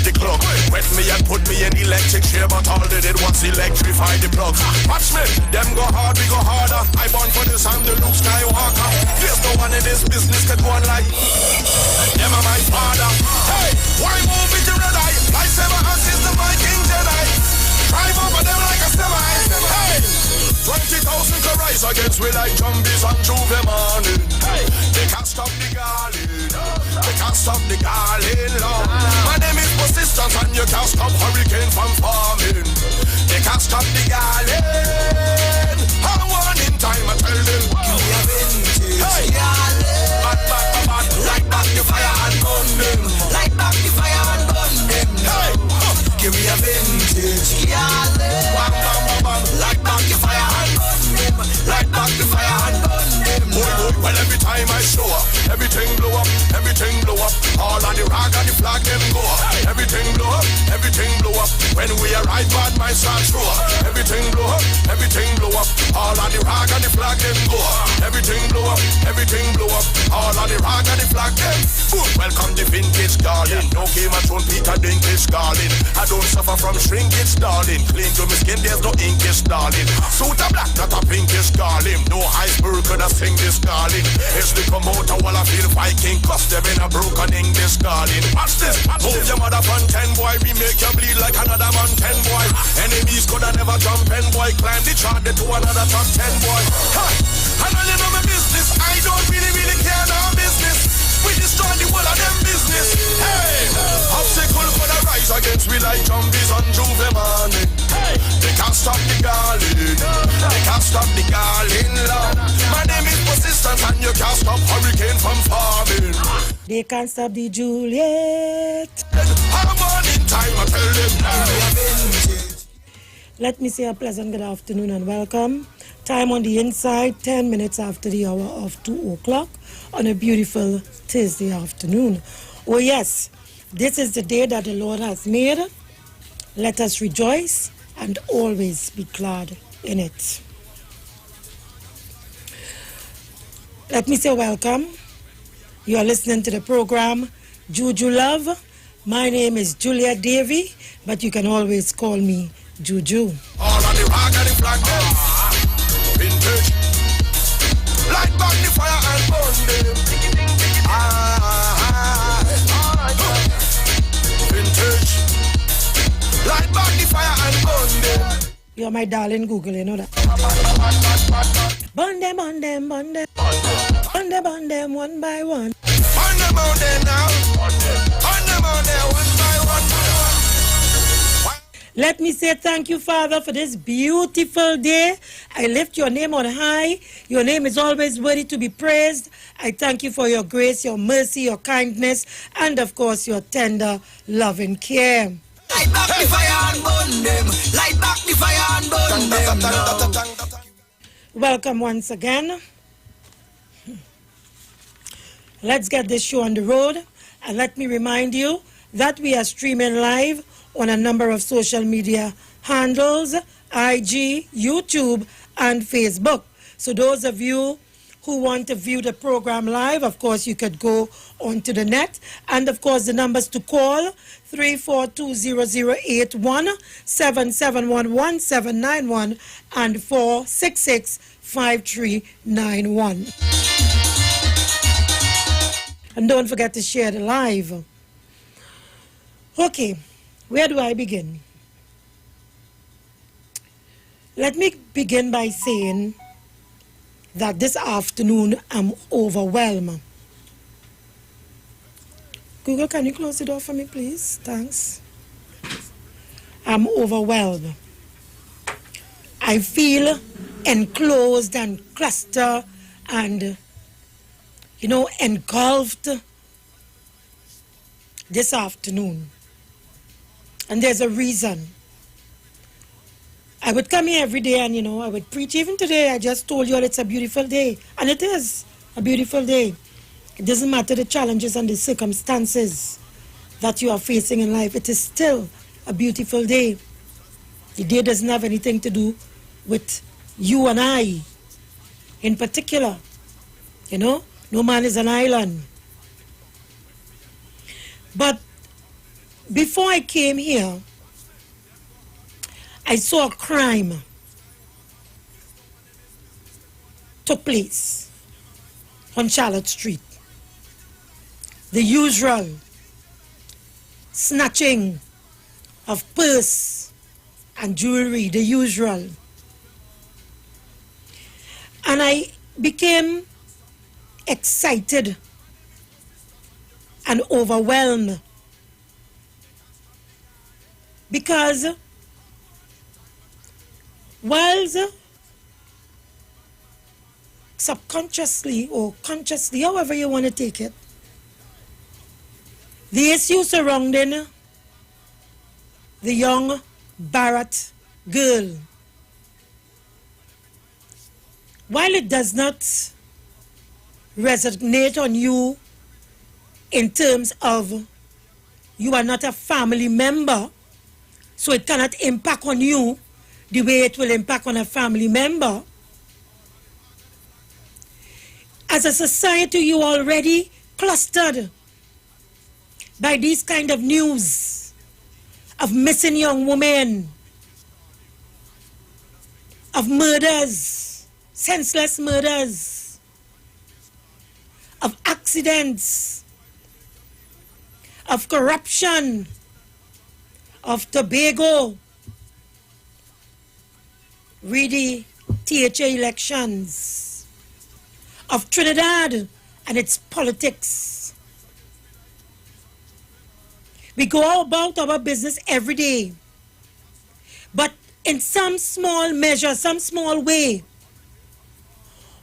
the clock. Wet me and put me in electric chair, but all they did was electrify the plug. Watch me, them go hard, we go harder. I born for this, I'm the Luke Skywalker. There's no one in this business can go on like them are my father. Hey, why move with the red eye? Lightsaber assist the Viking Jedi. Drive over them like a semi. Hey, 20,000 can rise against we like zombies on Juve morning. Hey, they can't stop the garland. They can't stop the garland, Lord. My name is persistence and you can't stop hurricane from forming. They can't stop the garland. I want in time I tell them. Hey, bad, light back the fire and burn them. Light back the fire and burn them. Hey, give me a vintage, light back the fire and burn them. Light back the fire and burn them. Well, every time I show up, everything blow up, everything blow up. All of the rag and the flag them go up. Everything blow up, everything blow up. When we arrive, bad my start show up. Everything blow up, everything blow up. All of the rag and the flag them go up. Everything blow up, everything blow up. All of the rag and the flag them. Welcome the vintage darling. No game at one Peter Dinklage darling. I don't suffer from shrinkage darling. Clean to my skin, there's no inkish darling. Suit a black, not a pinkish darling. No iceberg could have sing this darling. It's the promoter while I feel Viking. Cause them in a broken English darling. Watch this, move your mother from 10 boy. We make you bleed like another man 10 boy. Enemies could have never jump and boy. Climb the chart to another top 10 boy. Ha! I know you know my business. I don't really care no business. We destroy the whole of them business. Hey, obstacle for the rise against we like zombies on Juve morning. Hey, they can't stop the garland. They can't stop the garland, Lord. My name is persistence and you can't stop hurricane from forming. They can't stop the Juliet. I'm on in time, I tell them now. Let me say a pleasant good afternoon and welcome. Time on the inside, 10 minutes after the hour of 2 o'clock on a beautiful Thursday afternoon. Oh yes, this is the day that the Lord has made. Let us rejoice and always be glad in it. Let me say welcome. You are listening to the program Juju Love. My name is Juliet Davy, but you can always call me Juju. All of the rock and the flag, vintage. Light back the fire and burn them. Vintage. Light back the fire and burn them. You're my darling Google, you know that. Burn them, burn them, burn them. Burn them one by one. Burn them on there now. Burn them on there one by one. Let me say thank you, Father, for this beautiful day. I lift your name on high. Your name is always worthy to be praised. I thank you for your grace, your mercy, your kindness, and of course, your tender, loving care. Light back the fire and burn them. Light back the fire and burn them now. Welcome once again. Let's get this show on the road. And let me remind you that we are streaming live on a number of social media handles, IG, YouTube, and Facebook. So those of you who want to view the program live, of course, you could go onto the net. And, of course, the numbers to call, 342-0081, 7711-791, and 466-5391. And don't forget to share the live. Okay. Where do I begin? Let me begin by saying that this afternoon I'm overwhelmed. Google, can you close the door for me, please? Thanks. I'm overwhelmed. I feel enclosed and clustered and, engulfed this afternoon. And there's a reason. I would come here every day and, I would preach. Even today, I just told you all it's a beautiful day. And it is a beautiful day. It doesn't matter the challenges and the circumstances that you are facing in life. It is still a beautiful day. The day doesn't have anything to do with you and I in particular. No man is an island. But before I came here, I saw a crime took place on Charlotte Street. The usual snatching of purse and jewelry, the usual. And I became excited and overwhelmed because whilst subconsciously or consciously, however you want to take it, the issue surrounding the young Barrett girl, while it does not resonate on you in terms of you are not a family member, so it cannot impact on you the way it will impact on a family member. As a society, you are already clustered by these kind of news of missing young women, of murders, senseless murders, of accidents, of corruption, of Tobago, really THA elections, of Trinidad and its politics. We go about our business every day, but in some small measure, some small way,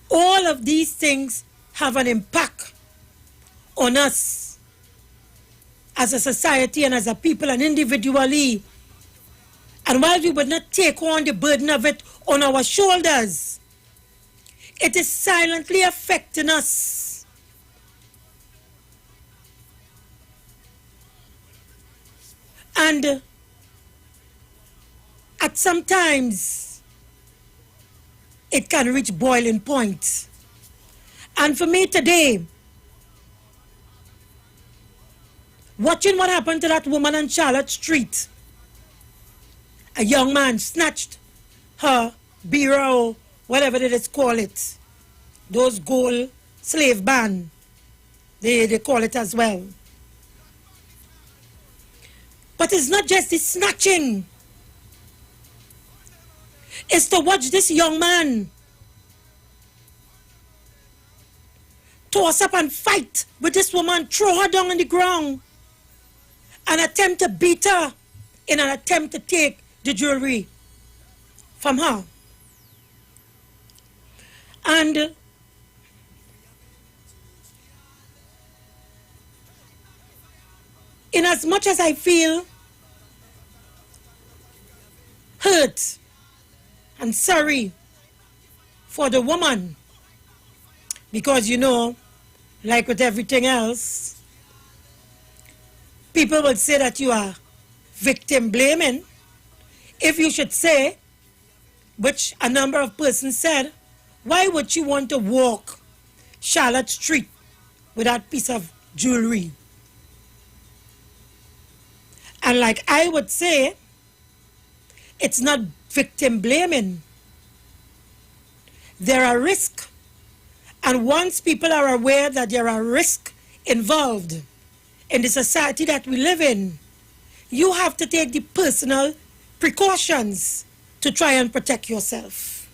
all of these things have an impact on us as a society and as a people and individually. And while we would not take on the burden of it on our shoulders, it is silently affecting us. And at some times, it can reach boiling point. And for me today, watching what happened to that woman on Charlotte Street, a young man snatched her bureau, whatever they just call it, those gold slave band, they call it as well. But it's not just the snatching. It's to watch this young man toss up and fight with this woman, throw her down on the ground, and attempt to beat her in an attempt to take the jewelry from her. And in as much as I feel hurt and sorry for the woman, because you know, like with everything else, people will say that you are victim blaming. If you should say, which a number of persons said, why would you want to walk Charlotte Street with that piece of jewelry? And like I would say, it's not victim blaming. There are risks. And once people are aware that there are risks involved in the society that we live in, you have to take the personal precautions to try and protect yourself.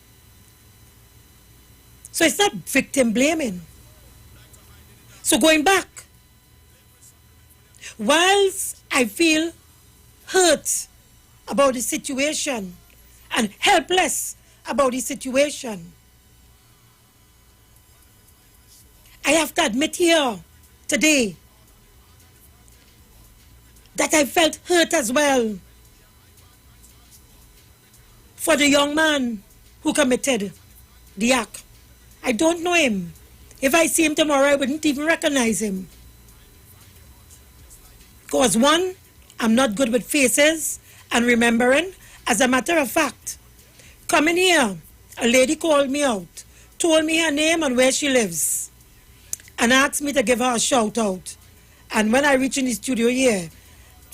So it's not victim blaming. So going back, whilst I feel hurt about the situation and helpless about the situation, I have to admit here today that I felt hurt as well for the young man who committed the act. I don't know him. If I see him tomorrow, I wouldn't even recognize him. Because one, I'm not good with faces and remembering. As a matter of fact, coming here, a lady called me out, told me her name and where she lives, and asked me to give her a shout out. And when I reached in the studio here,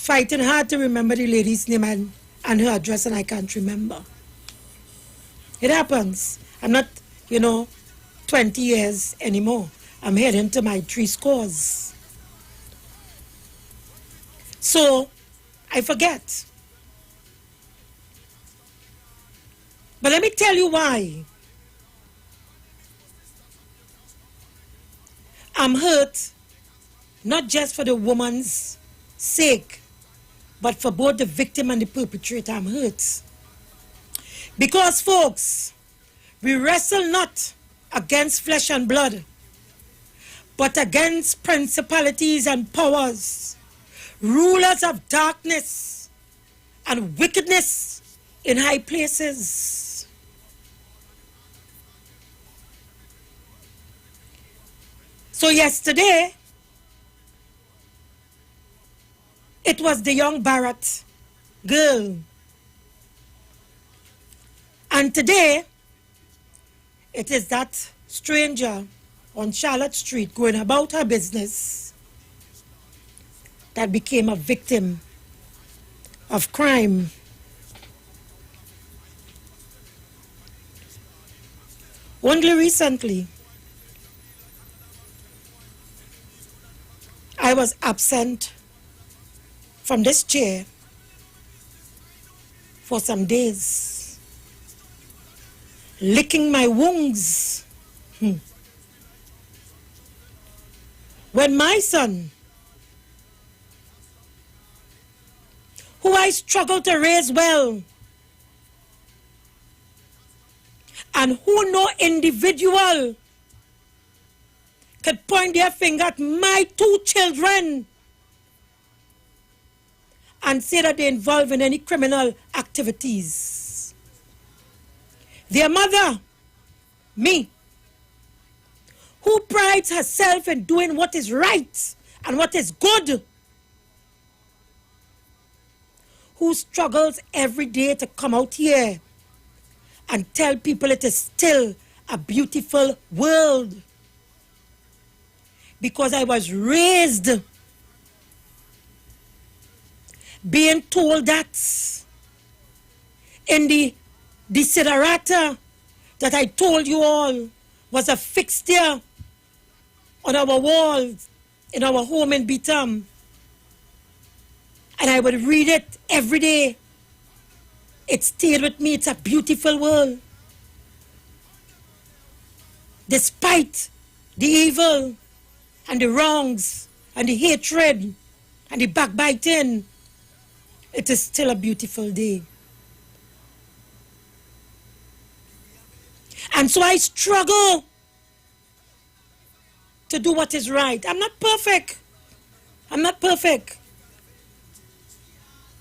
fighting hard to remember the lady's name and her address, and I can't remember. It happens. I'm not, 20 years anymore. I'm heading to my 3 scores. So, I forget. But let me tell you why. I'm hurt, not just for the woman's sake, but for both the victim and the perpetrator. I'm hurt. Because, folks, we wrestle not against flesh and blood, but against principalities and powers, rulers of darkness and wickedness in high places. So yesterday, it was the young Barrett girl. And today, it is that stranger on Charlotte Street going about her business that became a victim of crime. Only recently, I was absent from this chair for some days, licking my wounds. When my son, who I struggled to raise well, and who no individual could point their finger at my 2 children and say that they're involved in any criminal activities. Their mother, me, who prides herself in doing what is right and what is good, who struggles every day to come out here and tell people it is still a beautiful world. Because I was raised being told that in the desiderata that I told you all was a fixture on our walls in our home in Beetham. And I would read it every day. It stayed with me. It's a beautiful world. Despite the evil and the wrongs and the hatred and the backbiting, it is still a beautiful day. And so I struggle to do what is right. I'm not perfect. I'm not perfect.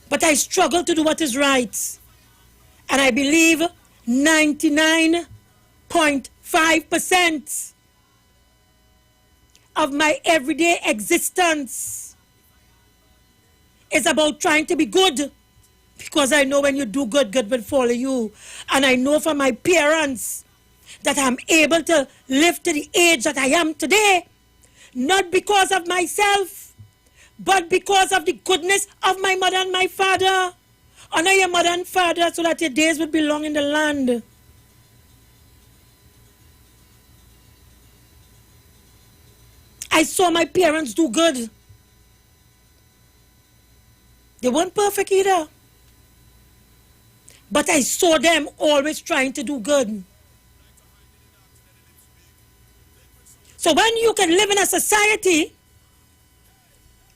But I struggle to do what is right. And I believe 99.5% of my everyday existence is about trying to be good. Because I know when you do good, good will follow you. And I know from my parents that I'm able to live to the age that I am today. Not because of myself, but because of the goodness of my mother and my father. Honor your mother and father so that your days will be long in the land. I saw my parents do good. They weren't perfect either. But I saw them always trying to do good. So when you can live in a society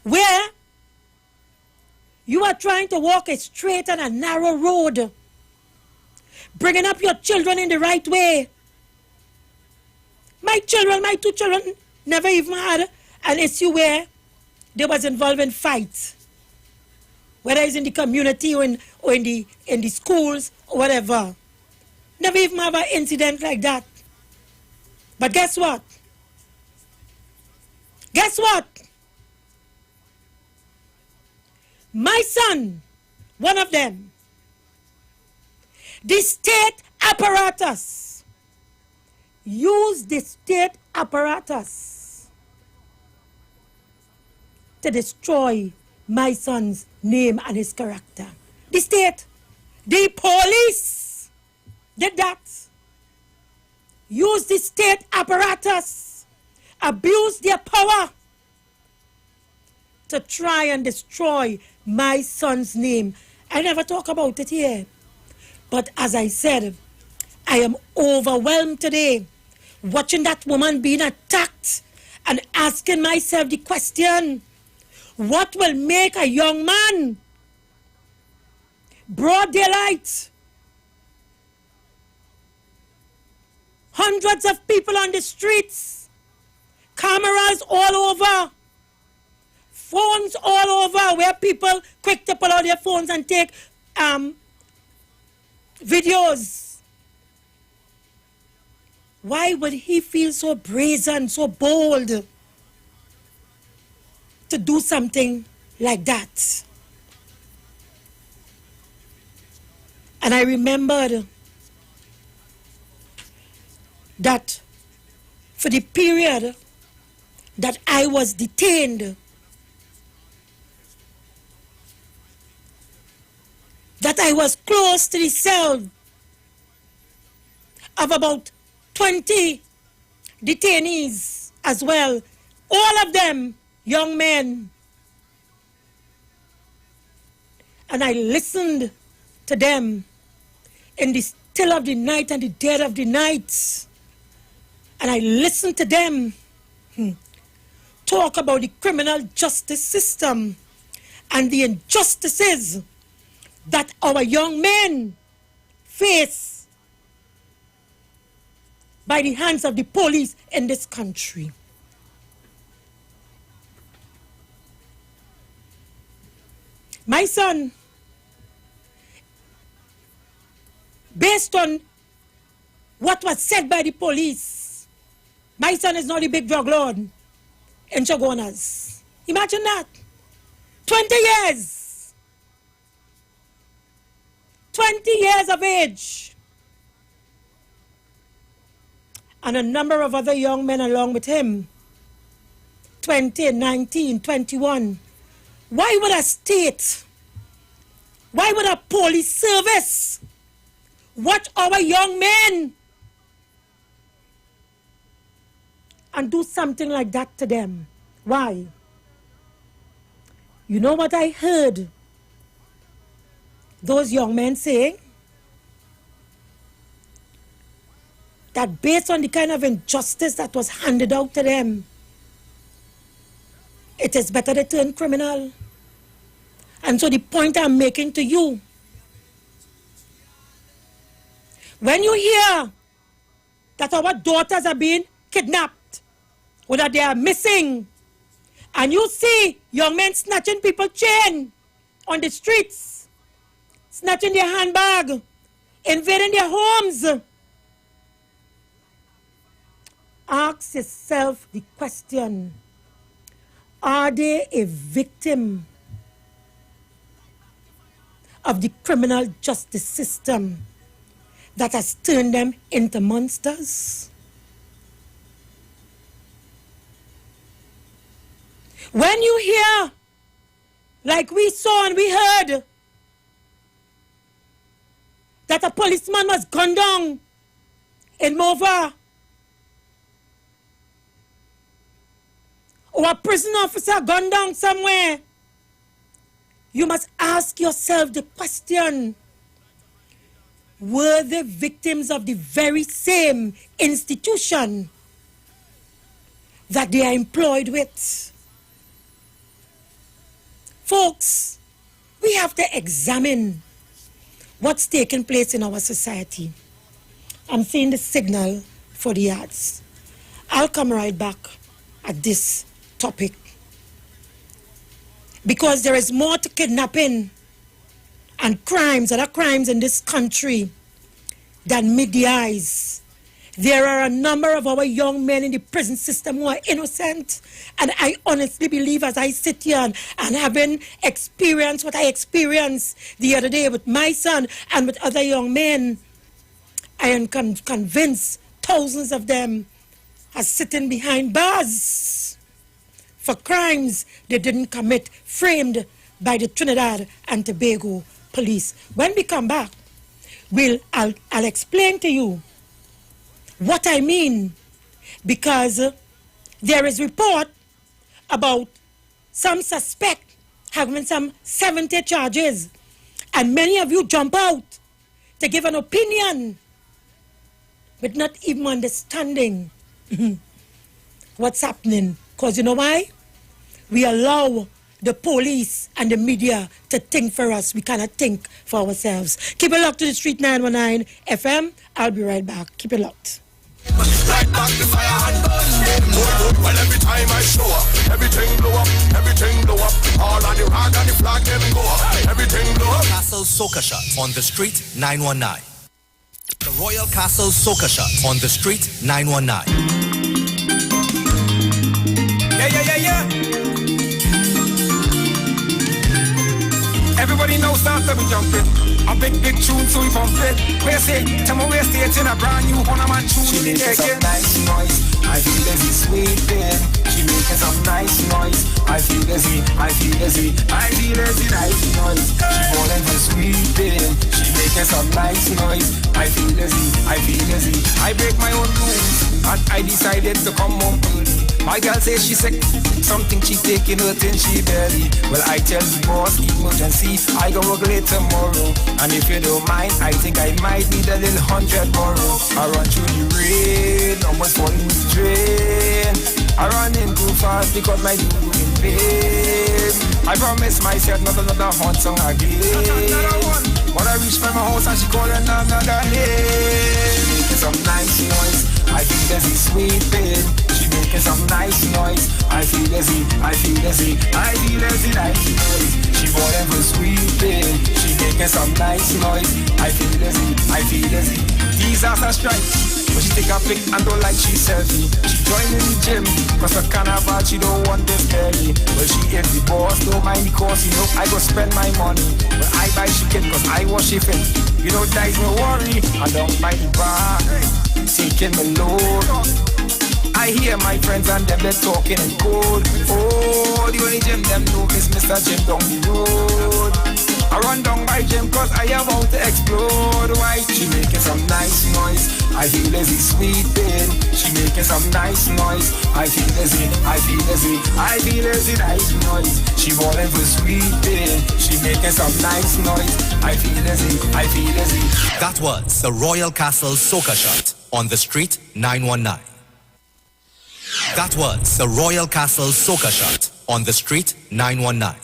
where you are trying to walk a straight and a narrow road, bringing up your children in the right way. My 2 children, never even had an issue where they was involved in fights. Whether it's in the community or in the schools or whatever. Never even have an incident like that. But guess what? Guess what? My son, one of them, the state apparatus, used the state apparatus to destroy my son's name and his character. The state, the police did that. Use the state apparatus, abuse their power to try and destroy my son's name. I never talk about it here. But as I said, I am overwhelmed today watching that woman being attacked and asking myself the question, what will make a young man, broad daylight, hundreds of people on the streets, cameras all over, phones all over, where people quick to pull out their phones and take videos. Why would he feel so brazen, so bold to do something like that? And I remembered that for the period that I was detained, that I was close to the cell of about 20 detainees as well, all of them young men. And I listened to them in the still of the night and the dead of the night. And I listened to them talk about the criminal justice system and the injustices that our young men face by the hands of the police in this country. My son, based on what was said by the police, my son is not a big drug lord in Chaguanas. Imagine that. 20 years. 20 years of age. And a number of other young men along with him. 20, 19, 21. Why would a state, why would a police service watch our young men and do something like that to them? Why? You know what I heard those young men saying? That based on the kind of injustice that was handed out to them, it is better they turn criminal. And so the point I'm making to you, when you hear that our daughters are being kidnapped or that they are missing, and you see young men snatching people's chain on the streets, snatching their handbag, invading their homes, ask yourself the question, are they a victim of the criminal justice system that has turned them into monsters? When you hear, like we saw and we heard, that a policeman was gunned down in Mova, or a prison officer gunned down somewhere, you must ask yourself the question, were they victims of the very same institution that they are employed with? Folks, we have to examine what's taking place in our society. I'm seeing the signal for the ads. I'll come right back at this topic, because there is more to kidnapping and crimes, other crimes in this country than meet the eyes. There are a number of our young men in the prison system who are innocent, and I honestly believe, as I sit here and having experienced what I experienced the other day with my son and with other young men, I am convinced thousands of them are sitting behind bars for crimes they didn't commit, framed by the Trinidad and Tobago police. When we come back, I'll explain to you what I mean, because there is report about some suspect having some 70 charges, and many of you jump out to give an opinion but not even understanding what's happening. Because you know why? We allow the police and the media to think for us. We cannot think for ourselves. Keep it locked to the Street 919 FM. I'll be right back. Keep it locked. Light back the fire and burn them. Well, every time I show up, everything blow up, everything blow up. All on the rag and the flag them go up, everything blow up. Castle Soca Shot on the Street 919. The Royal Castle Soca Shot on the Street 919. Yeah. Everybody knows that we jumping. A big tune, so we pump it. Where say, tell me where state in a brand new Honaman tune. She making some nice noise. I feel dizzy, sweeping. She making some nice noise. I feel dizzy, I feel dizzy, I feel dizzy, nice noise. She falling for sweeping. She making some nice noise. I feel dizzy, I feel dizzy. I break my own rules, and I decided to come home early. My girl says she's sick, something she taking her till she belly. Well, I tell the boss, emergency, I go work late tomorrow. And if you don't mind, I think I might need a little 100 borrow. I run through the rain, almost falling in the drain. I run in too fast because my dude in pain. I promise myself not another hunt song again. But I reach my house and she calling another name. She making some nice noise, I feel dizzy, sweeping. She making some nice noise, I feel dizzy, I feel dizzy, I feel dizzy, nice noise. She falling for sweeping. She making some nice noise, I feel dizzy, I feel dizzy. These are her stripes, but she take a pic and don't like she selfie. She join in the gym, cause for carnival she don't want this belly. Well, she is the boss, don't mind the cost, you know I go spend my money. But I buy she kid cause I worship it. You know that is no worry, I don't buy the bar, taking me load. I hear my friends and them, they're talking in code. Oh, the only gym them know is Mr. Jim down the road. I run down my gym cause I am about to explode. Why? She making some nice noise, I feel dizzy, sweeping. She making some nice noise, I feel dizzy, I feel dizzy, I feel dizzy, nice noise. She falling for sweeping. She making some nice noise, I feel dizzy, I feel dizzy. That was the Royal Castle Soca Shot on the Street 919. That was the Royal Castle Soca Shot on the Street 919.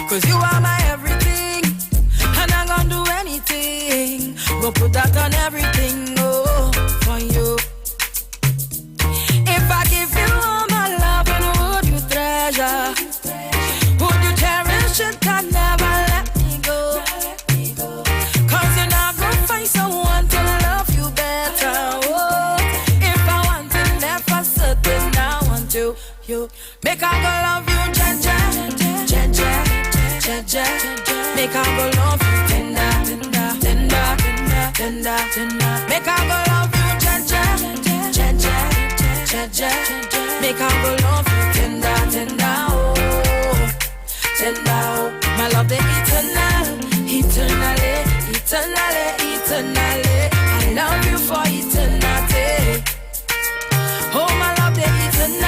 Cause you are my everything, and I'm gonna do anything. Go put that on everything, oh, for you. If I give you all my love, and would you treasure? Would you cherish it and never let me go? Cause you're not gonna find someone to love you better, oh. If I want to never certain, I want you. Make I go love you, Jaja. Make I go love you tender. Make I go love you Jaja. Make I go love you tender, oh, tender, oh. My love the eternally. I love you for eternity. Oh, my love the eternally.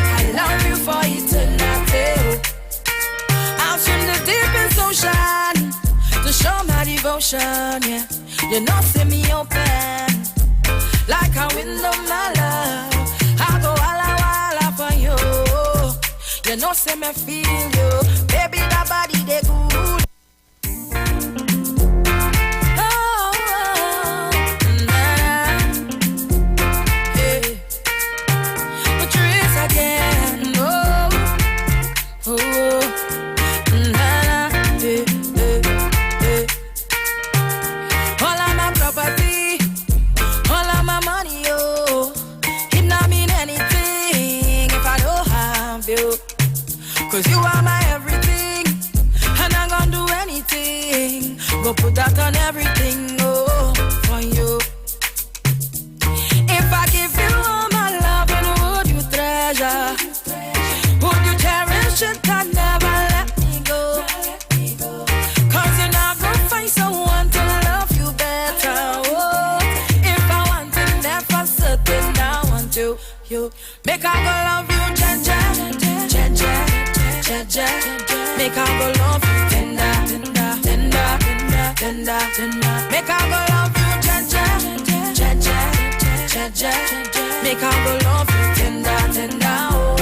I love you for eternity. I'll swim the deepest ocean to show my devotion, yeah. You know, see me open like a window, my love. I go walla for you. You know, see me feel you. Baby, that body, they good. Again, oh, na na Go put that on everything, oh, for you. If I give you all my love, and would you treasure? Would you cherish it and never let me go? Cause you're not gonna find someone to love you better, oh. If I want it, never certain I want you. Make I go love you, Jaja, Jaja, Jaja. Make I go love you, tender, tender, tender, tender, tender. Make I go love you, Jaja, Jaja, Jaja. Make I go love you, tender, tender, oh,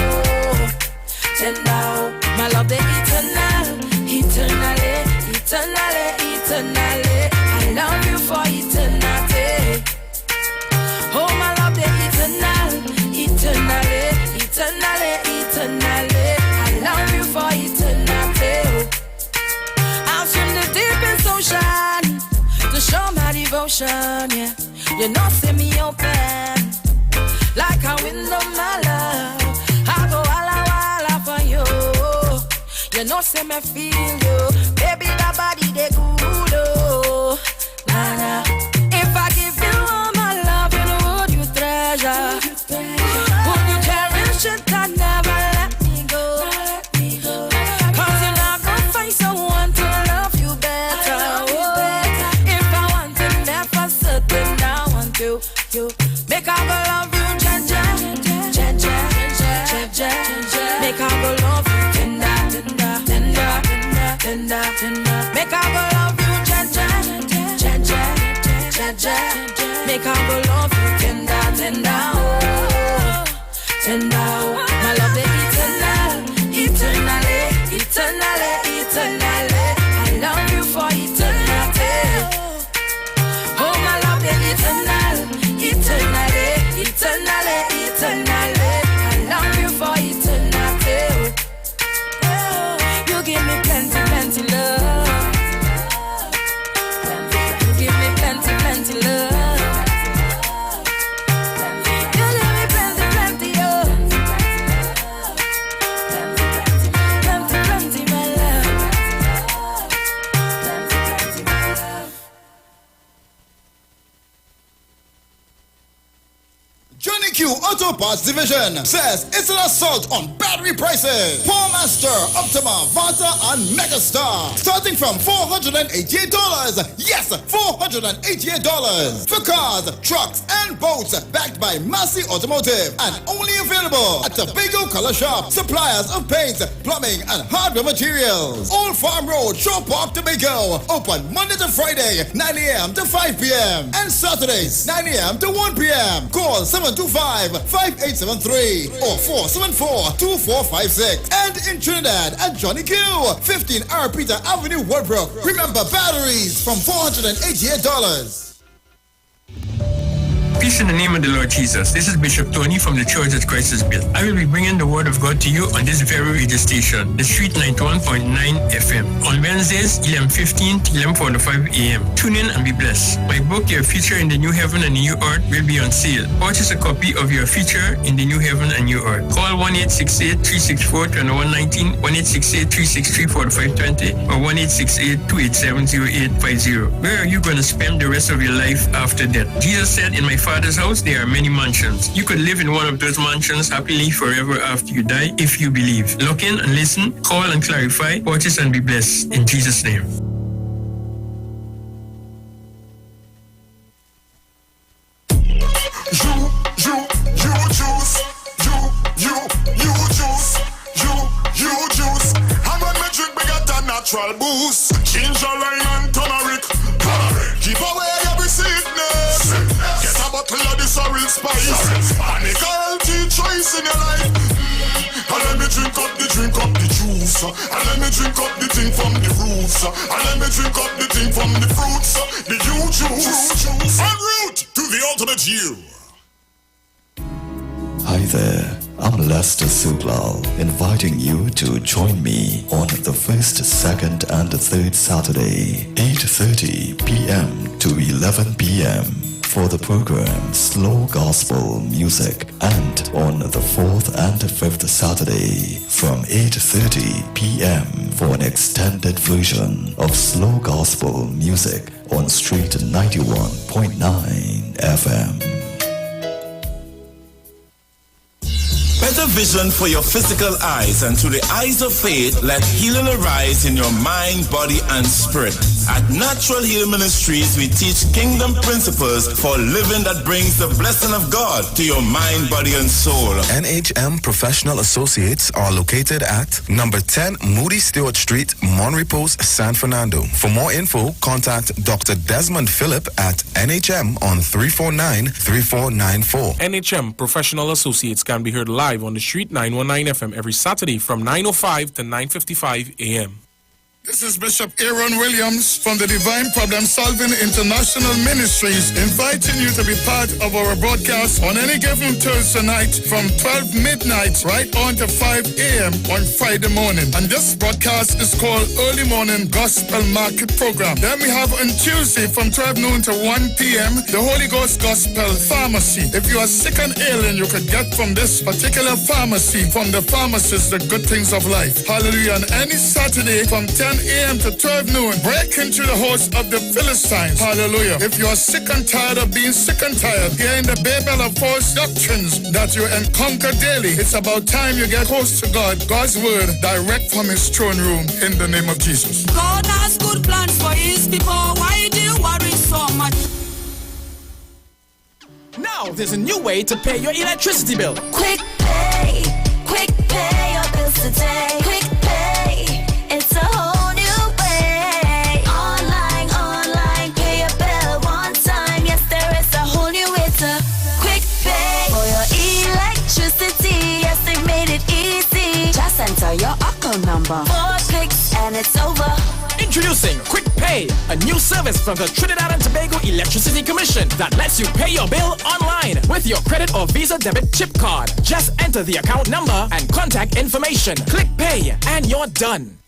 tender, oh. My love, the eternal, eternally, eternally, eternally. I love you for eternity. Oh, my love, the eternal, eternally, eternally, eternally. I love you for eternity. I'll swim the deepest ocean to show my devotion, yeah. You know, see me open like a window, my love. I go walla for you. You know, see me feel you. Baby, that body, they good, oh. Nah, nah. If I give you all my love, you know, would you treasure? Would you cherish it and never let me go? Cause you're not gonna find someone to love you better, oh. If I want to, never certain I want you. Make I go love you, Jaja, Jaja, Jaja. Make I go love you, tender, tender, tender, tender, tender. Make I go love you, Jaja, Jaja, Jaja. Make I go love you, tender, tender, oh, tender, oh. My love, the eternal, eternally, eternally, eternally. I love you for eternity. Oh, my love, the eternal, eternally, eternally, eternally. I love you for eternity. You give me plenty, plenty love. You give me plenty, plenty love. You give me plenty, plenty, oh. Plenty, plenty, my love. Johnny Q Auto Parts Division says it's an assault on battery prices. Paul Master, Optima, Vanta, and Megastar. Starting from $488. Yes, $488. For cars, trucks, and boats. Backed by Massey Automotive. And only available at Tobago Color Shop. Suppliers of paints, plumbing, and hardware materials. Old Farm Road, Shore Park, Tobago. Open Monday to Friday, 9 a.m. to 5 p.m. And Saturdays, 9 a.m. to 1 p.m. Call 725-5873 or 474-2456. And in Trinidad at Johnny Q, 15 R. Peter Avenue, Woodbrook. Remember, batteries from $488. Peace in the name of the Lord Jesus. This is Bishop Tony from the Church that Christ has built. I will be bringing the word of God to you on this very radio station, the Street 91.9 FM, on Wednesdays, 11:15 to 11:45 a.m. Tune in and be blessed. My book, Your Future in the New Heaven and the New Earth, will be on sale. Purchase a copy of Your Future in the New Heaven and New Earth. Call 1-868-364-2119, 1-868-363-4520, or 1-868-287-0850. Where are you going to spend the rest of your life after death? Jesus said, in my Father's house, there are many mansions. You could live in one of those mansions happily forever after you die if you believe. Look in and listen, call and clarify, purchase and be blessed. In Jesus' name. Juice. I'm on my drink bigger than natural boost. Ginger, lime, turmeric. Give away every sickness. Get a bottle of this orange spice. And a healthy choice in your life. And let me drink up the juice. And let me drink up the thing from the roots. And let me drink up the thing from the fruits. The juice. En route to the ultimate you. Hi there, I'm Lester Suklal, inviting you to join me on the first, second, and third Saturday, 8:30 p.m. to 11 p.m. for the program Slow Gospel Music, and on the 4th and 5th Saturday from 8:30 p.m. for an extended version of Slow Gospel Music on Street 91.9 FM. Better vision for your physical eyes, and through the eyes of faith, let healing arise in your mind, body, and spirit. At Natural Healing Ministries, we teach kingdom principles for living that brings the blessing of God to your mind, body, and soul. NHM Professional Associates are located at number 10 Moody Stewart Street, Monrepos, San Fernando. For more info, contact Dr. Desmond Phillip at NHM on 349-3494. NHM Professional Associates can be heard live on the Street 919 FM every Saturday from 9:05 to 9:55 a.m. This is Bishop Aaron Williams from the Divine Problem Solving International Ministries, inviting you to be part of our broadcast on any given Thursday night from 12 midnight right on to 5 a.m. on Friday morning. And this broadcast is called Early Morning Gospel Market Program. Then we have on Tuesday from 12 noon to 1 p.m. the Holy Ghost Gospel Pharmacy. If you are sick and ailing, you could get from this particular pharmacy, from the pharmacist, the good things of life. Hallelujah. And any Saturday from 10 a.m. to 12 noon, break into the host of the Philistines. Hallelujah. If you are sick and tired of being sick and tired, hearing the babel of false doctrines that you encounter daily, it's about time you get close to God, God's word, direct from his throne room, in the name of Jesus. God has good plans for his people. Why do you worry so much? Now there's a new way to pay your electricity bill. Quick pay your bills today. Quick pay, it's a whole new way. Online, pay your bill one time. Yes, there is a whole new way to quick pay for your electricity. Yes, they made it easy. Just enter your account number, 4 clicks and it's over. Introducing Quick Pay, a new service from the Trinidad and Tobago Electricity Commission that lets you pay your bill online with your credit or Visa debit chip card. Just enter the account number and contact information. Click Pay and you're done.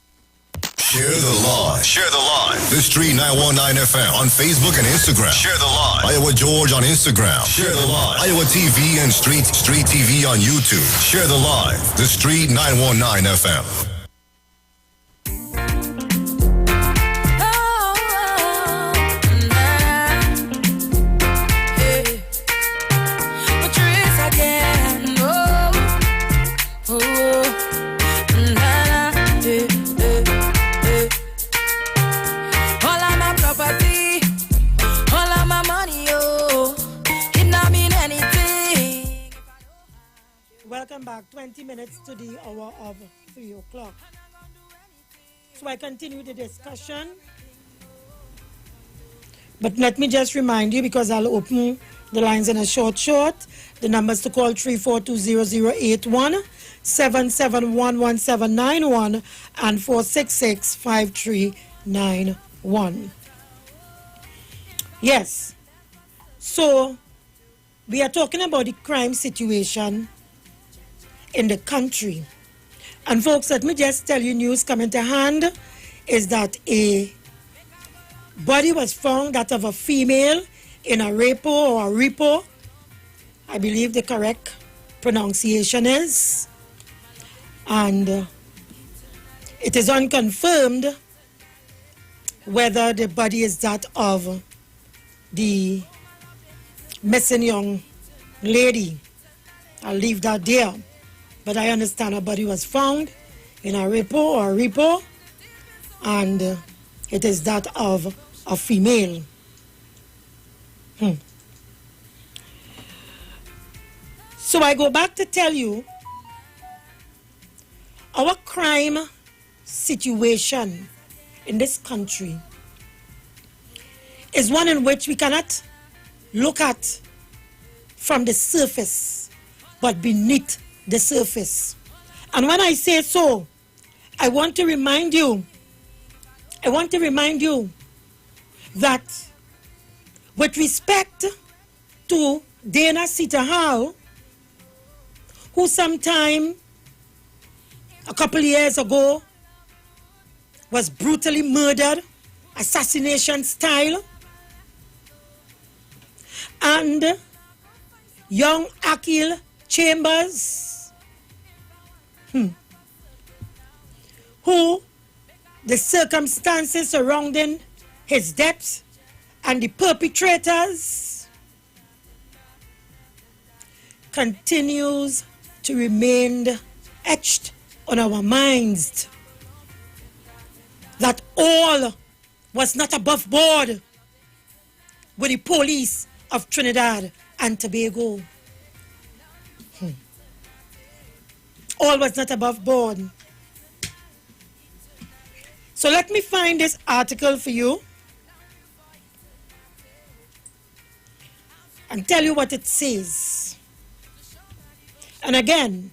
Share the live. Share the live. The Street 919 FM on Facebook and Instagram. Share the live. Iowa George on Instagram. Share the live. Iowa TV and Street TV on YouTube. Share the live. The Street 919 FM. Welcome back. 20 minutes to the hour of 3 o'clock. So I continue the discussion. But let me just remind you, because I'll open the lines in a short. The numbers to call 342-0081, 771-1791, and 466-5391. Yes. So we are talking about the crime situation in the country. And folks, let me just tell you, news coming to hand is that a body was found, that of a female, in a repo or a repo. I believe the correct pronunciation is. And it is unconfirmed whether the body is that of the missing young lady. I'll leave that there. But I understand a body was found in a repo, and it is that of a female. So I go back to tell you, our crime situation in this country is one in which we cannot look at from the surface, but beneath the surface. And when I say so, I want to remind you that with respect to Dana Sitahau, who sometime a couple years ago was brutally murdered, assassination style, and young Akil Chambers, who the circumstances surrounding his death and the perpetrators continues to remain etched on our minds, that all was not above board with the police of Trinidad and Tobago. All was not above board. So let me find this article for you and tell you what it says. And again,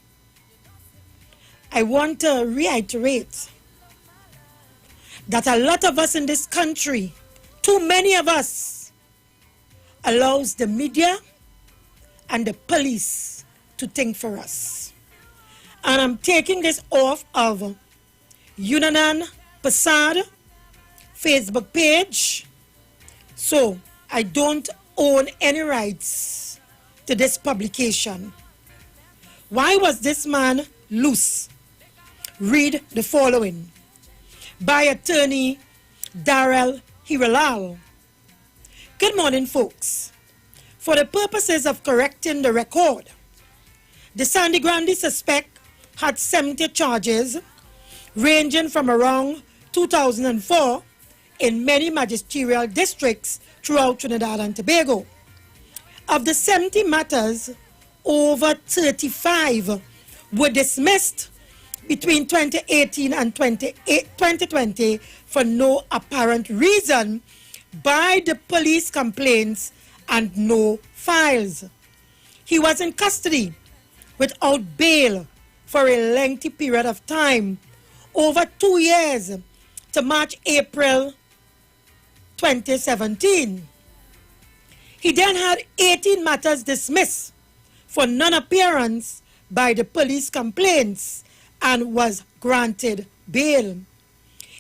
I want to reiterate that a lot of us in this country, too many of us, allows the media and the police to think for us. And I'm taking this off of Yunanan Passad Facebook page, so I don't own any rights to this publication. Why was this man loose? Read the following. By attorney Darrell Hiralal. Good morning, folks. For the purposes of correcting the record, the Sandy Grande suspect had 70 charges ranging from around 2004 in many magisterial districts throughout Trinidad and Tobago. Of the 70 matters, over 35 were dismissed between 2018 and 2020 for no apparent reason by the police complaints and no files. He was in custody without bail for a lengthy period of time, over 2 years, to March-April 2017. He then had 18 matters dismissed for non-appearance by the police complaints and was granted bail.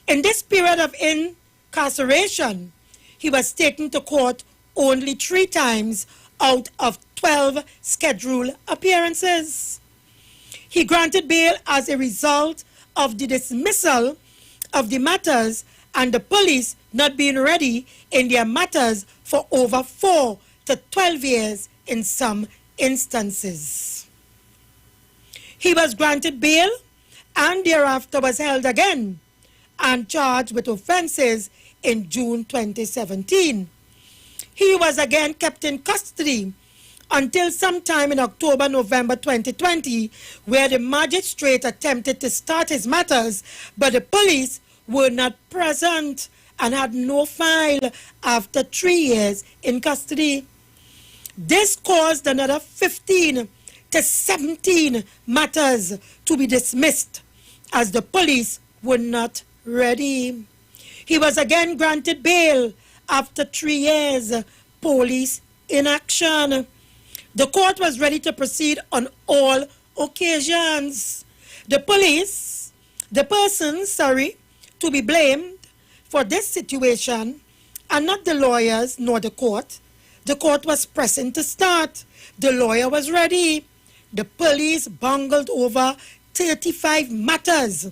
In this period of incarceration, he was taken to court only 3 times out of 12 scheduled appearances. He granted bail as a result of the dismissal of the matters and the police not being ready in their matters for over 4 to 12 years in some instances. He was granted bail and thereafter was held again and charged with offenses in June 2017. He was again kept in custody until sometime in October, November 2020, where the magistrate attempted to start his matters, but the police were not present and had no file after 3 years in custody. This caused another 15 to 17 matters to be dismissed as the police were not ready. He was again granted bail after 3 years police inaction. The court was ready to proceed on all occasions. The persons to be blamed for this situation are not the lawyers nor the court. The court was pressing to start. The lawyer was ready. The police bungled over 35 matters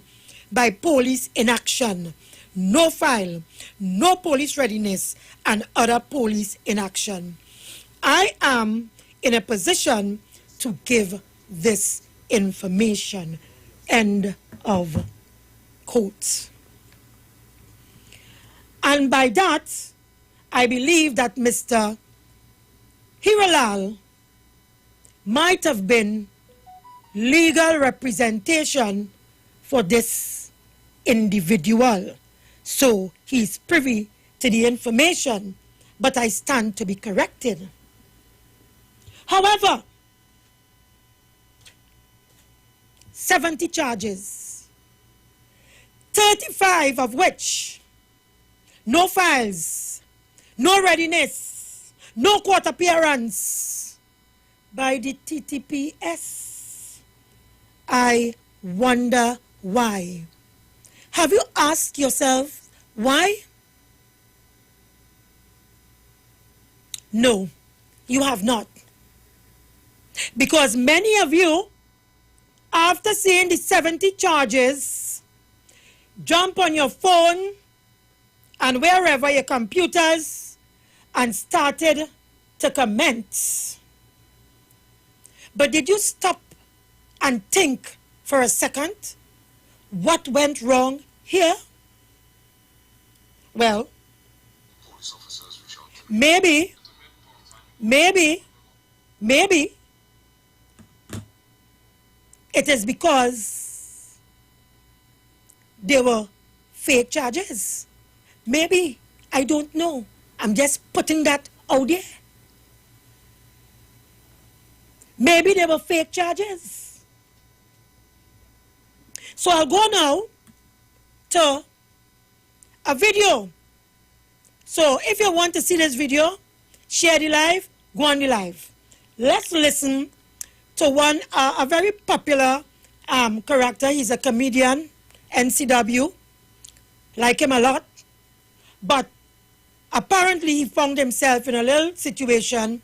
by police inaction, no file, no police readiness, and other police inaction. I am in a position to give this information. End of quote. And by that, I believe that Mr. Hiralal might have been legal representation for this individual. So he's privy to the information, but I stand to be corrected. However, 70 charges, 35 of which no files, no readiness, no court appearance by the TTPS. I wonder why. Have you asked yourself why? No, You have not. Because many of you, after seeing the 70 charges, jump on your phone and wherever your computers and started to comment. But did you stop and think for a second what went wrong here? Well, maybe it is because they were fake charges. Maybe, I don't know. I'm just putting that out there. Maybe they were fake charges. So I'll go now to a video. So if you want to see this video, share the live, go on the live. Let's listen to one, a very popular character. He's a comedian, NCW. Like him a lot. But apparently he found himself in a little situation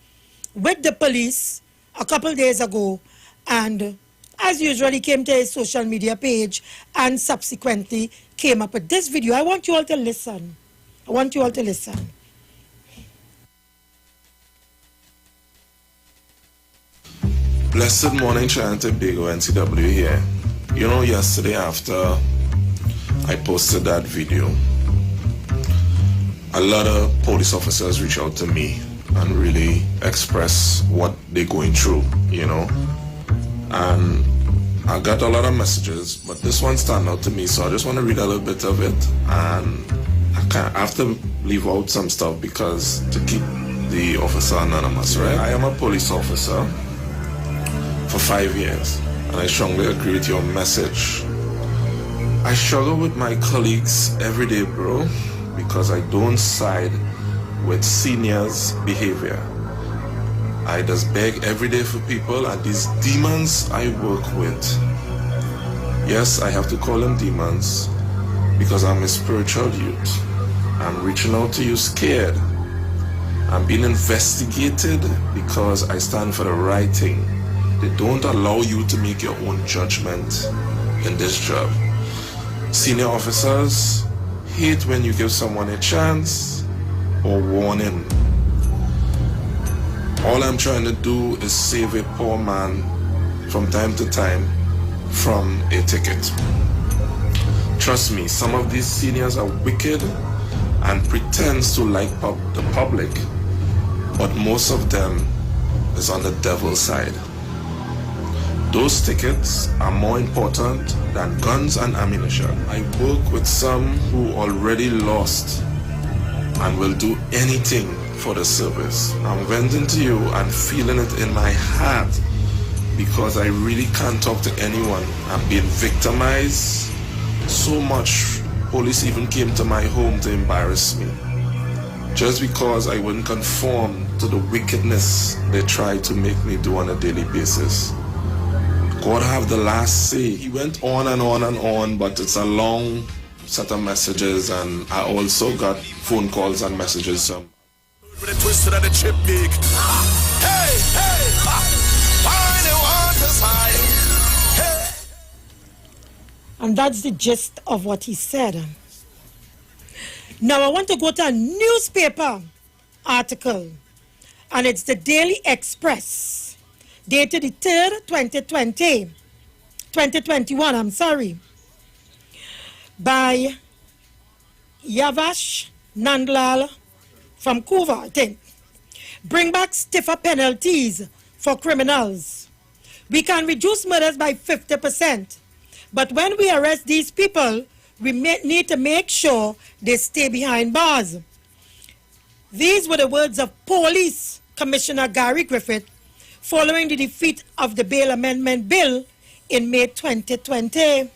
with the police a couple days ago, and as usual he came to his social media page and subsequently came up with this video. I want you all to listen. I want you all to listen. Blessed morning, Trinity Tobago, NCW here. You know, yesterday after I posted that video, a lot of police officers reach out to me and really express what they're going through, you know. And I got a lot of messages, but this one stand out to me, so I just want to read a little bit of it. And I have to leave out some stuff because to keep the officer anonymous, right? I am a police officer for 5 years, and I strongly agree with your message. I struggle with my colleagues every day, bro, because I don't side with seniors' behavior. I just beg every day for people, and these demons I work with, yes, I have to call them demons because I'm a spiritual youth. I'm reaching out to you scared. I'm being investigated because I stand for the right thing. They don't allow you to make your own judgment in this job. Senior officers hate when you give someone a chance or warning. All I'm trying to do is save a poor man from time to time from a ticket. Trust me, some of these seniors are wicked and pretends to like the public, but most of them is on the devil's side. Those tickets are more important than guns and ammunition. I work with some who already lost and will do anything for the service. I'm venting to you and feeling it in my heart because I really can't talk to anyone. I'm being victimized so much. Police even came to my home to embarrass me just because I wouldn't conform to the wickedness they try to make me do on a daily basis. God have the last say. He went on and on and on, but it's a long set of messages, and I also got phone calls and messages. With a twisted at the chip gig. Hey, hey, hey. And that's the gist of what he said. Now I want to go to a newspaper article, and it's the Daily Express, dated the 3rd, 2021, I'm sorry, by Yavash Nandlal from Kuva, I think. Bring back stiffer penalties for criminals. We can reduce murders by 50%. But when we arrest these people, we need to make sure they stay behind bars. These were the words of Police Commissioner Gary Griffith following the defeat of the Bail Amendment Bill in May 2020.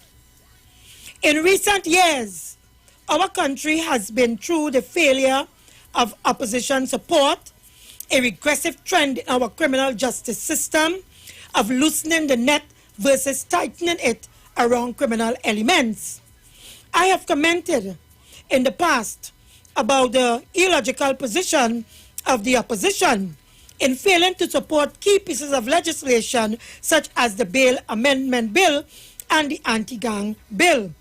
In recent years, our country has been through the failure of opposition support, a regressive trend in our criminal justice system of loosening the net versus tightening it around criminal elements. I have commented in the past about the illogical position of the opposition in failing to support key pieces of legislation such as the Bail Amendment Bill and the Anti-Gang Bill.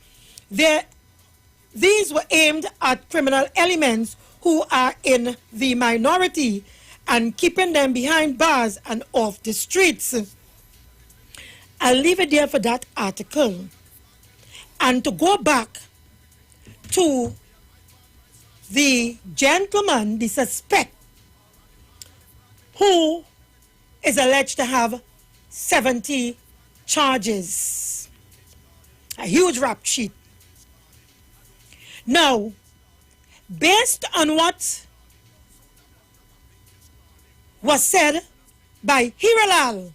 These were aimed at criminal elements who are in the minority and keeping them behind bars and off the streets. I'll leave it there for that article. And to go back to the gentleman, the suspect, who is alleged to have 70 charges. A huge rap sheet. Now, based on what was said by Hiralal,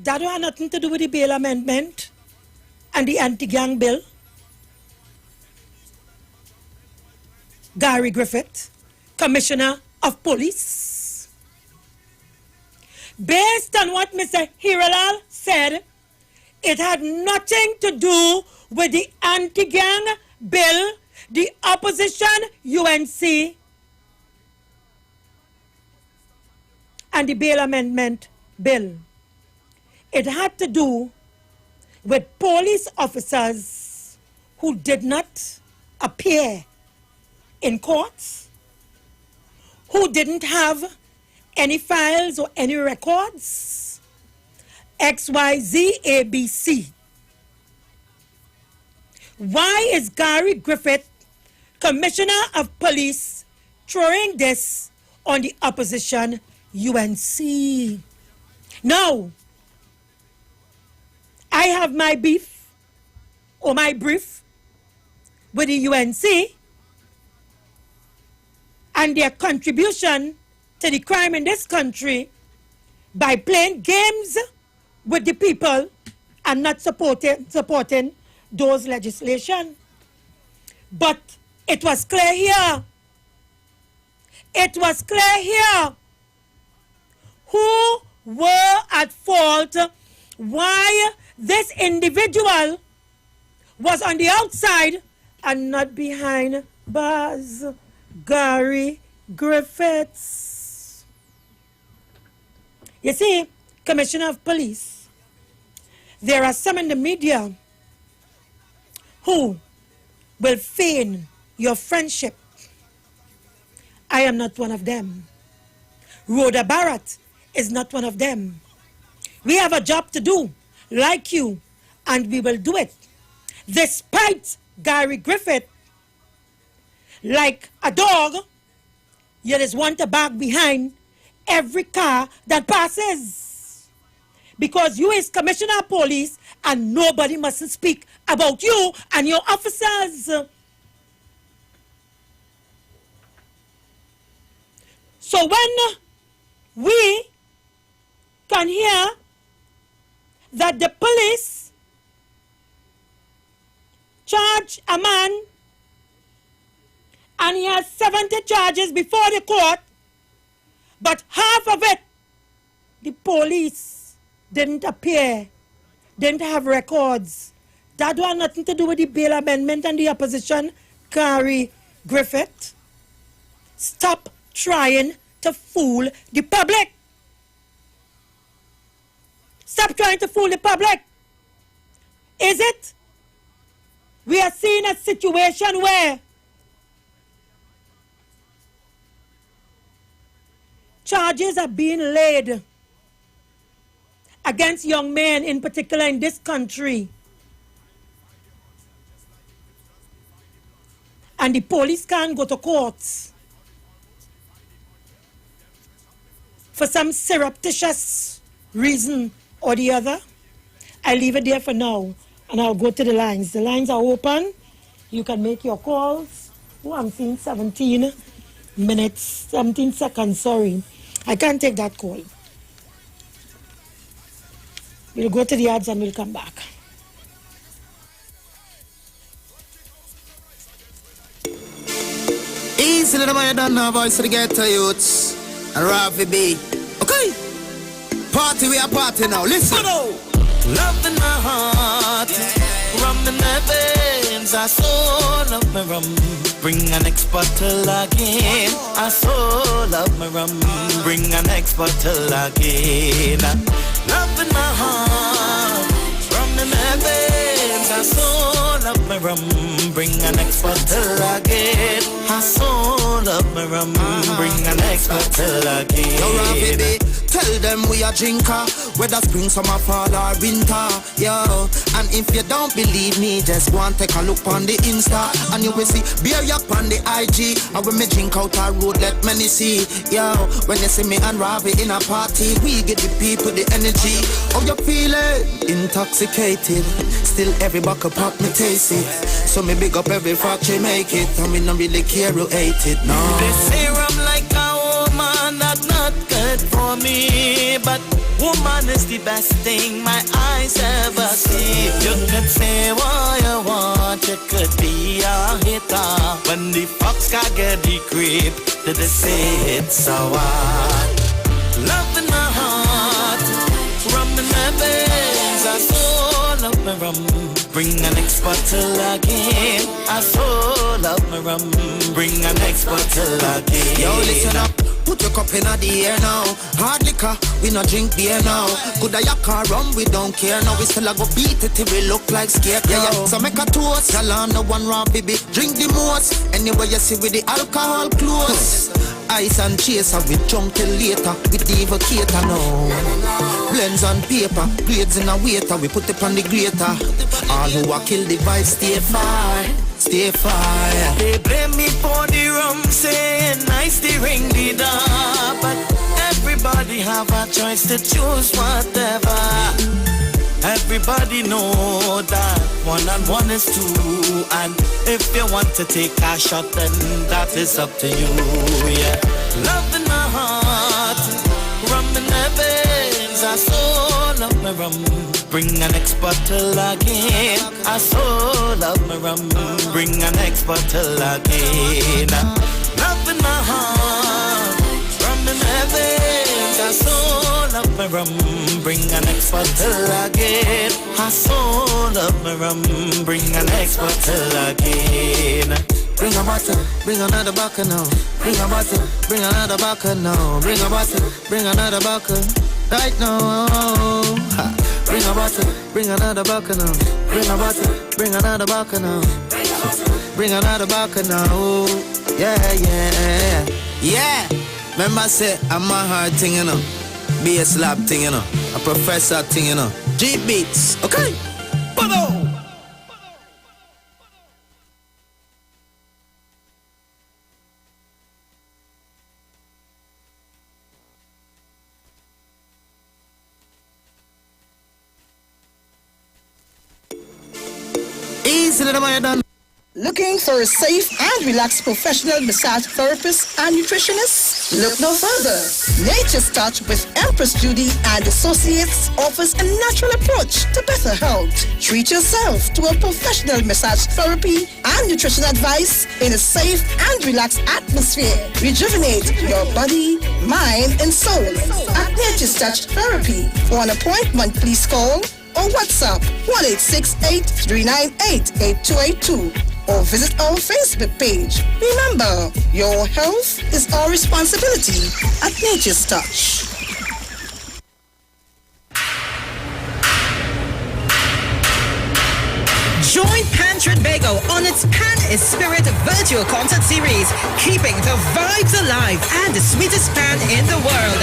that had nothing to do with the bail amendment and the anti-gang bill. Gary Griffith, Commissioner of Police. Based on what Mr. Hiralal said, it had nothing to do with the anti-gang bill, the opposition UNC, and the bail amendment bill. It had to do with police officers who did not appear in courts, who didn't have any files or any records, XYZ ABC. Why is Gary Griffith, Commissioner of Police, throwing this on the opposition UNC? Now, I have my beef or my brief with the UNC and their contribution to the crime in this country by playing games with the people and not supporting those legislation. But it was clear here. It was clear here who were at fault, why this individual was on the outside and not behind bars. Gary Griffiths. You see, Commissioner of Police, there are some in the media who will feign your friendship. I am not one of them. Rhoda Barrett is not one of them. We have a job to do, like you, and we will do it. Despite Gary Griffith, like a dog, you just want to bark behind every car that passes. Because you is Commissioner of Police and nobody mustn't speak about you and your officers. So when we can hear that the police charge a man and he has 70 charges before the court, but half of it, the police didn't appear, didn't have records. That had nothing to do with the bail amendment and the opposition. Gary Griffith, stop trying to fool the public. Stop trying to fool the public. Is it? We are seeing a situation where charges are being laid against young men, in particular in this country. And the police can't go to court for some surreptitious reason or the other. I leave it there for now and I'll go to the lines. The lines are open. You can make your calls. Oh, I'm seeing 17 minutes, 17 seconds, sorry. I can't take that call. We'll go to the ads and we'll come back. Easy little boy, don't know voice to the ghetto youths. And Rafi B. Okay. Party, we are party now. Listen. Love in my heart, rum in my veins, I so love my rum. bring an next bottle again. I so love my rum, bring an next bottle again. Love in my heart, rum in my veins. I so love my rum, bring an next bottle again. I so love my rum, bring an next bottle again. Yo, Ravi, tell them we a drinker, whether spring, summer, fall or winter. Yo, and if you don't believe me, just go and take a look on the Insta, and you will see beer up on the IG. And when me drink out our road, let many see. Yo, when you see me and Ravi in a party, we get the people the energy. How you feeling? Intoxicated, still every buckle pop me taste it. So me big up every factory make it, and me not really care who ate it. No. They say I'm like a woman, that's not good for me, but woman is the best thing my eyes ever see. You could say what you want, you could be a hitter. When the fox can get the creep, did they say it's so hard? Love in my heart, rum in my veins. I so love my rum, bring an next bottle again. I so love my rum, bring an next bottle again. Yo, listen up. Put your cup in the air now. Hard liquor, we no drink beer now. Could I yak or rum, we don't care now. We still a go beat it till we look like scarecrow. Yeah. So make a toast, tell on no one wrong, baby. Drink the most, anyway you see with the alcohol close. Ice and chaser, we drunk till later. We divocator now. Blends on paper, blades in a waiter. We put it on the grater. All who are kill the vibe, stay far. Stay fire. They blame me for the rum, saying nice to ring the door, but everybody have a choice to choose whatever. Everybody know that 1 and 1 is 2, and if you want to take a shot, then that is up to you. Yeah, love in my heart, rum in my veins. I so love my rum. Bring an next bottle again. I so love my rum. Bring an next bottle again. Love in my heart, rum in my veins. I so love my rum. Bring an next bottle again. I so love my rum. Bring an next bottle again. Bring a bottle, bring another bottle now. Bring a bottle, bring another bottle now. Bring a bottle, bring another bottle right now. Ha. Bring a bottle, bring another bottle now. Bring a bottle, bring another bottle now. Bring another bottle now. Yeah. Yeah. Remember I say I'm a hard thing, you know. Be a slap thing, you know. A professor thing, you know. G beats, okay? Bono! Looking for a safe and relaxed professional massage therapist and nutritionist? Look no further. Nature's Touch with Empress Judy and Associates offers a natural approach to better health. Treat yourself to a professional massage therapy and nutrition advice in a safe and relaxed atmosphere. Rejuvenate your body, mind, and soul at Nature's Touch Therapy. For an appointment, please call or WhatsApp 1-868-398-8282 or visit our Facebook page. Remember, your health is our responsibility at Nature's Touch. Join Pan Trinbago on its Pan is Spirit virtual concert series, keeping the vibes alive and the sweetest pan in the world.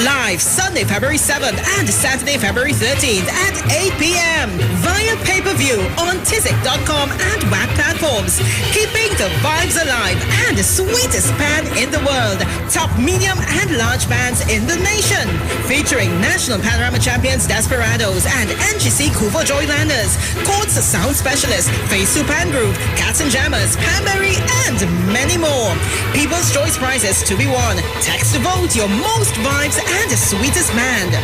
Live Sunday, February 7th and Saturday, February 13th at 8 p.m. via pay-per-view on Tizik.com and WAC platforms. Keeping the vibes alive and the sweetest pan in the world. Top medium and large bands in the nation. Featuring National Panorama Champions Desperados and NGC Kuvo Joylanders. Chords Sound Specialists, Face to Pan Group, Cats and Jammers, Panberry, and many more. People's Choice Prizes to be won. Text to vote your most vibes and the sweetest band.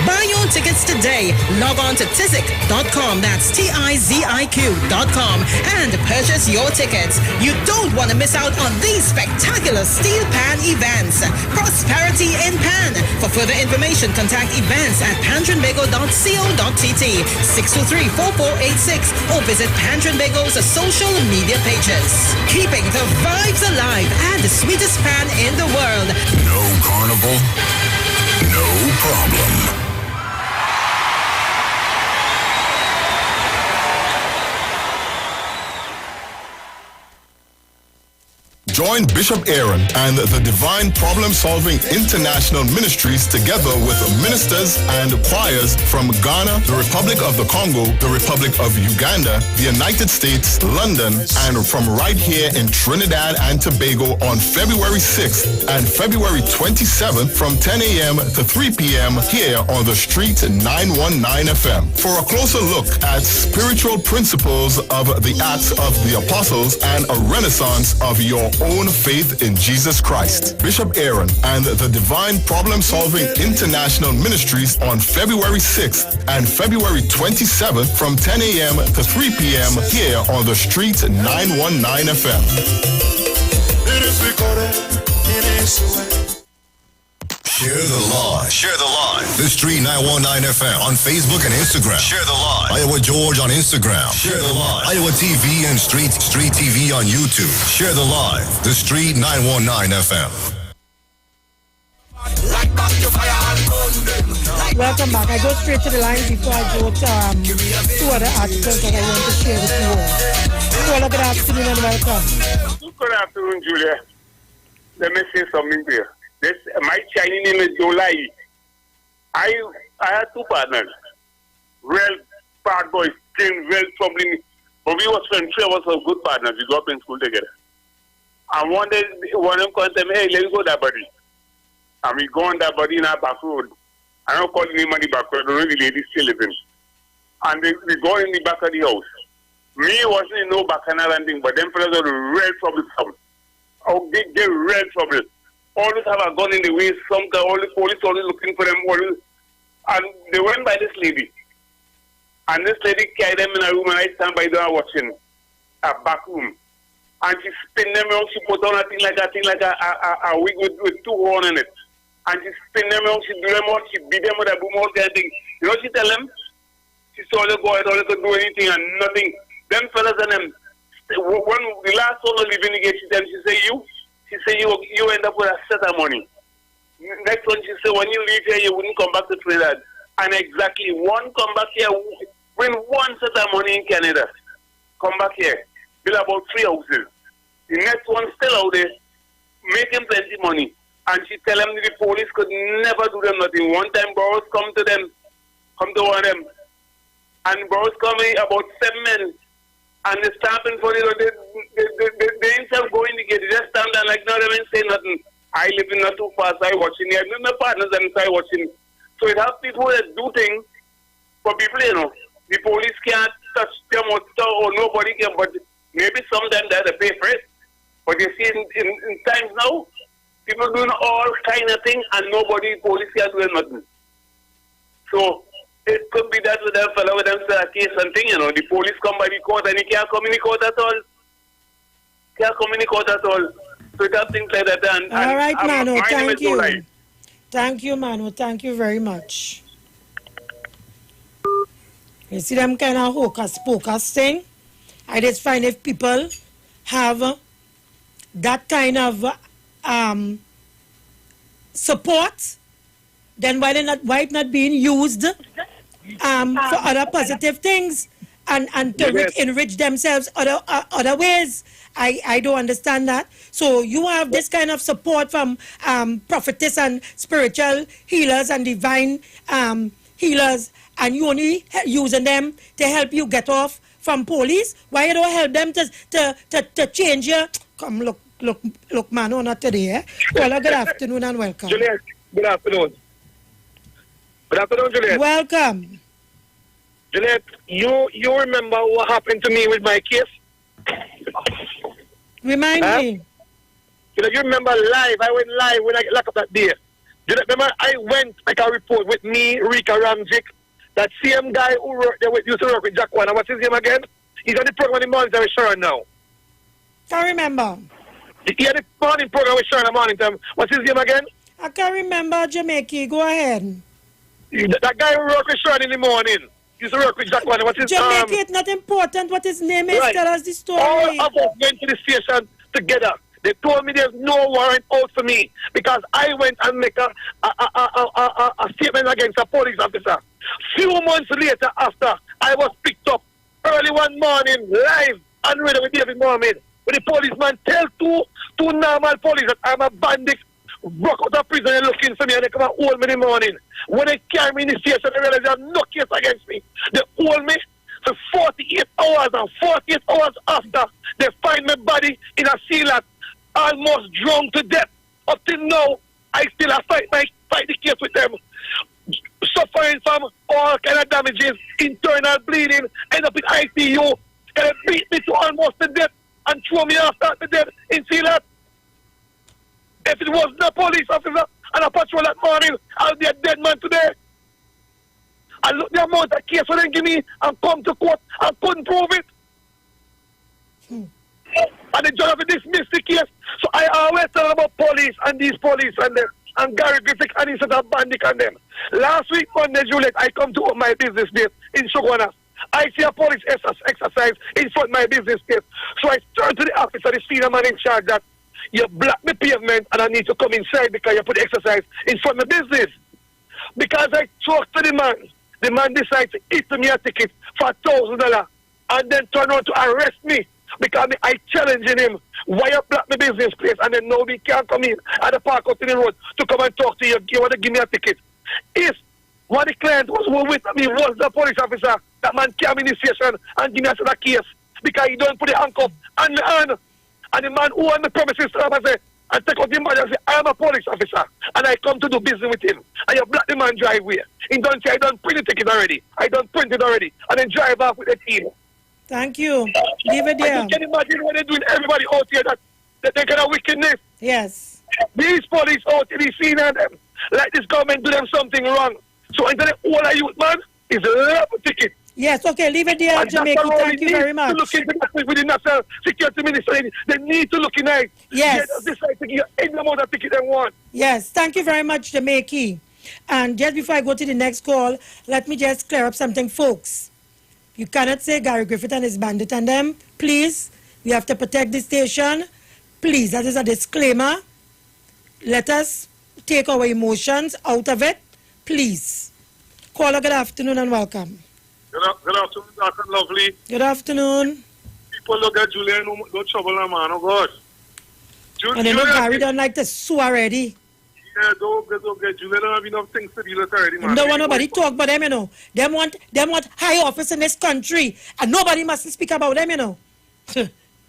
Buy your tickets today. Log on to tizik.com, that's TIZIQ.com, and purchase your tickets. You don't want to miss out on these spectacular steel pan events. Prosperity in Pan. For further information, contact events at pantrinbago.co.tt, 623-4486, or visit Pantrinbago's social media pages. Keeping the vibes alive and the sweetest pan in the world. No carnival, no problem. Join Bishop Aaron and the Divine Problem Solving International Ministries together with ministers and choirs from Ghana, the Republic of the Congo, the Republic of Uganda, the United States, London, and from right here in Trinidad and Tobago on February 6th and February 27th from 10 a.m. to 3 p.m. here on the Street 919 FM. For a closer look at spiritual principles of the Acts of the Apostles and a renaissance of your own faith in Jesus Christ. Bishop Aaron and the Divine Problem Solving International Ministries on February 6th and February 27th from 10 a.m. to 3 p.m. here on the Street 919 FM. It is recorded in Share the live. Share the live. The Street 919 FM on Facebook and Instagram. Share the live. Iowa George on Instagram. Share the live. Iowa TV and Street TV on YouTube. Share the live. The Street 919 FM. Welcome back. I go straight to the line before I go to two other articles that I want to share with you all. Good afternoon and welcome. Good afternoon, Juliet. Let me say something to you. My Chinese name is Dolai. I had two partners. Real bad boys, real troubling. But we was friends. Three of us were good partners. We grew up in school together. And one day, one of them called them, hey, let's go that buddy. And we go on that buddy in our back road. I don't call the name on the back road. I don't know the lady still living. And we go in the back of the house. Me wasn't in no bacchanal and thing, but them fellas are real troublesome. Oh, they real trouble. Always have a gun in the waist, some guy, all the police always looking for them, always. And they went by this lady. And this lady carried them in a room and I stand by there watching a back room. And she spin them around, she put on a thing like a wig with two horns in it. And she spin them around, she do them out, she beat them with a boom, all kind of thing. You know what she tell them? She saw them go out, all they could do anything and nothing. Them fellas and them, when the last one was leaving the gate, she say, She said, you end up with a set of money. Next one, she said, when you leave here, you wouldn't come back to Trinidad. And exactly one come back here, win one set of money in Canada. Come back here, build about 3 houses. The next one still out there, making plenty money. And she tell them the police could never do them nothing. One time, Burroughs come to one of them. And Burroughs come in about 7 men. And they stopping for it, they ain't go in the gate, they just stand there like, no, they ain't say nothing. I live in not too far, so I watching it. My partners and I watching. So it has people that do things for people, you know. The police can't touch them or nobody can, but maybe sometimes they have to pay for it. But you see, in times now, people doing all kind of things and nobody, police can't do nothing. So, it could be that with that fellow with them say a case and thing, you know. The police come by the court and he can't come in the court at all. So it has things like that. And, all right, Mano, thank you. Thank you, Mano. Thank you very much. You see them kind of hocus-pocus thing? I just find if people have that kind of support, then why it not being used for other positive things and to enrich themselves other ways? I don't understand that. So you have this kind of support from prophetess and spiritual healers and divine healers, and you only using them to help you get off from police. Why you don't help them to change your... Come, look, man, not today, eh? Well, good afternoon and welcome. Juliet, good afternoon. Good afternoon, Juliet. Welcome. Juliet, you remember what happened to me with my case? Remind me. You remember live, I went live when I get locked up that day. remember I went make a report with me, Rika Ramjic, that same guy who used to work with Jack Wana. What's his name again? He's on the program in the morning time with Sharon now. I remember. He had the morning program with Sharon in the morning time. What's his name again? I can't remember, Jamaica. Go ahead. That guy who worked with Sharon in the morning. Used to work with Jack Wana. What's his name? Jamaica, it's not important what his name is. Right. Tell us the story. All of us went to the station together. They told me there's no warrant out for me because I went and make a statement against a police officer. Few months later after, I was picked up early one morning, live and ready with David Mohammed. When the policeman tell two normal police that I'm a bandit, broke out of prison and looking for me, and they come and hold me in the morning. When they carry me in the station, they realize they have no case against me. They hold me for 48 hours, and 48 hours after, they find my body in a sea lot, almost drunk to death. Up till now, I still have fight the case with them. Suffering from all kind of damages, internal bleeding, end up in ICU. They beat me to almost to death and throw me after the death in sea lot. If it was the police officer and a patrol that morning, I'll be a dead man today. I look the amount of case they give me and come to court and couldn't prove it. And the judge have dismissed the case. So I always tell about police and these police and them and Gary Griffith and instead of bandit and them. Last week, Monday, Juliet, I come to my business place in Shogwana. I see a police exercise in front of my business place. So I turn to the officer, the senior man in charge, that you block the pavement and I need to come inside because you put the exercise in front of the business. Because I talked to the man decides to issue me a ticket for $1,000 and then turn around to arrest me because I challenging him. Why you block my business place and then nobody can come in at the park out in the road to come and talk to you. You want to give me a ticket. If one of the client was with me was the police officer, that man came in the station and give me a case because he don't put the handcuff on the hand. And the man who on the premises and take out the man and say, I am a police officer and I come to do business with him. And you block the man driveway. He don't say, I don't print the ticket already. I don't print it already. And then drive off with the team. Thank you. Leave it there. You can imagine what they're doing everybody out here that they kind of wickedness. Yes. These police out here, they seen them. Like this government do them something wrong. So instead of all I youth, man, is a lot of ticket. Yes, okay, leave it there, Jamaica. Thank you very much. Look into that with the National Security Ministry. They need to look in it. Yes. They decide to give any amount of ticket they want. Yes, thank you very much, Jamaica. And just before I go to the next call, let me just clear up something, folks. You cannot say Gary Griffith and his bandit and them. Please, we have to protect the station. Please, that is a disclaimer. Let us take our emotions out of it. Please. Caller, good afternoon and welcome. Good afternoon, Dr. Lovely. Good afternoon. People look at Juliet, no trouble, man. Oh, God. And they know Gary don't like to sue already. Yeah, don't get Juliet. Don't have enough things to deal with already, man. Don't want nobody talk about them, you know. Them want high office in this country. And nobody must speak about them, you know.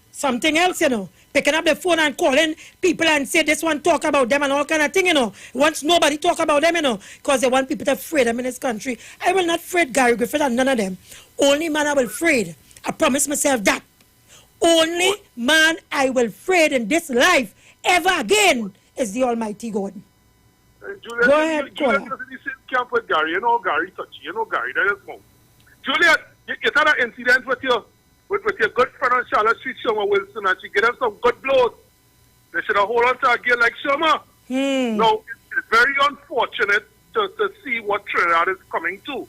Something else, you know. Picking up the phone and calling people and say this one talk about them and all kind of thing, you know. Once nobody talk about them, you know, because they want people to afraid them in this country. I will not afraid Gary Griffith and none of them. Only man I will afraid. I promise myself that. Only man I will afraid in this life ever again is the Almighty God. Juliet, go ahead, Juliet doesn't camp with Gary. You know Gary touchy. You know Gary. That is more. Juliet, you had an incident with your good friend on Charlotte Street, Shoma Wilson, and she gave him some good blows. They should have hold on to a girl like Shoma. No, it's very unfortunate to see what Trinidad is coming to.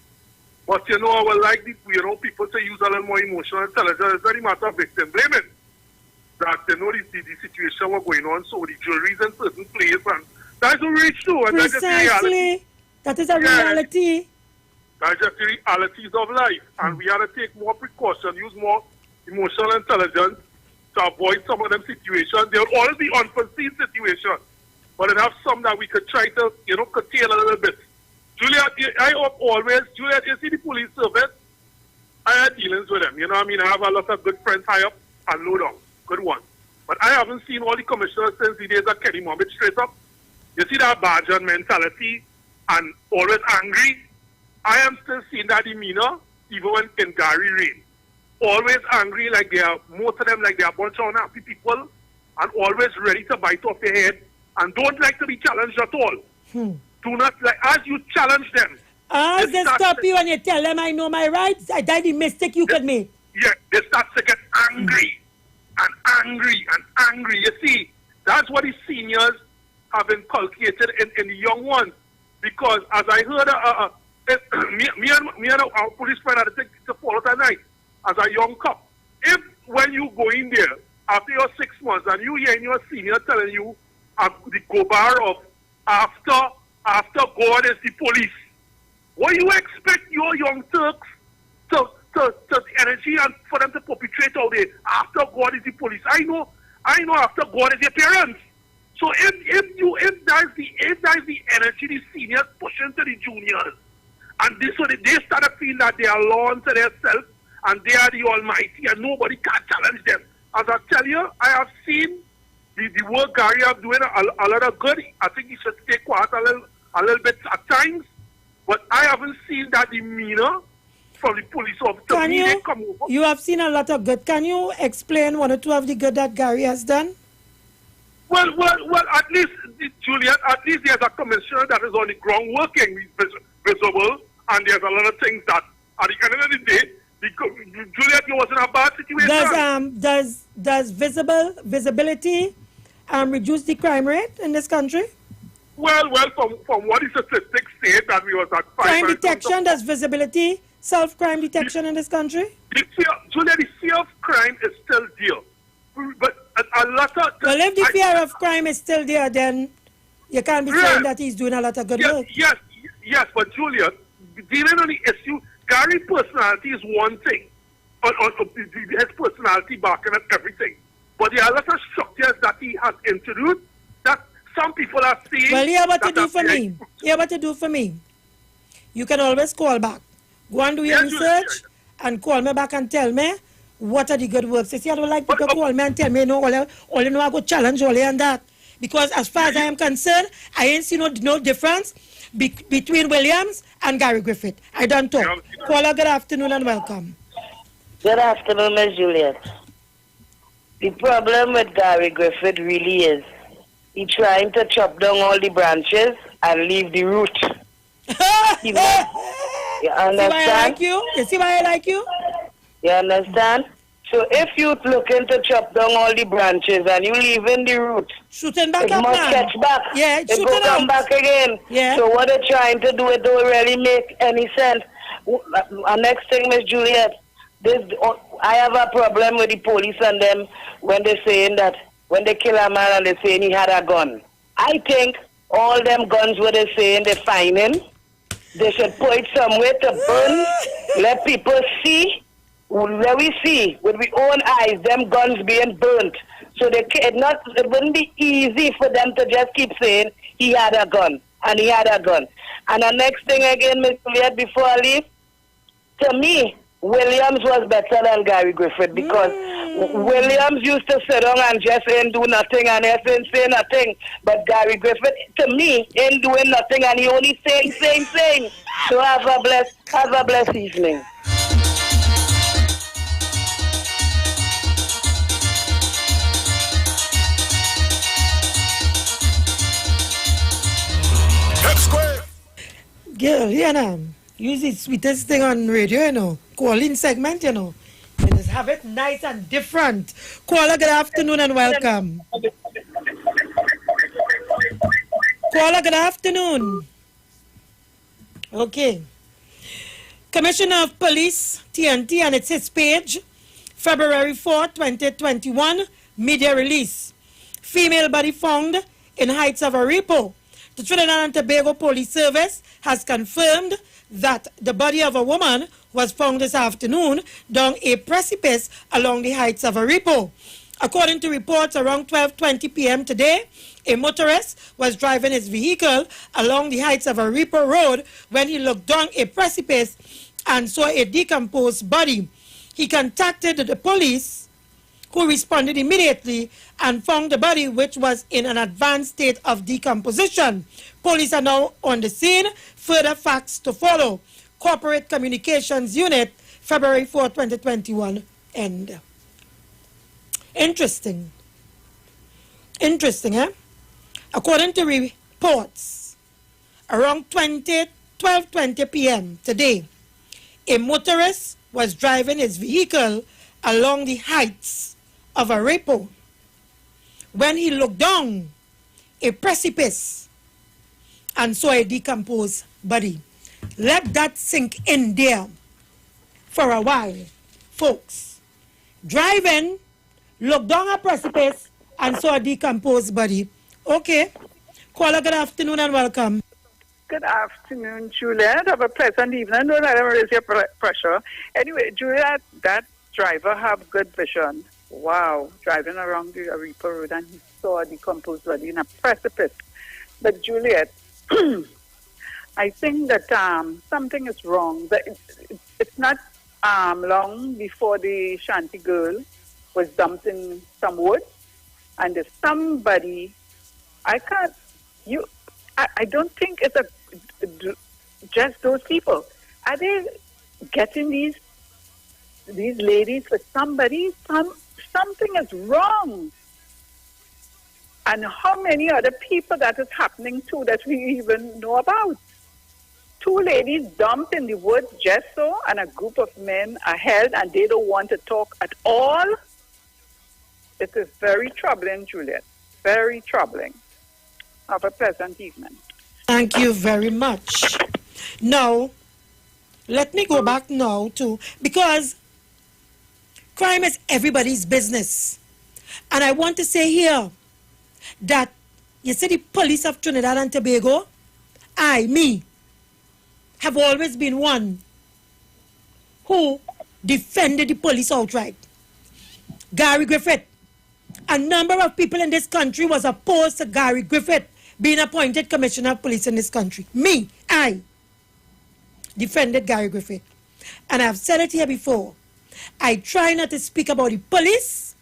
But you know, I would like people to use a little more emotional intelligence. It's very matter of victim blaming. That they know the situation was going on, so the jury's in certain place, and that's a reach too. And precisely. That's just reality. That is a reality. That's just the realities of life. And we have to take more precaution, use more emotional intelligence to avoid some of them situations. There will always be unforeseen situations, but it have some that we could try to, curtail a little bit. Juliet, I hope always, Juliet, you see the police service, I had dealings with them. You know what I mean? I have a lot of good friends high up and low down. Good ones. But I haven't seen all the commissioners since the days of Kenny Mohammed straight up. You see that badger mentality and always angry. I am still seeing that demeanor even when in Gary reign. Always angry, like they are, most of them like they are a bunch of unhappy people and always ready to bite off your head and don't like to be challenged at all. Do not, like, as you challenge them. They stop you and you tell them I know my rights. I did the mistake you could make. Yeah, they start to get angry and angry and angry. You see, that's what the seniors have inculcated in the young ones. Because as I heard, me and our police friend had to take to follow that night as a young cop. If when you go in there after your 6 months and you hear your senior telling you the gobar of after God is the police, what you expect your young Turks to the energy and for them to perpetrate all day after God is the police? I know after God is your parents. So if that's the energy the seniors push into the juniors, and they start to feel that they are law unto themselves and they are the almighty and nobody can challenge them. As I tell you, I have seen the work Gary are doing a lot of good. I think he should stay quiet a little bit at times, but I haven't seen that demeanor from the police officer. Come over. You have seen a lot of good. Can you explain one or two of the good that Gary has done? Well, at least, Juliet, at least there's a commissioner that is on the ground working, visible, and there's a lot of things that, at the end of the day, Juliet, you was in a bad situation. Does visibility reduce the crime rate in this country? Well, from what the statistics say, that we was at 5. Crime detection, does visibility, self-crime detection in this country? Juliet, the fear of crime is still there. But a lot of... Well, if the fear of crime is still there, then you can't be saying that he's doing a lot of good work. Yes, but Juliet, dealing on the issue, Gary's personality is one thing. His personality backing up everything. But there are a lot of structures that he has introduced that some people are saying... Well, here's what to do for me. Here's what to do for me. You can always call back. Go and do your research and call me back and tell me what are the good works. You see, I don't like people call me and tell me, no, all you know, I go challenge all and that. Because as far as I am concerned, I ain't see no difference between Williams and Gary Griffith. I don't talk. Caller, good afternoon and welcome. Good afternoon, Ms. Juliet. The problem with Gary Griffith really is he trying to chop down all the branches and leave the root. You understand? See why I like you? You see why I like you? You understand? So if you looking to chop down all the branches and you leaving the root, shooting back it up, must man. catch back. Yeah, it will come back again. Yeah. So what they're trying to do, it don't really make any sense. Next thing, Miss Juliet, I have a problem with the police and them when they're saying that when they kill a man and they're saying he had a gun. I think all them guns what they're saying they're finding, they should put it somewhere to burn, let people see. Where we see with our own eyes them guns being burnt, so it wouldn't be easy for them to just keep saying he had a gun and he had a gun. And the next thing again, Miss Juliet, before I leave, to me, Williams was better than Gary Griffith because Williams used to sit down and just ain't do nothing and ain't say nothing. But Gary Griffith, to me, ain't doing nothing and he only saying. So have a blessed evening. Girl, you know, use the sweetest thing on radio, you know. Calling segment, you know. You just have it nice and different. Caller, good afternoon and welcome. Caller, good afternoon. Okay. Commissioner of Police, TNT, and it's his page, February 4, 2021, media release. Female body found in heights of a repo. The Trinidad and Tobago Police Service has confirmed that the body of a woman was found this afternoon down a precipice along the heights of a repo. According to reports, around 12:20 p.m. today, a motorist was driving his vehicle along the heights of a repo road when he looked down a precipice and saw a decomposed body. He contacted the police, who responded immediately and found the body, which was in an advanced state of decomposition. Police are now on the scene. Further facts to follow. Corporate Communications Unit, February 4, 2021, end. Interesting, eh? According to reports, around 12:20 p.m. today, a motorist was driving his vehicle along the heights of a repo when he looked down a precipice and saw a decomposed body. Let that sink in there for a while, folks. Driving, looked down a precipice and saw a decomposed body. Okay. Caller, good afternoon and welcome. Good afternoon, Juliet. Have a pleasant evening. Don't let them raise your pressure. Anyway, Juliet, that driver have good vision. Wow. Driving around the Arepa Road and he saw a decomposed body in a precipice. But Juliet, I think that something is wrong. It's not long before the Shanty girl was dumped in some woods, and there's somebody, I don't think it's just those people. Are they getting these ladies for somebody? Something is wrong. And how many other people that is happening to that we even know about? 2 ladies dumped in the woods just so, and a group of men are held and they don't want to talk at all. It is very troubling, Juliet. Very troubling. Have a pleasant evening. Thank you very much. Now, let me go back now to, because crime is everybody's business. And I want to say here that, you see, the police of Trinidad and Tobago, me, have always been one who defended the police outright. Gary Griffith, a number of people in this country was opposed to Gary Griffith being appointed Commissioner of Police in this country. I defended Gary Griffith. And I've said it here before. I try not to speak about the police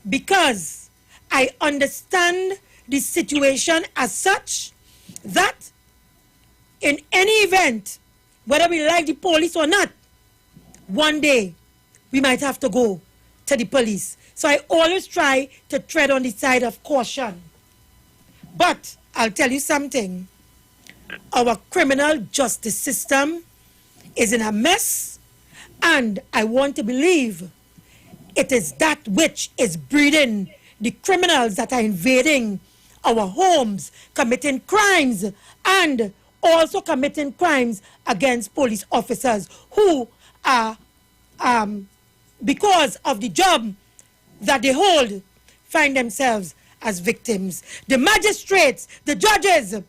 because I understand the situation as such that in any event, whether we like the police or not, one day we might have to go to the police. So I always try to tread on the side of caution. But I'll tell you something. Our criminal justice system is in a mess, and I want to believe it is that which is breeding the criminals that are invading our homes, committing crimes, and also committing crimes against police officers who are, because of the job that they hold, find themselves as victims. The magistrates, the judges,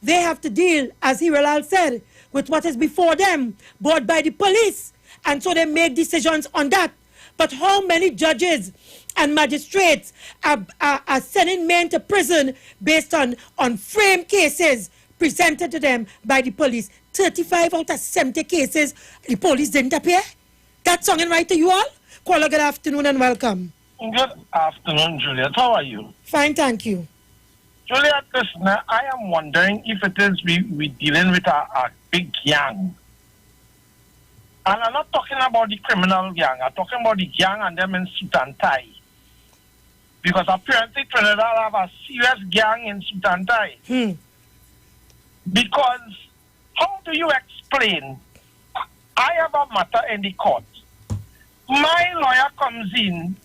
they have to deal, as Iiwer said, with what is before them, brought by the police, and so they make decisions on that. But how many judges and magistrates are sending men to prison based on framed cases presented to them by the police? 35 out of 70 cases, the police didn't appear. That's sounding right to you all? Caller, good afternoon and welcome. Good afternoon, Juliet. How are you? Fine, thank you. Juliet, listen, I am wondering if it is we dealing with a big gang. And I'm not talking about the criminal gang. I'm talking about the gang and them in suit and tie. Because apparently Trinidad have a serious gang in suit and tie. Because how do you explain? I have a matter in the court. My lawyer comes in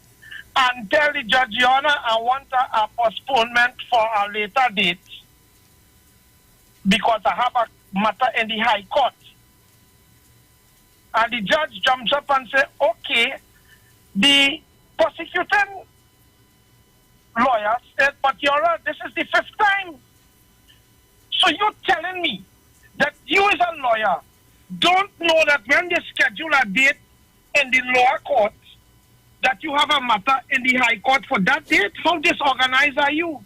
and tell the judge, Your Honor, I want a postponement for a later date because I have a matter in the High Court. And the judge jumps up and says, okay, the prosecuting lawyer said, but Your Honor, this is the 5th time. So you're telling me that you as a lawyer don't know that when they schedule a date in the lower court, that you have a matter in the High Court for that date? How disorganized are you?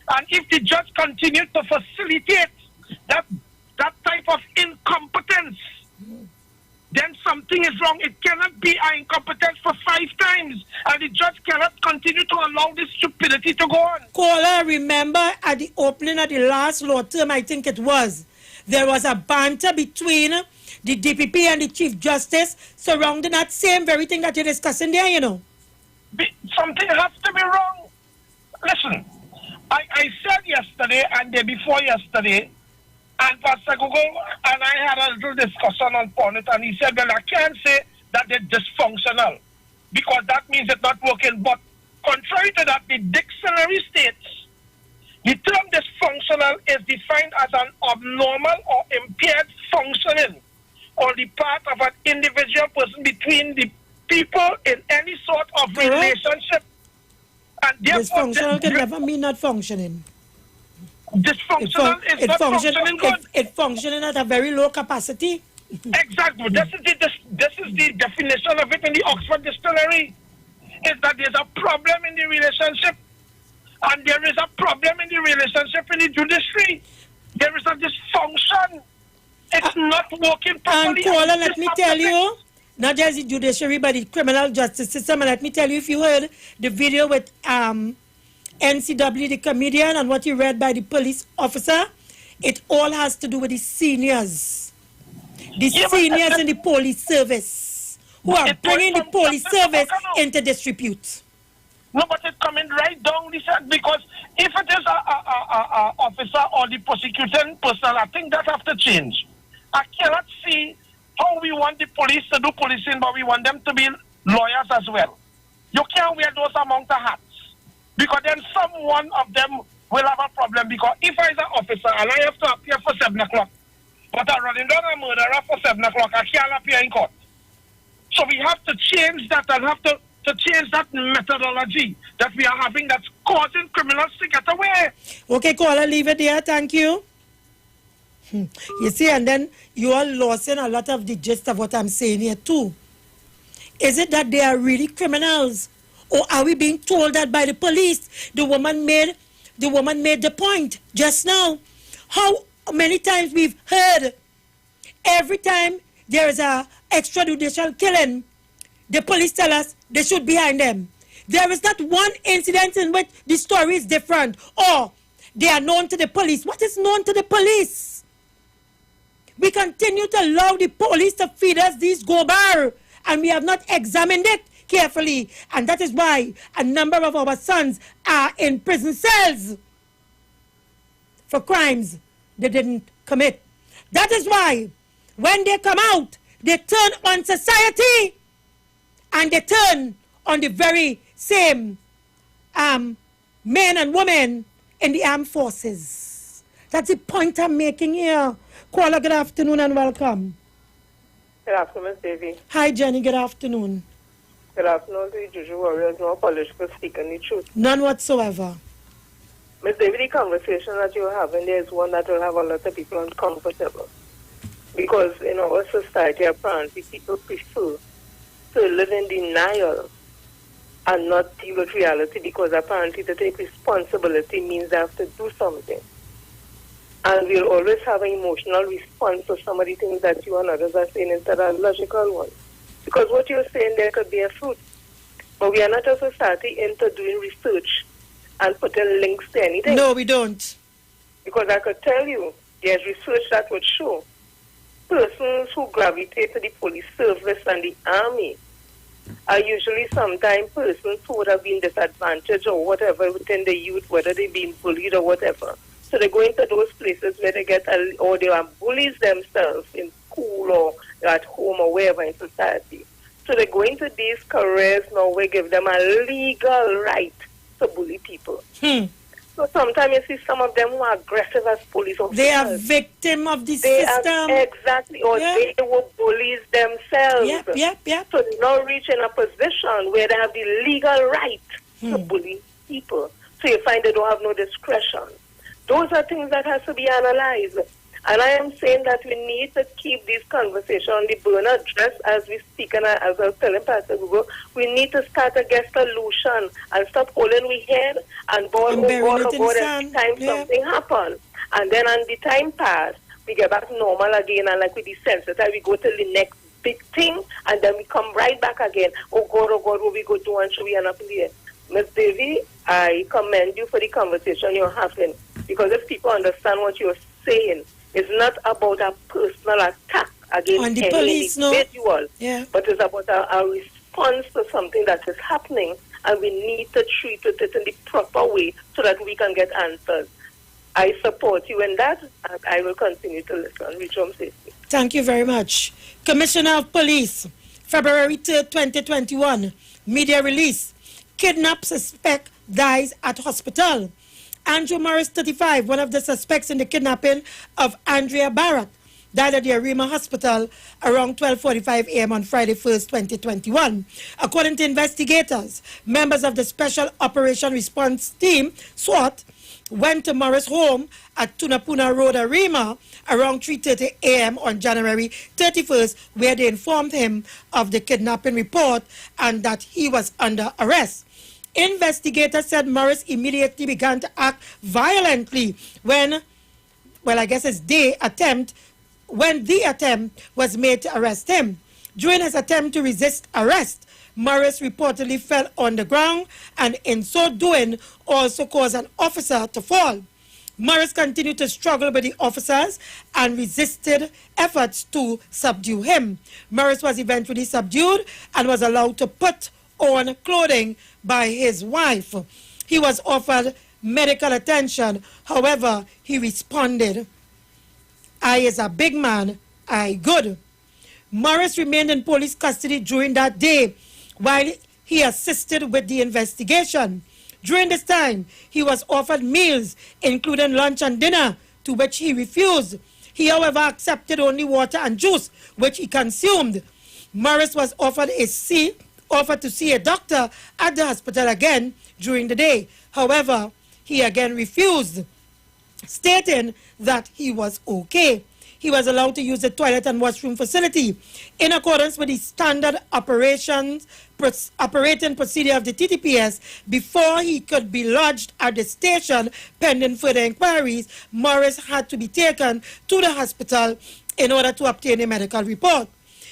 And if the judge continues to facilitate that type of incompetence, then something is wrong. It cannot be an incompetence for 5 times, and the judge cannot continue to allow this stupidity to go on. Caller, remember at the opening of the last law term, I think it was, there was a banter between the DPP and the Chief Justice surrounding that same very thing that you're discussing there, you know. Something has to be wrong. Listen, I said yesterday and day before yesterday And Pastor Google and I had a little discussion on it, and he said, well, I can't say that they're dysfunctional because that means it's not working. But contrary to that, the dictionary states the term dysfunctional is defined as an abnormal or impaired functioning on the part of an individual person between the people in any sort of relationship. And therefore, dysfunctional can never mean not functioning. Dysfunctional is not functioning good. It's functioning at a very low capacity. Exactly. This is the definition of it in the Oxford Dictionary. Is that there's a problem in the relationship, and there is a problem in the relationship in the judiciary. There is a dysfunction. It's not working properly. And Paula, let me tell you, not just the judiciary, but the criminal justice system. And let me tell you, if you heard the video with NCW, the comedian, and what you read by the police officer, it all has to do with the seniors. The seniors in the police service who are bringing the police service into disrepute. No, but it's coming right down, Lisa, because if it is a officer or the prosecuting person, I think that have to change. I cannot see how we want the police to do policing, but we want them to be lawyers as well. You can't wear those amount of hats, because then one of them will have a problem. Because if I is an officer and I have to appear for 7 o'clock, but I'm running down a murderer for 7 o'clock, I can't appear in court. So we have to change that and have to change that methodology that we are having that's causing criminals to get away. Okay, caller, leave it there. Thank you. You see, and then you are losing a lot of the gist of what I'm saying here too. Is it that they are really criminals? Or are we being told that by the police? The woman made the point just now. How many times we've heard every time there is a extrajudicial killing, the police tell us they should be behind them. There is not one incident in which the story is different or they are known to the police. What is known to the police? We continue to allow the police to feed us these gobar, and we have not examined it carefully. And that is why a number of our sons are in prison cells for crimes they didn't commit. That is why when they come out, they turn on society and they turn on the very same men and women in the armed forces. That's the point I'm making here. Caller, good afternoon and welcome. Good afternoon, Ms. Davy. Hi, Jenny. Good afternoon. Good afternoon to the Juju warriors. No apology for speaking the truth. None whatsoever. Ms. Davy, the conversation that you're having there is one that will have a lot of people uncomfortable. Because in our society, apparently, people prefer to live in denial and not deal with reality, because apparently to take responsibility means they have to do something. And we'll always have an emotional response to some of the things that you and others are saying instead of a logical one. Because what you're saying there could be a truth. But we are not a society into doing research and putting links to anything. No, we don't. Because I could tell you, there's research that would show persons who gravitate to the police service and the army are usually sometimes persons who would have been disadvantaged or whatever within the youth, whether they've been bullied or whatever. So they go into those places where they get, or they are bullies themselves in school or at home or wherever in society. So they go into these careers now where give them a legal right to bully people. So sometimes you see some of them who are aggressive as police officers. They are victim of the system. Exactly, or they were bullies themselves. Yep. So they now reach in a position where they have the legal right to bully people. So you find they don't have no discretion. Those are things that has to be analyzed. And I am saying that we need to keep this conversation on the burner just as we speak. And as I was telling Pastor Google, we need to start a get solution and stop holding we head and board every time something happens. And then on the time pass, we get back normal again, and like we desensitize, we go to the next big thing, and then we come right back again. Oh God, what we go do, and should we end up there? Ms. Davy, I commend you for the conversation you're having, because if people understand what you're saying, it's not about a personal attack against any police, individual, but it's about a response to something that is happening, and we need to treat it in the proper way so that we can get answers. I support you in that, and I will continue to listen. Reach home safely. Thank you very much. Commissioner of Police, February 3rd, 2021, media release. Kidnapped suspect dies at hospital. Andrew Morris, 35, one of the suspects in the kidnapping of Andrea Barrett, died at the Arima Hospital around 12:45 a.m. on Friday 1st, 2021. According to investigators, members of the Special Operation Response Team, SWAT, went to Morris' home at Tunapuna Road, Arima, around 3:30 a.m. on January 31st, where they informed him of the kidnapping report and that he was under arrest. Investigators said Morris immediately began to act violently when the attempt was made to arrest him. During his attempt to resist arrest, Morris reportedly fell on the ground and in so doing also caused an officer to fall. Morris continued to struggle with the officers and resisted efforts to subdue him. Morris was eventually subdued and was allowed to put on clothing by his wife. He was offered medical attention. However, he responded, "I is a big man, I good." Morris remained in police custody during that day while he assisted with the investigation. During this time, he was offered meals, including lunch and dinner, to which he refused. He, however, accepted only water and juice, which he consumed. Morris was offered to see a doctor at the hospital again during the day. However, he again refused, stating that he was okay. He was allowed to use the toilet and washroom facility in accordance with the standard operating procedure of the TTPS. Before he could be lodged at the station pending further inquiries, Morris had to be taken to the hospital in order to obtain a medical report.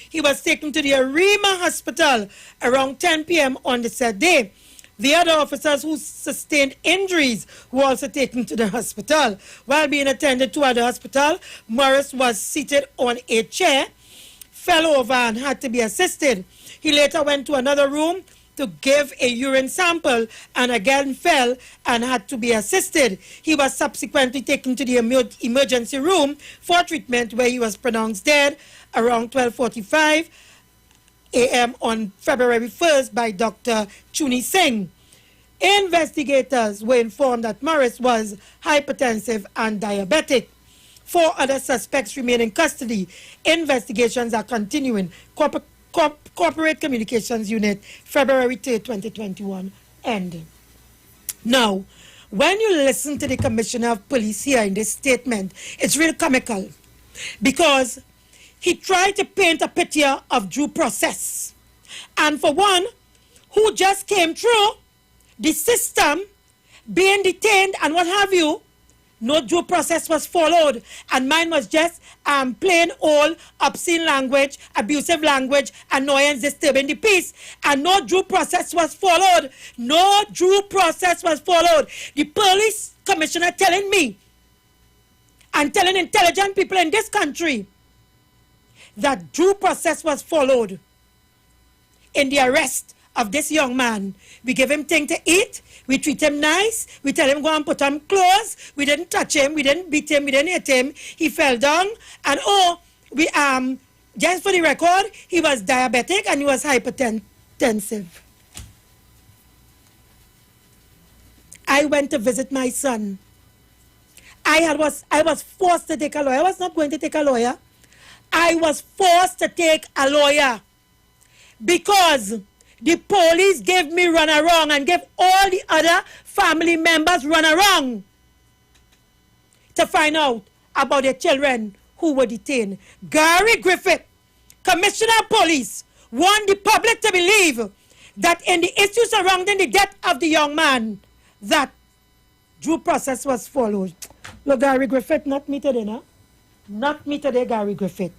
He was taken to the Arima Hospital around 10 p.m. on the said day. The other officers who sustained injuries were also taken to the hospital. While being attended to at the hospital, Morris was seated on a chair, fell over and had to be assisted. He later went to another room to give a urine sample and again fell and had to be assisted. He was subsequently taken to the emergency room for treatment, where he was pronounced dead around 12:45 a.m. on February 1st by Dr. Chuni Singh. Investigators were informed that Morris was hypertensive and diabetic. 4 other suspects remain in custody. Investigations are continuing. Corporate Communications Unit, February 3rd, 2021, end. Now, when you listen to the Commissioner of Police here in this statement, it's real comical because he tried to paint a picture of due process. And for one, who just came through the system, being detained and what have you, no due process was followed. And mine was just plain old obscene language, abusive language, annoyance, disturbing the peace. And no due process was followed. No due process was followed. The police commissioner telling me and telling intelligent people in this country that due process was followed in the arrest of this young man. We give him things to eat, we treat him nice, we tell him go and put on clothes, we didn't touch him, we didn't beat him, we didn't hit him, he fell down, and we just for the record, he was diabetic and he was hypertensive. I went to visit my son. I was forced to take a lawyer. I was not going to take a lawyer. I was forced to take a lawyer because the police gave me runaround and gave all the other family members runaround to find out about the children who were detained. Gary Griffith, Commissioner of Police, want the public to believe that in the issues surrounding the death of the young man, that due process was followed. Look, Gary Griffith, not me today, no? Not me today, Gary Griffith.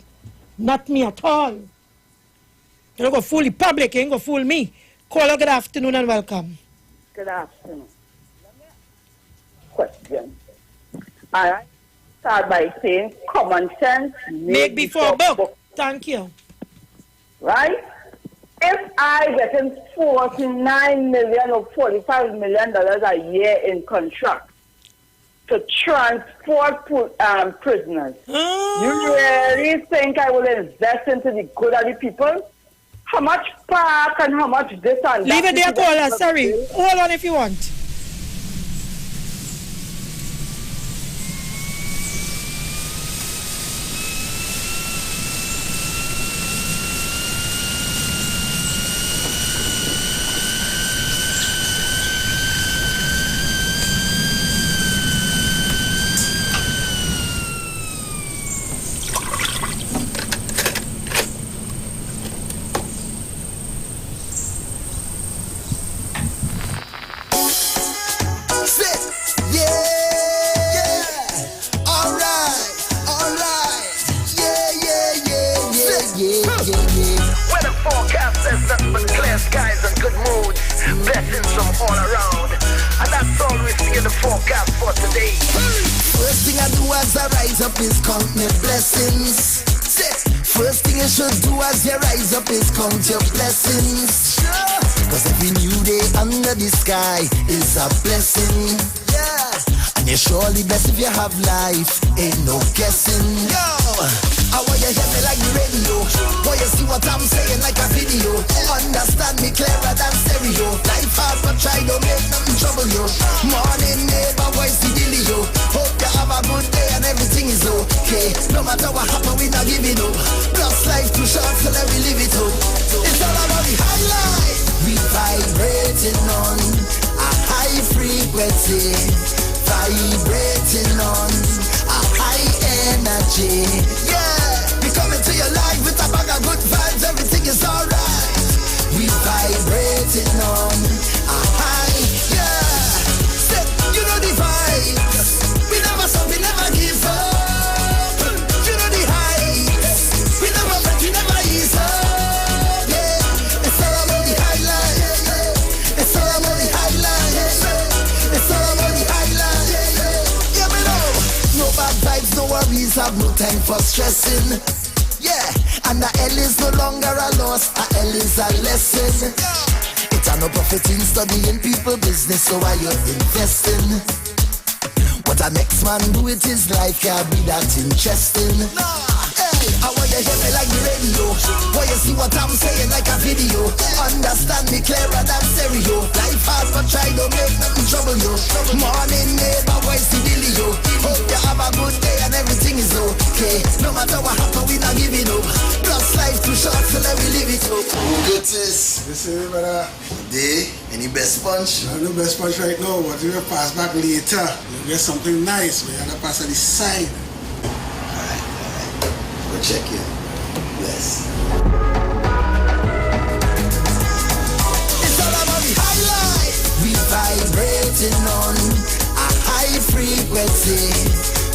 Not me at all. You don't go fool the public, you ain't go fool me. Caller, good afternoon and welcome. Good afternoon. Question. I start by saying common sense make before book. Thank you. Right? If I get in $49 million or $45 million a year in contract, to transport prisoners. You really think I will invest into the good of the people? How much park and how much this and that? Leave it there, caller. Sorry. Hold on if you want. Count your blessings, cause every new day under the sky is a blessing, yeah. And you're surely blessed if you have life, ain't no guessing. Yo, I want you hear me like the radio, want you see what I'm saying like a video. Understand me clearer than stereo. Life hard but try to make nothing trouble you. Morning neighbor voice the dealio. Hope you have a good day and everything is okay. No matter what happen we not giving up. Plus life too short so let me live it up. It's all about the high life. We vibrating on a high frequency, vibrating on a high energy. Yeah, we coming to your life with a bag of good vibes. Everything is alright. We vibrating on a high, yeah. Step, you know the vibes. We never stop, we never give up. You know the heights. We never bet, we never ease up. Yeah, it's all about the highlight. It's all about the highlight. It's all about the highlight. Yeah, me know. No bad vibes, no worries, have no time for stressing. Yeah, and the L is no longer a loss, a L is a lesson. It's a no profit in studying people business, so why you investing? What a next man do with his life can't be that interesting. Hey, I want you hear me like the radio, want you see what I'm saying like a video. Understand me clearer than stereo. Life hard but try to make nothing trouble you. Morning neighbor voice the dealio. Hope you have a good day and everything is okay. No matter what happen we not giving up. Plus life too short so let me live it up. Who good this? This is brother. Day, any best punch? No best punch right now, but we will pass back later. You'll get something nice, we have to pass on the side. Alright. Go check it. Yes. It's all about the highlight. We vibrating on a high frequency,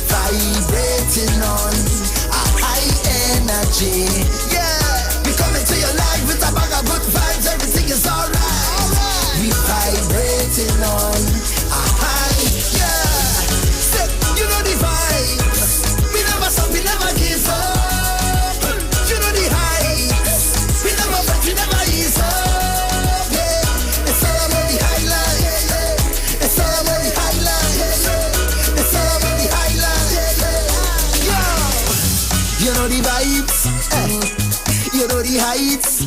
vibrating on a high energy. Yeah, we coming to your life with a bag of good vibes. Everything is alright. We vibrating on a high, yeah. Step, you know the vibes. We never stop, we never give up. You know the heights. We never bet, we never ease up. Yeah, it's all about the highlight. It's all about the highlight. It's all about the highlight. Yo, you know the vibes. You know the heights.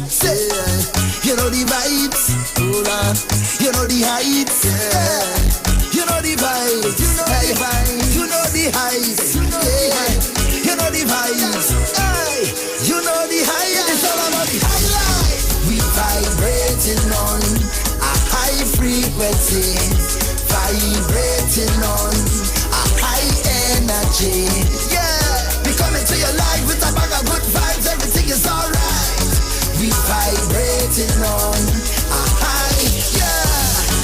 You know the vibes. Hold on. You know the heights. You know the vibes. You know the vibes. You know the heights. You know the vibes. You know the heights. It's all about the highlight. We vibrating on a high frequency, vibrating on a high energy. Yeah, we coming to your life with a bag of good vibes. Everything is alright. We vibrating on a high, yeah.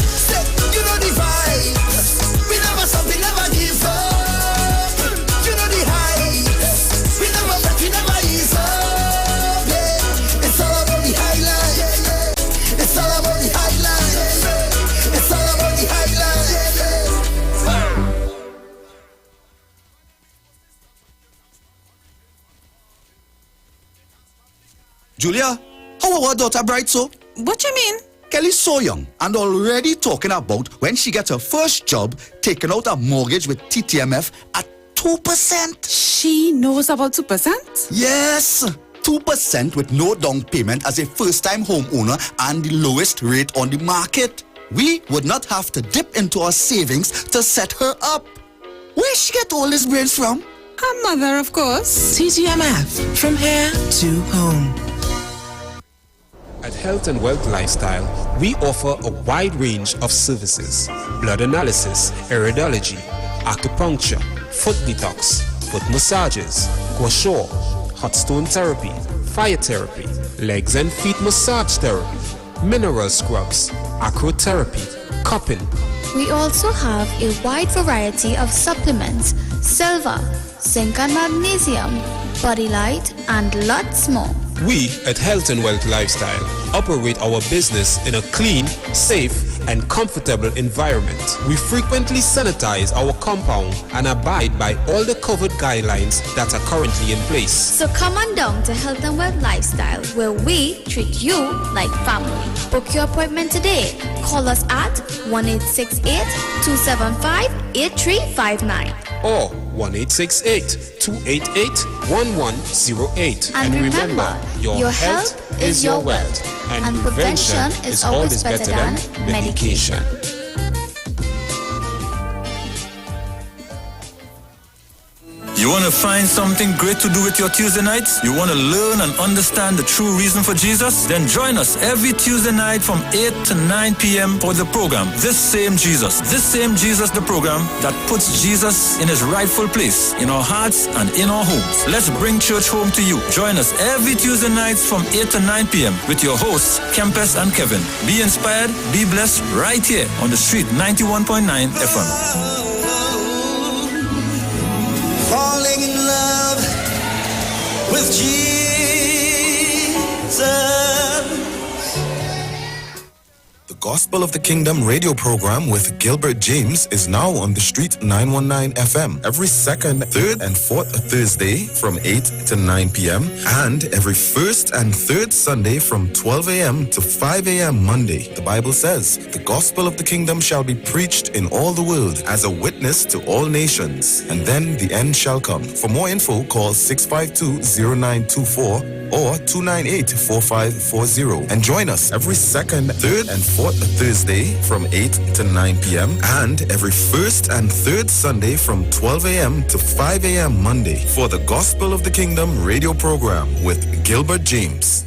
Step, you know the vibes. We never stop, we never give up. You know the heights. We never bet, we never ease up. Yeah, it's all about the highlight. It's all about the highlight. It's all about the highlight. Julia, how our daughter bright so? What you mean? Kelly's so young and already talking about when she gets her first job, taking out a mortgage with TTMF at 2%. She knows about 2%? Yes, 2% with no down payment as a first-time homeowner and the lowest rate on the market. We would not have to dip into our savings to set her up. Where she get all these brains from? Her mother, of course. TTMF, from here to home. At Health and Wealth Lifestyle, we offer a wide range of services: blood analysis, iridology, acupuncture, foot detox, foot massages, gua sha, hot stone therapy, fire therapy, legs and feet massage therapy, mineral scrubs, acrotherapy, cupping. We also have a wide variety of supplements, silver, zinc and magnesium, body light, and lots more. We at Health and Wealth Lifestyle operate our business in a clean, safe, and comfortable environment. We frequently sanitize our compound and abide by all the COVID guidelines that are currently in place. So come on down to Health and Wealth Lifestyle, where we treat you like family. Book your appointment today. Call us at 1-868-275-8359. Or 1-868-288-1108. And remember, your health is your wealth. And prevention is always better than medication. You want to find something great to do with your Tuesday nights? You want to learn and understand the true reason for Jesus? Then join us every Tuesday night from 8 to 9 p.m. for the program, This Same Jesus, the program that puts Jesus in his rightful place in our hearts and in our homes. Let's bring church home to you. Join us every Tuesday nights from 8 to 9 p.m. with your hosts, Kempes and Kevin. Be inspired, be blessed right here on the street 91.9 FM. Falling in love with Jesus. The Gospel of the Kingdom radio program with Gilbert James is now on the street 919 FM every second, third, and fourth Thursday from 8 to 9 p.m. and every first and third Sunday from 12 a.m. to 5 a.m. Monday. The Bible says, the Gospel of the Kingdom shall be preached in all the world as a witness to all nations, and then the end shall come. For more info, call 652-0924 or 298-4540 and join us every second, third, and fourth Thursday from 8 to 9 p.m. and every first and third Sunday from 12 a.m. to 5 a.m. Monday for the Gospel of the Kingdom radio program with Gilbert James.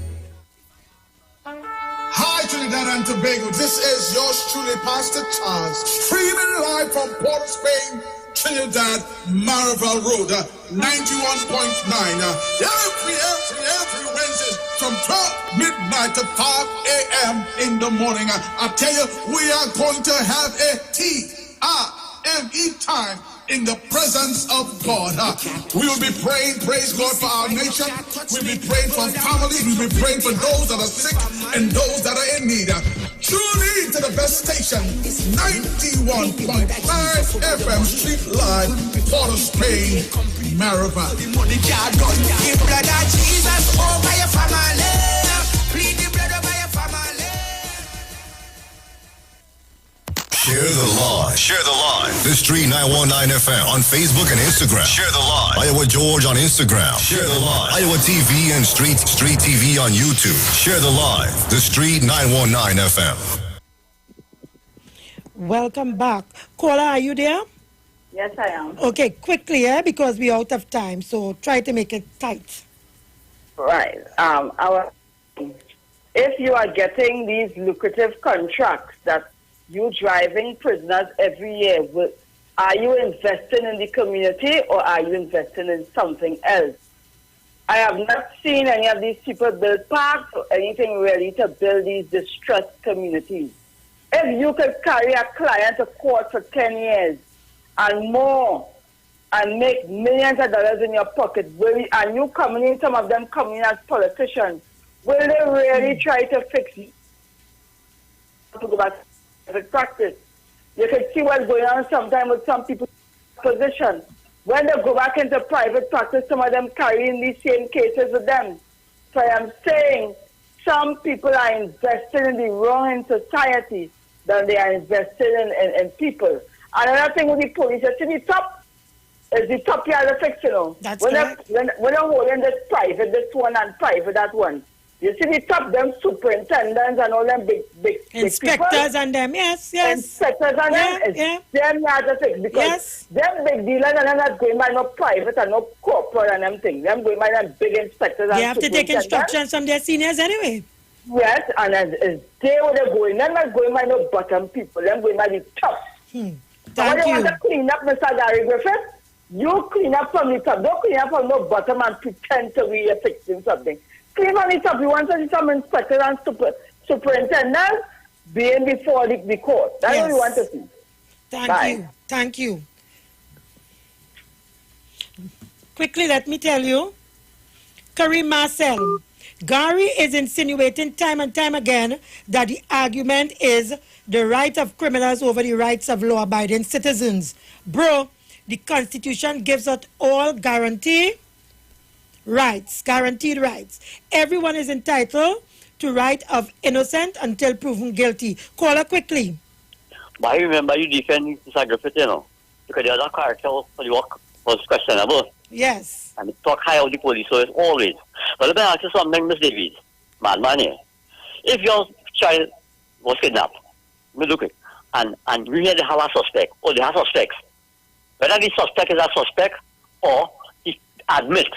Hi, Trinidad and Tobago. This is yours truly, Pastor Charles, streaming live from Port of Spain, Trinidad, Marvel Road, 91.9. Every Wednesday from 12 midnight to 5 a.m. in the morning. I tell you, we are going to have a T-I-M-E time in the presence of God. We will be praying, praise God, for our nation. We'll be praying for families. We'll be praying for those that are sick and those that are in need. Truly to the best station, 91.5 FM Street Live, Port of Spain, Marava. The blood of Jesus over your family. Plead the blood over your family. Share the live. Share the live. The Street 919 FM on Facebook and Instagram. Share the live. Iowa George on Instagram. Share the live. Iowa TV and Street TV on YouTube. Share the live. The Street 919 FM. Welcome back. Caller, are you there? Yes, I am. Okay, quickly, because we're out of time, so try to make it tight. Right. If you are getting these lucrative contracts that you driving prisoners every year, are you investing in the community or are you investing in something else? I have not seen any of these people build parks or anything really to build these distressed communities. If you could carry a client to court for 10 years and more and make millions of dollars in your pocket, and you coming in, some of them coming in as politicians, will they really try to fix you? To go back to practice. You can see what's going on sometimes with some people's position. When they go back into private practice, some of them carrying these same cases with them. So I am saying, some people are invested in the wrong in society than they are invested in people. Another thing with the police, you see the top is the top you have to fix, you know. That's when correct. When you're holding this private, this one and private, that one. You see the top, them superintendents and all them big inspectors people, and them, yes. Inspectors and them, them you have to fix because them big dealers and them not going by no private and no corporate and them things. Them going by them big inspectors and They have to take instructions from their seniors anyway. Yes, and as they were going, them not going by no bottom people, them going by the top. Thank when you. you want to clean up, Mr. Gary Griffith, you clean up from the top. Don't clean up from no bottom and pretend to be fixing something. Clean on the top. You want to see some inspectors and superintendents being before the court. That's what you want to see. Thank you. Quickly, let me tell you, Kareem Marcel, Gary is insinuating time and time again that the argument is the right of criminals over the rights of law-abiding citizens. Bro, the Constitution gives us all guaranteed rights. Everyone is entitled to right of innocent until proven guilty. Call her quickly. But I remember you defend Mr. Griffith, you know, because the other character for the work was questionable. Yes. And talk high of the police, so it's always. But let me ask you something, Miss David. Madman here. If your child was kidnapped, look it, and we had to have a suspect, or they have suspects, whether the suspect is a suspect or he admit,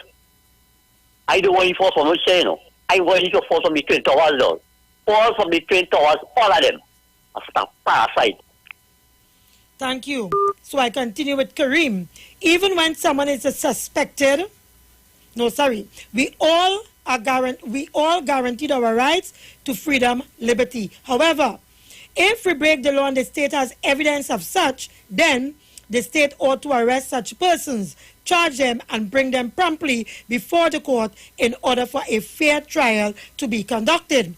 I don't want you to fall from which say, you know. I want you to fall from the twin towers, though. All from the twin towers, all of them. That's a parasite. Thank you. So I continue with Kareem. Even when someone is suspected, we all guaranteed our rights to freedom, liberty. However, if we break the law and the state has evidence of such, then the state ought to arrest such persons, charge them, and bring them promptly before the court in order for a fair trial to be conducted.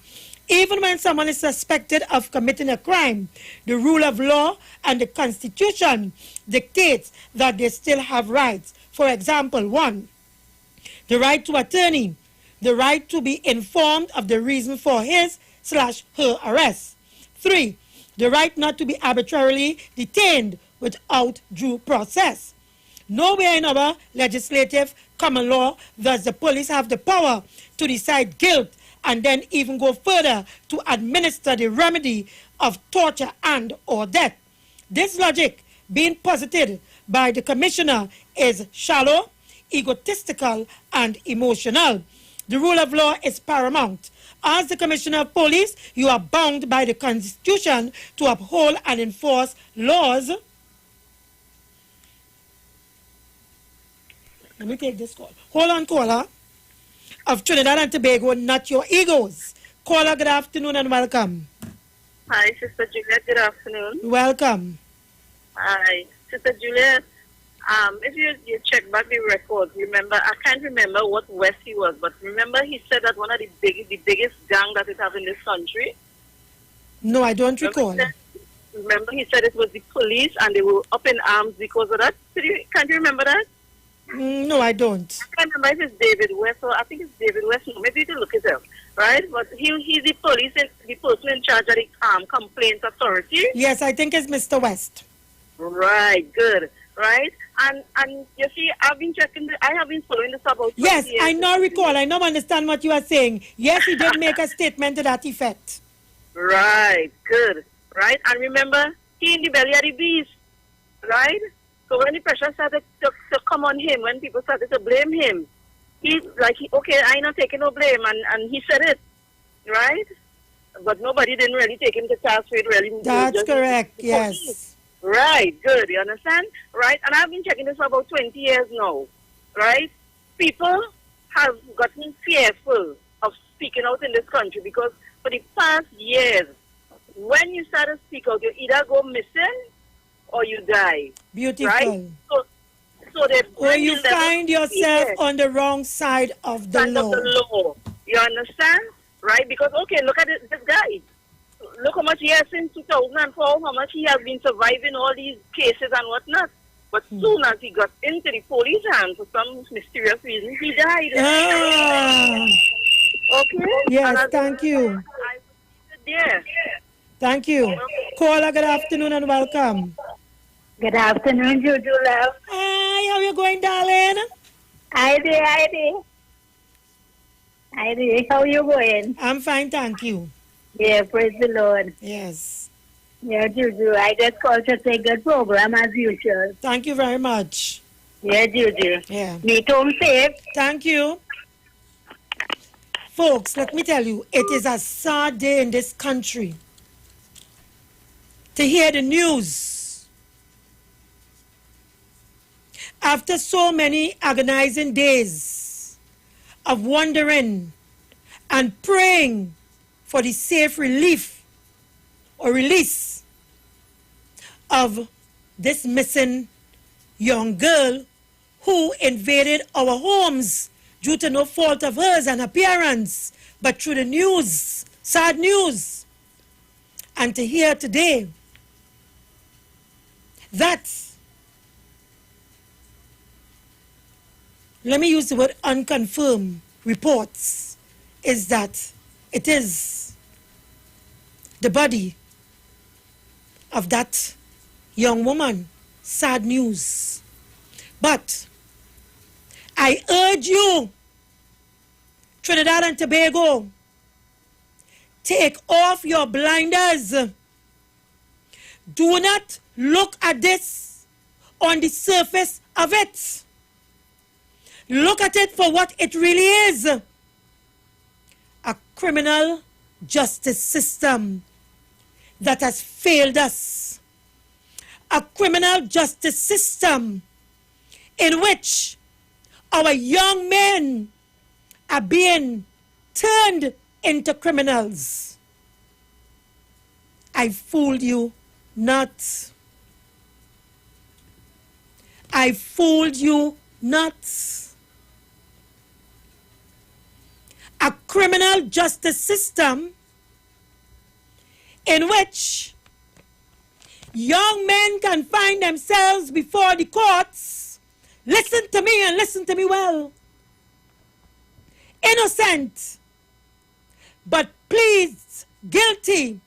Even when someone is suspected of committing a crime, the rule of law and the Constitution dictates that they still have rights. For example, 1, the right to attorney, the right to be informed of the reason for his/her arrest. 3, the right not to be arbitrarily detained without due process. Nowhere in our legislative common law does the police have the power to decide guilt and then even go further to administer the remedy of torture and or death. This logic being posited by the commissioner is shallow, egotistical, and emotional. The rule of law is paramount. As the commissioner of police, you are bound by the Constitution to uphold and enforce laws. Let me take this call. Hold on, caller. Of Trinidad and Tobago, not your egos. Caller, good afternoon and welcome. Hi, Sister Juliet. Good afternoon. Welcome. Hi, Sister Juliet. If you check back the record, remember, I can't remember what West he was, but remember he said that one of the biggest gang that it have in this country? No, I don't recall. Remember he said it was the police and they were up in arms because of that? Can't you remember that? No, I don't. I can't remember if it's David West or I think it's David West. No, maybe you can look it up, right? But he's the police, the person in charge of the complaints authority. Yes, I think it's Mr. West. Right, good, right? And you see, I've been checking. I have been following this about. Yes, years. I now recall. I now understand what you are saying. Yes, he did make a statement to that effect. Right, good, right? And remember, he in the belly of the beast, right? So when the pressure started to come on him, when people started to blame him, he's like, okay, I ain't not taking no blame, and he said it, right? But nobody didn't really take him to task for it, really. That's correct, yes. Right, good, you understand? Right, and I've been checking this for about 20 years now, right? People have gotten fearful of speaking out in this country because for the past years, when you start to speak out, you either go missing or you die. Beautiful. Right? So they or you find yourself on the wrong side of the law. You understand? Right? Because, okay, look at this guy. Look how much he has since 2004, how much he has been surviving all these cases and whatnot. But soon as he got into the police hands for some mysterious reason, he died. Okay? Yes, thank you. Yeah. Thank you. Caller, good afternoon and welcome. Good afternoon, Juju love. Hi, how you going, darling? Hi there. How you going? I'm fine, thank you. Yeah, praise the Lord. Yes. Yeah, Juju, I just called to say good program as usual. Thank you very much. Yeah, Juju. Yeah. Meet home safe. Thank you. Folks, let me tell you, it is a sad day in this country to hear the news. After so many agonizing days of wondering and praying for the safe relief or release of this missing young girl who invaded our homes due to no fault of hers and her parents, but through the news, sad news. And to hear today that, let me use the word unconfirmed reports, is that it is the body of that young woman. Sad news. But I urge you, Trinidad and Tobago, take off your blinders. Do not look at this on the surface of it. Look at it for what it really is. A criminal justice system that has failed us. A criminal justice system in which our young men are being turned into criminals. I fooled you not. I fooled you not. A criminal justice system in which young men can find themselves before the courts. Listen to me and listen to me well. Innocent, but pleaded guilty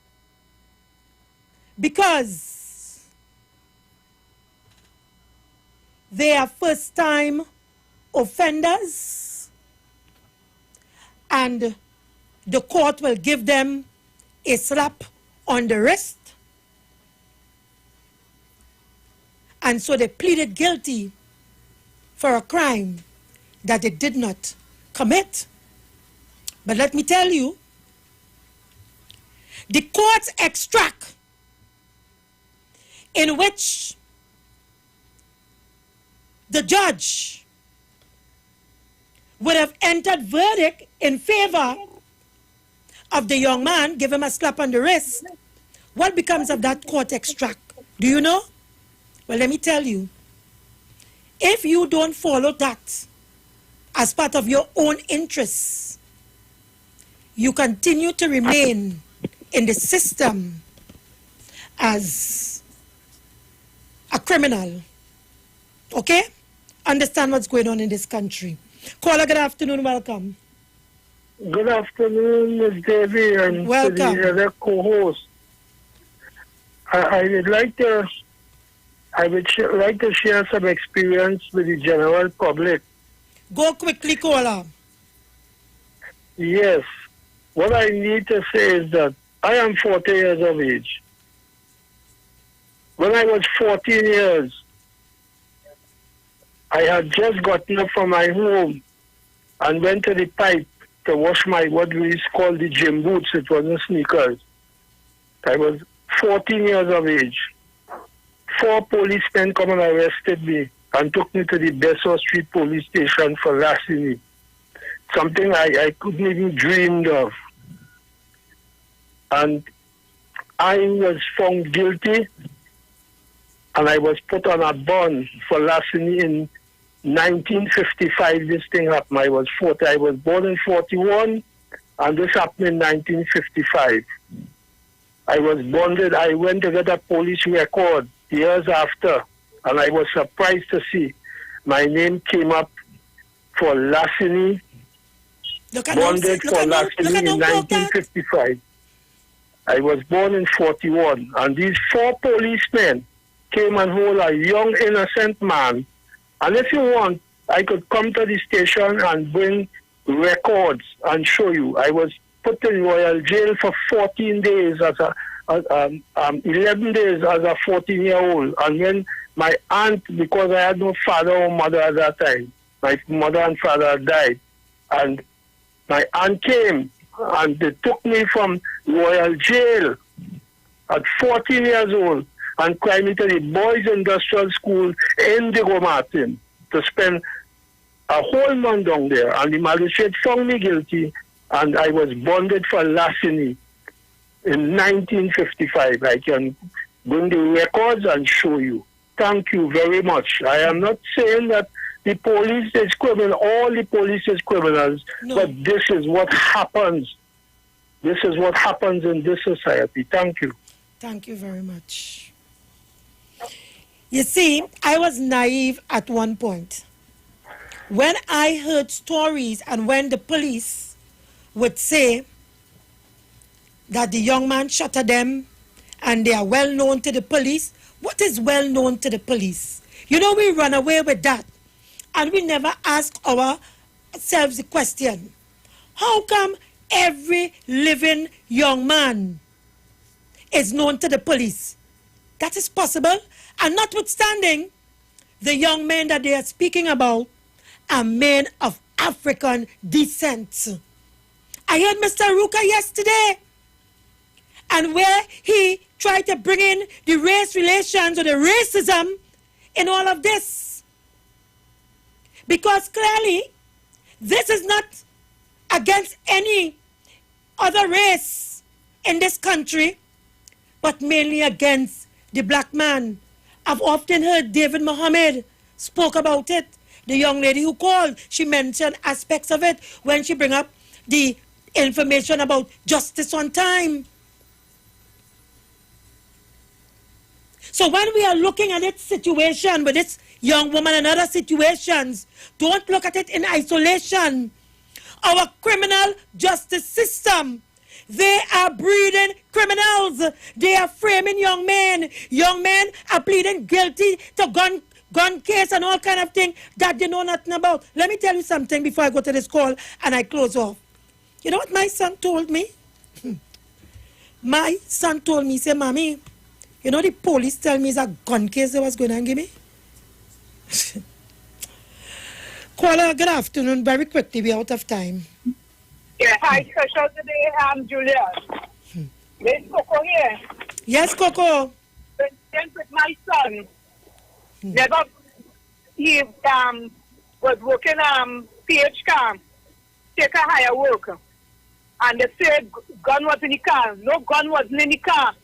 because they are first-time offenders, and the court will give them a slap on the wrist. And so they pleaded guilty for a crime that they did not commit. But let me tell you, the court's extract in which the judge would have entered verdict in favor of the young man, give him a slap on the wrist. What becomes of that court extract? Do you know? Well, let me tell you. If you don't follow that as part of your own interests, you continue to remain in the system as a criminal. Okay? Understand what's going on in this country. Caller, good afternoon, welcome. Good afternoon, Ms. Davy, and welcome to the other co-host. I would like to share some experience with the general public. Go quickly, caller. Yes. What I need to say is that I am 40 years of age. When I was 14 years, I had just gotten up from my home and went to the pipe to wash my, what we call the gym boots. It wasn't sneakers. I was 14 years of age. 4 policemen come and arrested me and took me to the Besseau Street police station for larceny. Something I couldn't even dream of. And I was found guilty, and I was put on a bond for larceny in 1955. This thing happened. I was 40. I was born in 41, and this happened in 1955. I was bonded. I went to get a police record years after, and I was surprised to see my name came up for larceny bonded for larceny in 1955. I was born in 41, and these 4 policemen came and hold a young, innocent man. And if you want, I could come to the station and bring records and show you. I was put in royal jail for 14 days 11 days as a 14-year-old. And when my aunt, because I had no father or mother at that time, my mother and father died, and my aunt came and they took me from royal jail at 14 years old and cried me to the boys' industrial school in Diego Martin to spend a whole month down there. And the magistrate found me guilty, and I was bonded for larceny in 1955. I can bring the records and show you. Thank you very much. I am not saying that the police is criminal, all the police is criminals, but this is what happens. This is what happens in this society. Thank you. Thank you very much. You see, I was naive at one point. When I heard stories and when the police would say that the young man shot at them and they are well known to the police, what is well known to the police? You know, we run away with that and we never ask ourselves the question, how come every living young man is known to the police? That is possible. And notwithstanding, the young men that they are speaking about are men of African descent. I heard Mr. Ruka yesterday, and where he tried to bring in the race relations or the racism in all of this. Because clearly, this is not against any other race in this country, but mainly against the black man. I've often heard David Mohammed spoke about it. The young lady who called, she mentioned aspects of it when she bring up the information about justice on time. So when we are looking at this situation with this young woman and other situations, don't look at it in isolation. Our criminal justice system, they are breeding criminals. They are framing young men. Young men are pleading guilty to gun case and all kind of things that they know nothing about. Let me tell you something before I go to this call and I close off. You know what my son told me? My son told me, say, Mommy, you know the police tell me it's a gun case they was going to give me? Caller, good afternoon. Very quickly, we're out of time. Yeah, hi, special today. I'm Juliet. There's Coco here. Yes, Coco. Then with my son. Never, he was working PH camp, take a higher work. And they said gun was in the car. No gun wasn't in the car.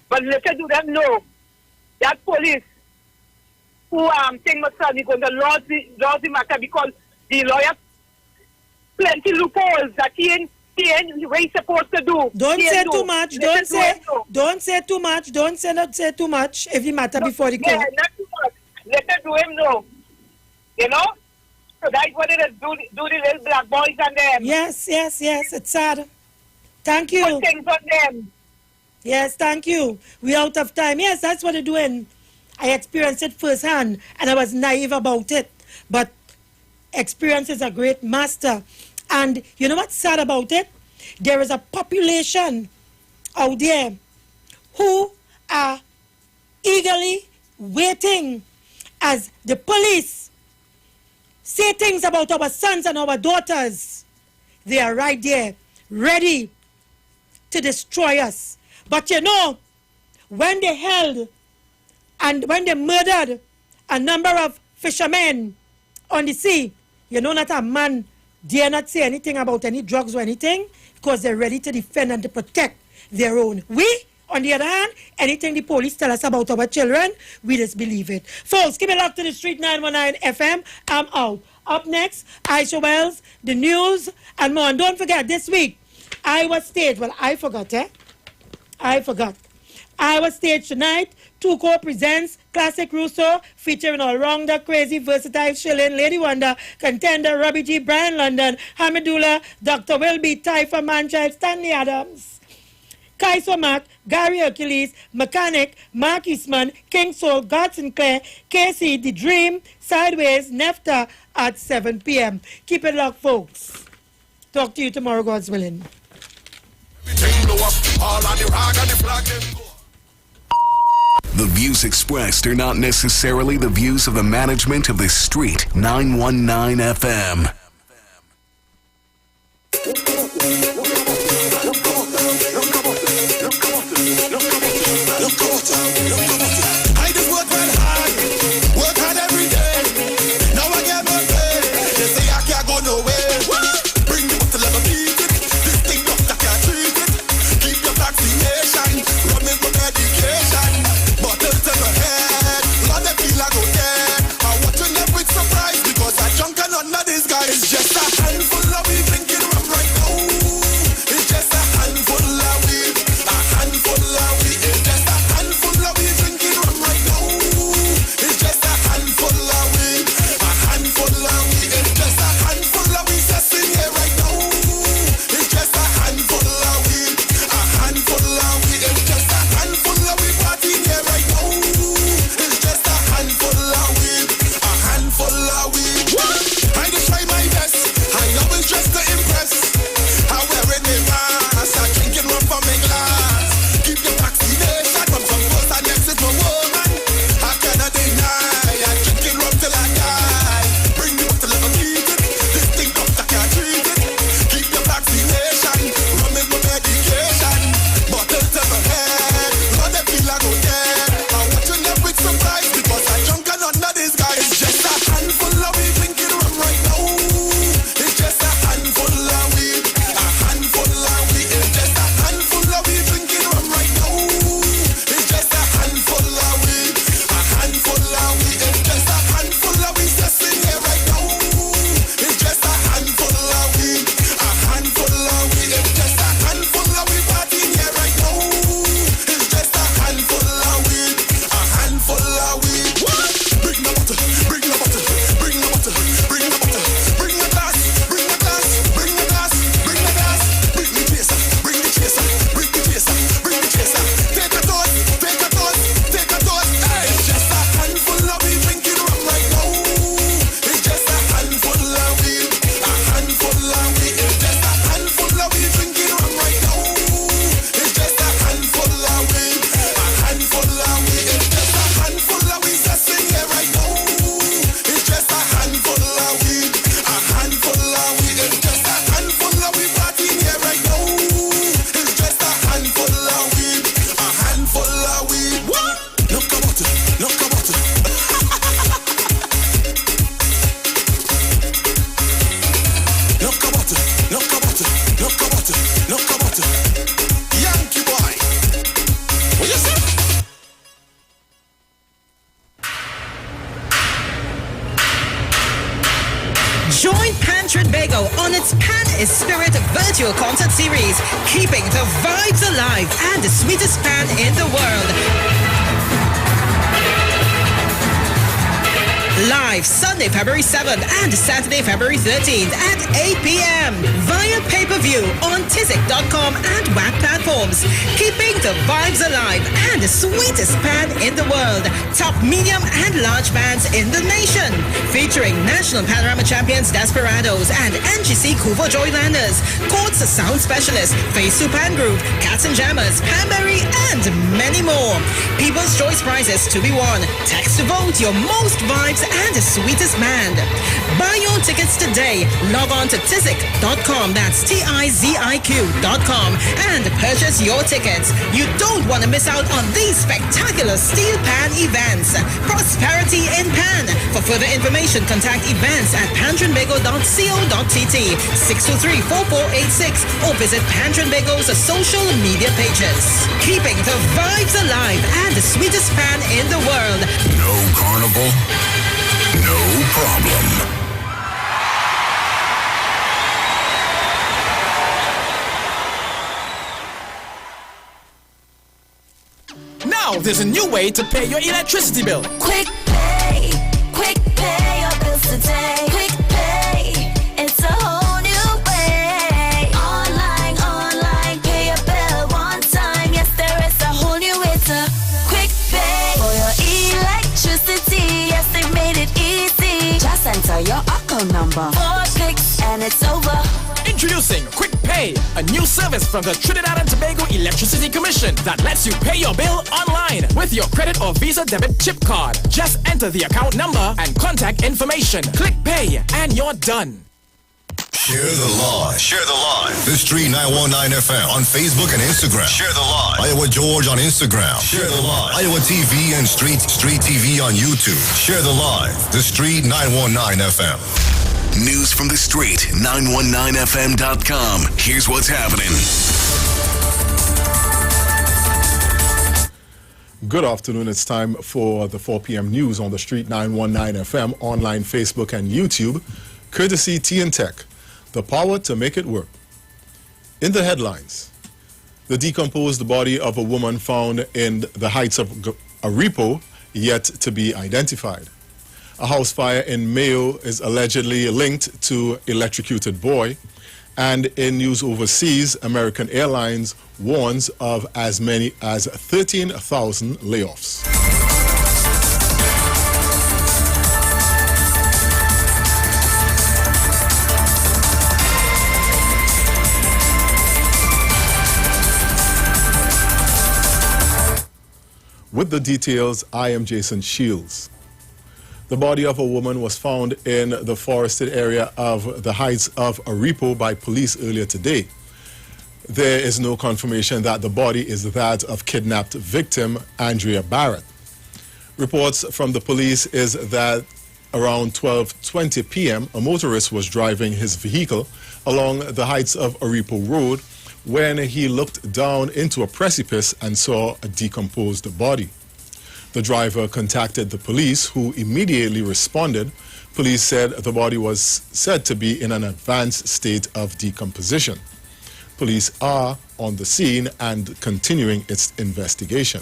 But later do them know that police who think my son is going to lose the matter because the lawyer plenty loopholes that he ain't what he's supposed to do. Don't say too much. Don't say too much. Don't say too much if the matter before the court. Yeah, not too much. Let her do him know. You know? So that's what it is. Do the little black boys and them. Yes. It's sad. Thank you. Put things on them. Yes, thank you. We're out of time. Yes, that's what they're doing. I experienced it firsthand and I was naive about it. But experience is a great master. And you know what's sad about it? There is a population out there who are eagerly waiting as the police say things about our sons and our daughters. They are right there, ready to destroy us. But you know, when they held and when they murdered a number of fishermen on the sea, you know, not a man dare not say anything about any drugs or anything because they're ready to defend and to protect their own. We, on the other hand, anything the police tell us about our children, we just believe it. Folks, keep it locked to the Street 919 FM. I'm out. Up next, Aisha Wells, the news, and more. And don't forget, this week, Iowa State, well, I forgot. Our stage tonight, Tuco presents Classic Russo, featuring all-rounder, crazy, versatile, shilling, Lady Wonder, contender, Robbie G, Brian London, Hamidullah, Dr. Wilby, Typha Manchild, Stanley Adams, Kai Somak, Gary Hercules, Mechanic, Mark Eastman, King Soul, God Sinclair, Casey, The Dream, Sideways, Nefta at 7 p.m. Keep it locked, folks. Talk to you tomorrow, God's willing. The views expressed are not necessarily the views of the management of the Street 919 FM. I just work hard every day. Now I get my pay. They say I can't go nowhere. Bring me up to level beat it. This thing doctor can't treat it. Keep your vaccination. Run with my medication. Bottle to my head. Lord, I feel I go dead. I'm watching them with surprise because I drunk and none of these guys. It's just a handful of weed drinking rum right now. It's just a handful of weed. A handful of weed. It's just a handful of weed drinking rum right now. It's just a handful of weed. A handful of weed. It's just a handful of weed just in here right now. It's just a handful of weed. A handful of weed. It's just a handful of weed partying here right now. It's just a handful of weed. A handful of weed. I just try my best. I always dress to impress. I wearing a mask. I drinking rum from my glass. Keep your vaccination. Rum from first and next is my woman. I cannot deny. I'm drinking rum till I die. Bring me up to level beat it. This thing doctor can't treat it. Keep your vaccination. Rum is my medication. Bottle to my head. Lord, I feel I go dead. I'm watching them with surprise because I drunk and none of these guys. It's just a handful of weed drinking rum right now. It's just a handful of weed. A handful of weed. It's just a handful of weed drinking rum right now. It's just a handful of weed. A handful of weed. It's just a handful of weed just in here right now. It's just a handful of weed. A handful of weed. It's just a handful of weed partying here right now. It's just a handful of weed. A handful of weed. Bring the water. Bring the water. Bring the water. Bring the water. Bring the glass. Bring the glass. Bring the glass. Bring the glass. Bring the chaser. Bring the chaser. Bring the chaser. Bring the chaser. Take a toast. Take a toast. Take a toast. Hey, it's just a handful of weed drinking rum right now. It's just a handful of weed. A handful of weed. It's just a handful of weed drinking rum right now. It's just a handful of weed. A handful of weed. It's just a handful of weed just in here right now. It's just a handful of weed. A handful of weed. It's just a handful of weed partying here right now. It's just a handful of weed. A handful of weed. Look about it. Look about it. Look about it. Look about it. Look about it. Look about it. Yankee boy. What you say? Join Pan Trinbago on its Pan is Spirit virtual concert series, keeping the vibes alive and the sweetest pan in the world. Live Sunday, February 7th and Saturday, February 13th at 8 p.m. via pay-per-view on Tizik.com and WAC platforms. Keeping the vibes alive and the sweetest pan in the world. Top medium and large bands in the nation. Featuring National Panorama Champions Desperados and NGC Kuvo Joylanders. Courts Sound Specialists, Face to Pan Group, Cats and Jammers, Panberry, and many more. People's Choice Prizes to be won. Text to vote your most vibes and the sweetest band. Buy your tickets today. Log on to Tizik.com, that's Tizik.com, and purchase your tickets. You don't want to miss out on these spectacular Steel Pan events. Prosperity in Pan. For further information, contact events at pantrinbago.co.tt, 623-4486, or visit Pantrinbago's social media pages. Keeping the vibes alive and the sweetest pan in the world. No carnival, no problem. Now there's a new way to pay your electricity bill. Quick pay your bills today. Quick pay, it's a whole new way. Online, pay your bill one time. Yes, there is a whole new way to quick pay for your electricity. Yes, they made it easy. Just enter your account number. 4 clicks and it's over. Introducing Quick Pay, a new service from the Trinidad and Tobago Electricity Commission that lets you pay your bill online with your credit or Visa debit chip card. Just enter the account number and contact information. Click Pay and you're done. Share the live. Share the live. The Street 919 FM on Facebook and Instagram. Share the live. Iowa George on Instagram. Share the live. Iowa TV and Street TV on YouTube. Share the live. The Street 919 FM. News from the street, 919fm.com. Here's what's happening. Good afternoon. It's time for the 4 p.m. news on the street, 919 FM, online, Facebook, and YouTube. Courtesy TN Tech, the power to make it work. In the headlines, the decomposed body of a woman found in the heights of Aripo yet to be identified. A house fire in Mayo is allegedly linked to electrocuted boy. And in news overseas, American Airlines warns of as many as 13,000 layoffs. With the details, I am Jason Shields. The body of a woman was found in the forested area of the heights of Aripo by police earlier today. There is no confirmation that the body is that of kidnapped victim Andrea Barrett. Reports from the police is that around 12:20 p.m. a motorist was driving his vehicle along the heights of Aripo Road when he looked down into a precipice and saw a decomposed body. The driver contacted the police, who immediately responded. Police said the body was said to be in an advanced state of decomposition. Police are on the scene and continuing its investigation.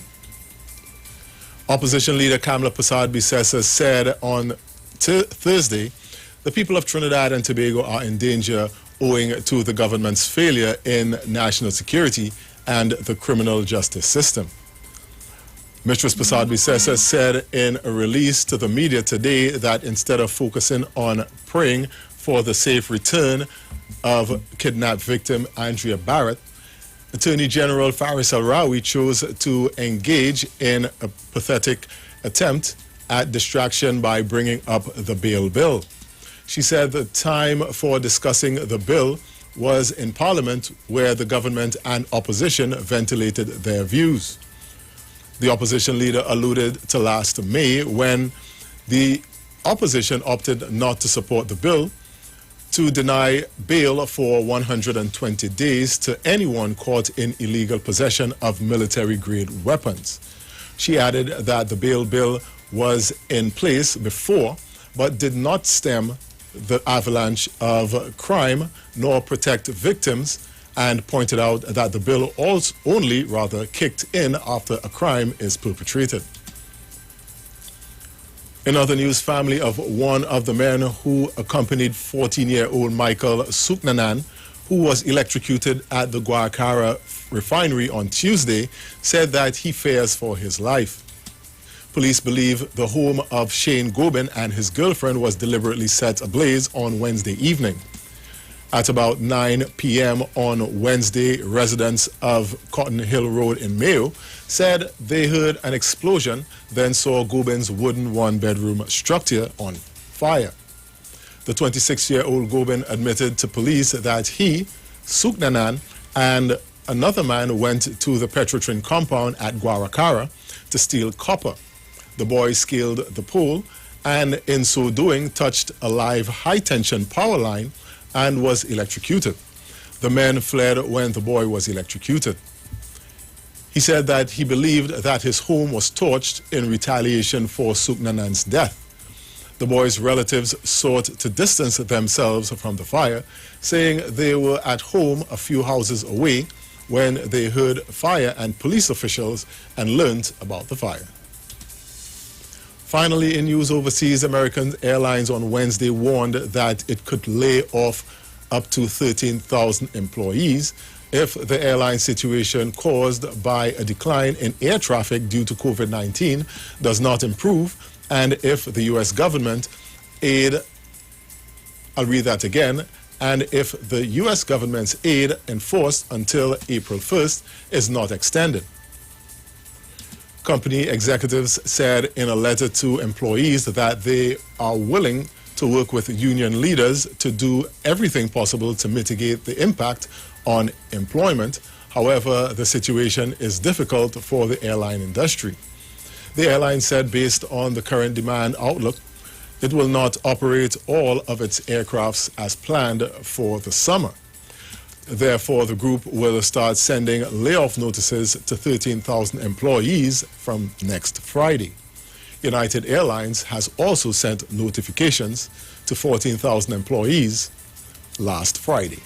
Opposition leader Kamala Persad-Bissessar said on Thursday, the people of Trinidad and Tobago are in danger owing to the government's failure in national security and the criminal justice system. Mistress Persad-Bissessar said in a release to the media today that instead of focusing on praying for the safe return of kidnapped victim Andrea Barrett, Attorney General Faris El-Rawi chose to engage in a pathetic attempt at distraction by bringing up the bail bill. She said the time for discussing the bill was in Parliament, where the government and opposition ventilated their views. The opposition leader alluded to last May when the opposition opted not to support the bill to deny bail for 120 days to anyone caught in illegal possession of military-grade weapons. She added that the bail bill was in place before, but did not stem the avalanche of crime nor protect victims, and pointed out that the bill only kicked in after a crime is perpetrated. In other news, family of one of the men who accompanied 14-year-old Michael Suknanan, who was electrocuted at the Guaracara refinery on Tuesday, said that he fears for his life. Police believe the home of Shane Gobin and his girlfriend was deliberately set ablaze on Wednesday evening. At about 9 p.m. on Wednesday, residents of Cotton Hill Road in Mayo said they heard an explosion, then saw Gobin's wooden one-bedroom structure on fire. The 26-year-old Gobin admitted to police that he, Suknanan, and another man went to the Petrotrin compound at Guaracara to steal copper. The boy scaled the pole and, in so doing, touched a live high-tension power line and was electrocuted. The men fled when the boy was electrocuted. He said that he believed that his home was torched in retaliation for Suknanan's death. The boy's relatives sought to distance themselves from the fire, saying they were at home a few houses away when they heard fire and police officials and learned about the fire. Finally, in news overseas, American Airlines on Wednesday warned that it could lay off up to 13,000 employees if the airline situation caused by a decline in air traffic due to COVID-19 does not improve, and if the U.S. government aid, I'll read that again, and if the U.S. government's aid enforced until April 1st is not extended. Company executives said in a letter to employees that they are willing to work with union leaders to do everything possible to mitigate the impact on employment. However, the situation is difficult for the airline industry. The airline said based on the current demand outlook, it will not operate all of its aircrafts as planned for the summer. Therefore, the group will start sending layoff notices to 13,000 employees from next Friday. United Airlines has also sent notifications to 14,000 employees last Friday.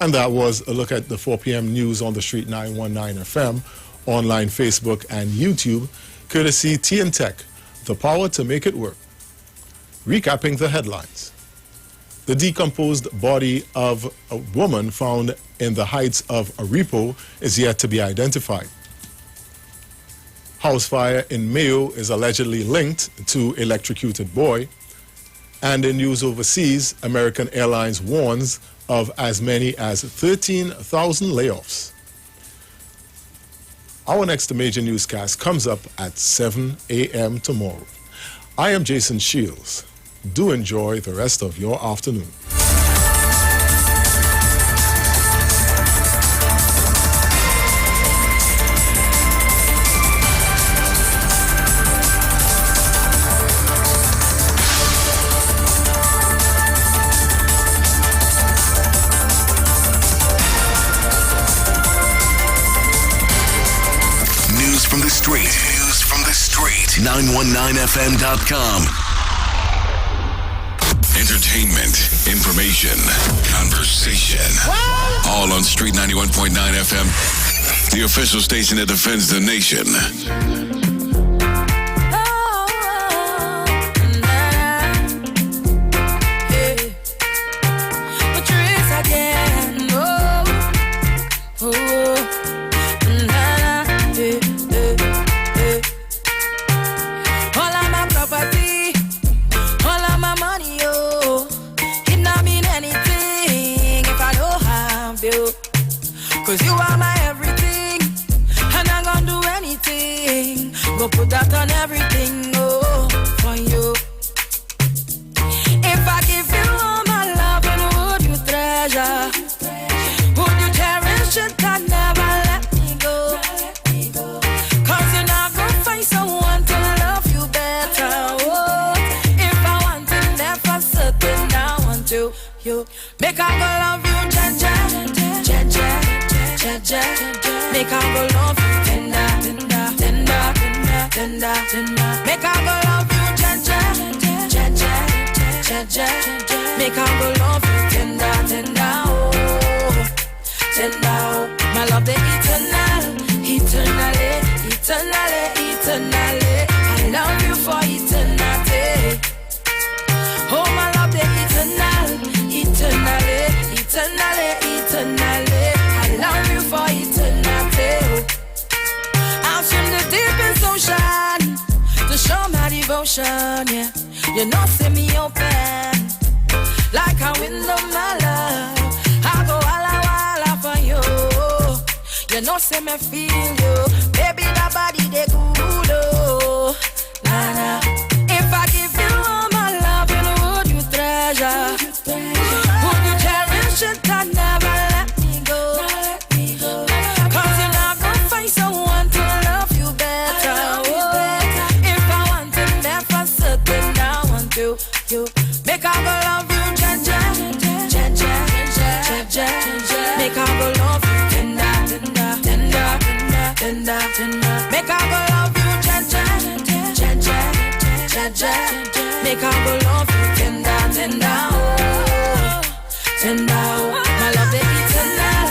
And that was a look at the 4 p.m. news on the Street 919 FM, online, Facebook, and YouTube, courtesy TN Tech, the power to make it work. Recapping the headlines. The decomposed body of a woman found in the heights of Aripo is yet to be identified. House fire in Mayo is allegedly linked to electrocuted boy. And in news overseas, American Airlines warns of as many as 13,000 layoffs. Our next major newscast comes up at 7 a.m. tomorrow. I am Jason Shields. Do enjoy the rest of your afternoon. News from the street. News from the street. 919fm.com. Entertainment, information, conversation. All on Street 91.9 FM, the official station that defends the nation. Cause you are my everything, and I'm gonna do anything. Go put that on everything, oh, for you. If I give you all my love, and would you treasure? Would you cherish it and never let me go? Cause you're not gonna find someone to love you better, oh. If I want to never certain, I want to, you. Make I go love you, make I go love you tender, tender, tender, tender, tender, tender. Make I go love you make I go love you tender, tender, oh, tender, oh. My love the eternal, eternally, eternally, eternally. I love you for eternity. Oh, my love the eternal, eternally, eternally, eternally. I love you for eternity. I'll swim the deepest ocean to show my devotion, yeah. You know, see me open like a window, my love. I go walla for you. You know, see me feel you. Baby, that body, they good, oh. Nah, nah. If I give you all my love, you know, would you treasure? Would you cherish it and never let me go? Cause you're not gonna find someone to love you better, oh. If I want to never certain, I want to, you. Make I go love you, make I go love you tender, tender, tender, tender, tender, tender. Make I go love you, make I go love you tender, tender, oh, tender, oh. My love the eternal,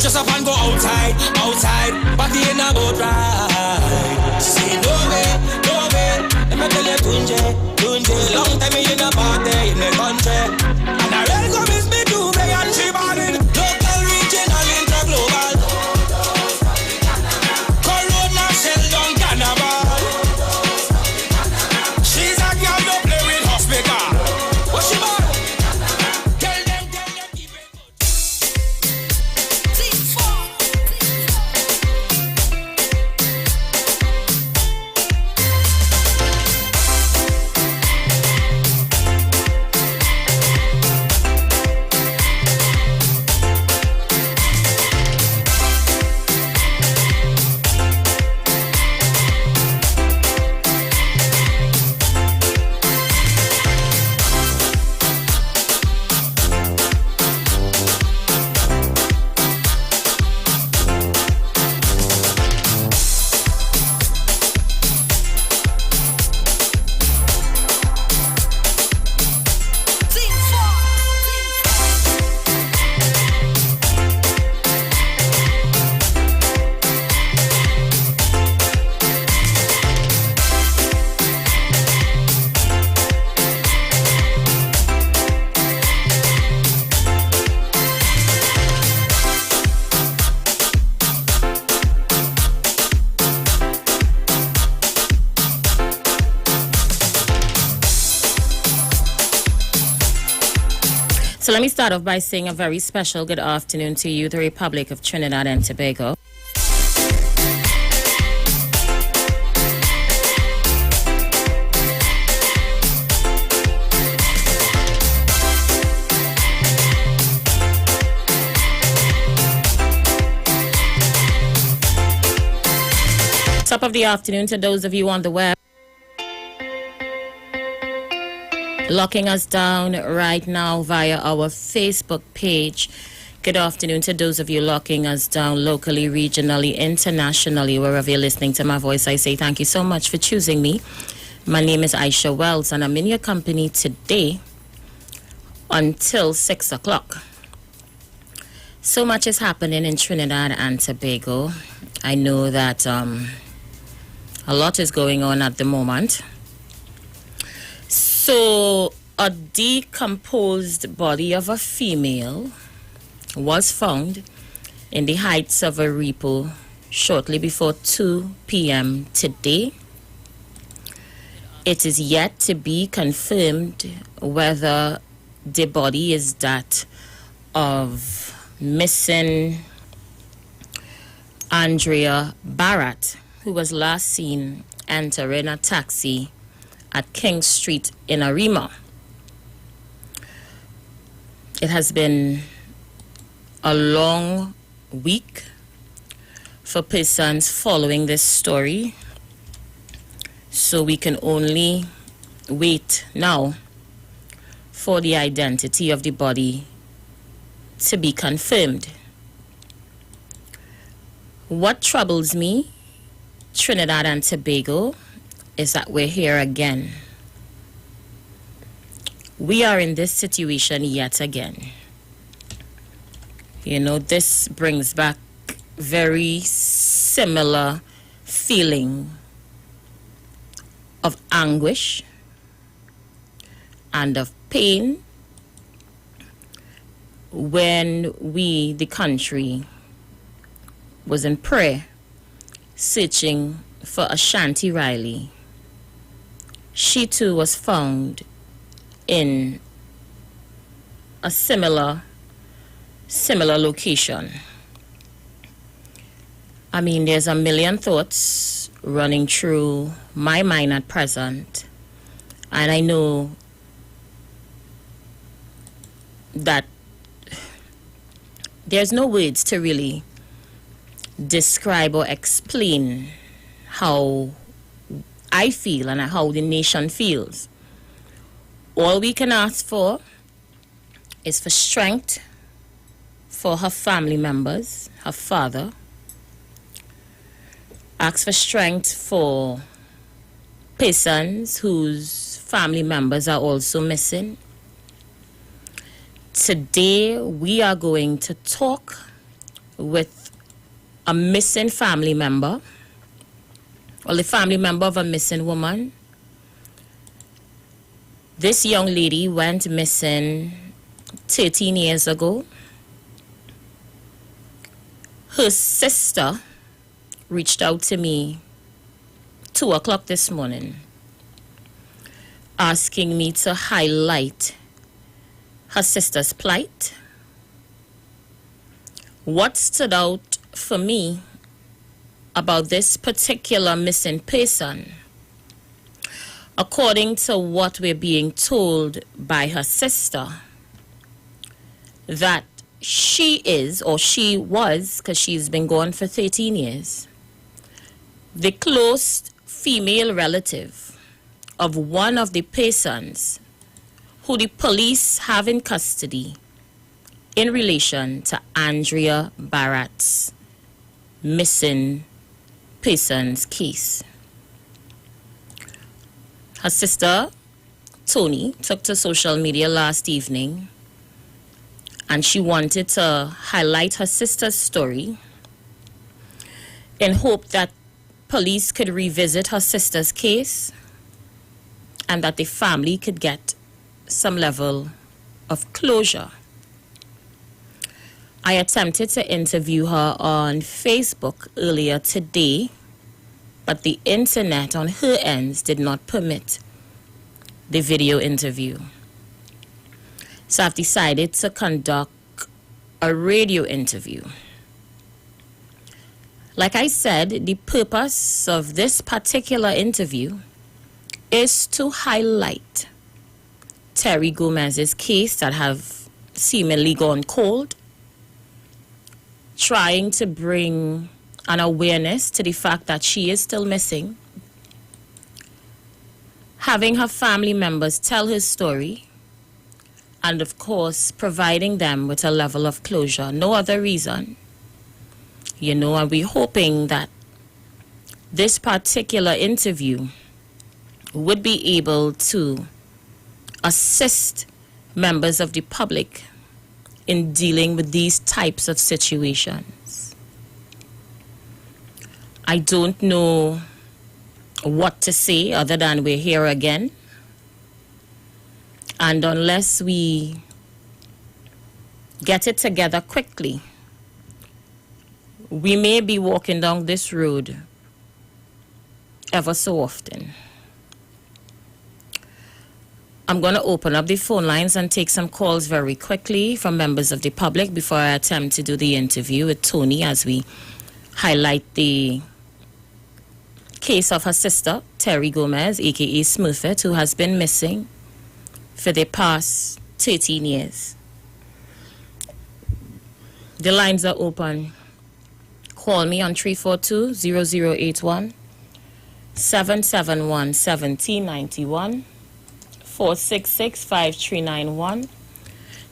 Just up and go outside, party in a boat ride. She say, no way, let me tell you, Tunje, long time in a party in the country. And I real come is me too, big and she ballin'. Local, regional, interglobal. Corona, shell down, carnival. She's a girl, don't play with hospital. What she ball? Tell them, keep it good. So let me start off by saying a very special good afternoon to you, the Republic of Trinidad and Tobago. Top of the afternoon to those of you on the web. Locking us down right now via our Facebook page. Good afternoon to those of you locking us down locally, regionally, internationally, wherever you're listening to my voice. I say thank you so much for choosing me. My name is Aisha Wells, and I'm in your company today until 6 o'clock. So much is happening in Trinidad and Tobago. I know that a lot is going on at the moment. So, a decomposed body of a female was found in the heights of a repo shortly before 2 p.m. today. It is yet to be confirmed whether the body is that of missing Andrea Barrett, who was last seen entering a taxi at King Street in Arima. It has been a long week for persons following this story, so we can only wait now for the identity of the body to be confirmed. What troubles me, Trinidad and Tobago, is that we're here again. We are in this situation yet again. You know, this brings back very similar feeling of anguish and of pain when we, the country, was in prayer searching for Ashanti Riley. She too was found in a similar location. I mean, there's a million thoughts running through my mind at present, and I know that there's no words to really describe or explain how I feel and how the nation feels. All we can ask for is for strength for her family members, her father. Ask for strength for persons whose family members are also missing. Today we are going to talk with a missing family member, or the family member of a missing woman. This young lady went missing 13 years ago. Her sister reached out to me 2 o'clock this morning, asking me to highlight her sister's plight. What stood out for me about this particular missing person, according to what we're being told by her sister, that she is, or she was, because she's been gone for 13 years, the close female relative of one of the persons who the police have in custody in relation to Andrea Barrett's missing persons case. Her sister, Tony, took to social media last evening, and she wanted to highlight her sister's story in hope that police could revisit her sister's case and that the family could get some level of closure. I attempted to interview her on Facebook earlier today, but the internet on her ends did not permit the video interview. So I've decided to conduct a radio interview. Like I said, the purpose of this particular interview is to highlight Terry Gomez's case that have seemingly gone cold, trying to bring an awareness to the fact that she is still missing, having her family members tell her story, and of course providing them with a level of closure. No other reason. You know, and we're hoping that this particular interview would be able to assist members of the public in dealing with these types of situations. I don't know what to say other than we're here again. And unless we get it together quickly, we may be walking down this road ever so often. I'm going to open up the phone lines and take some calls very quickly from members of the public before I attempt to do the interview with Tony as we highlight the case of her sister, Terry Gomez, a.k.a. Smurfett, who has been missing for the past 13 years. The lines are open. Call me on 342-0081, 771-1791, 466-5391.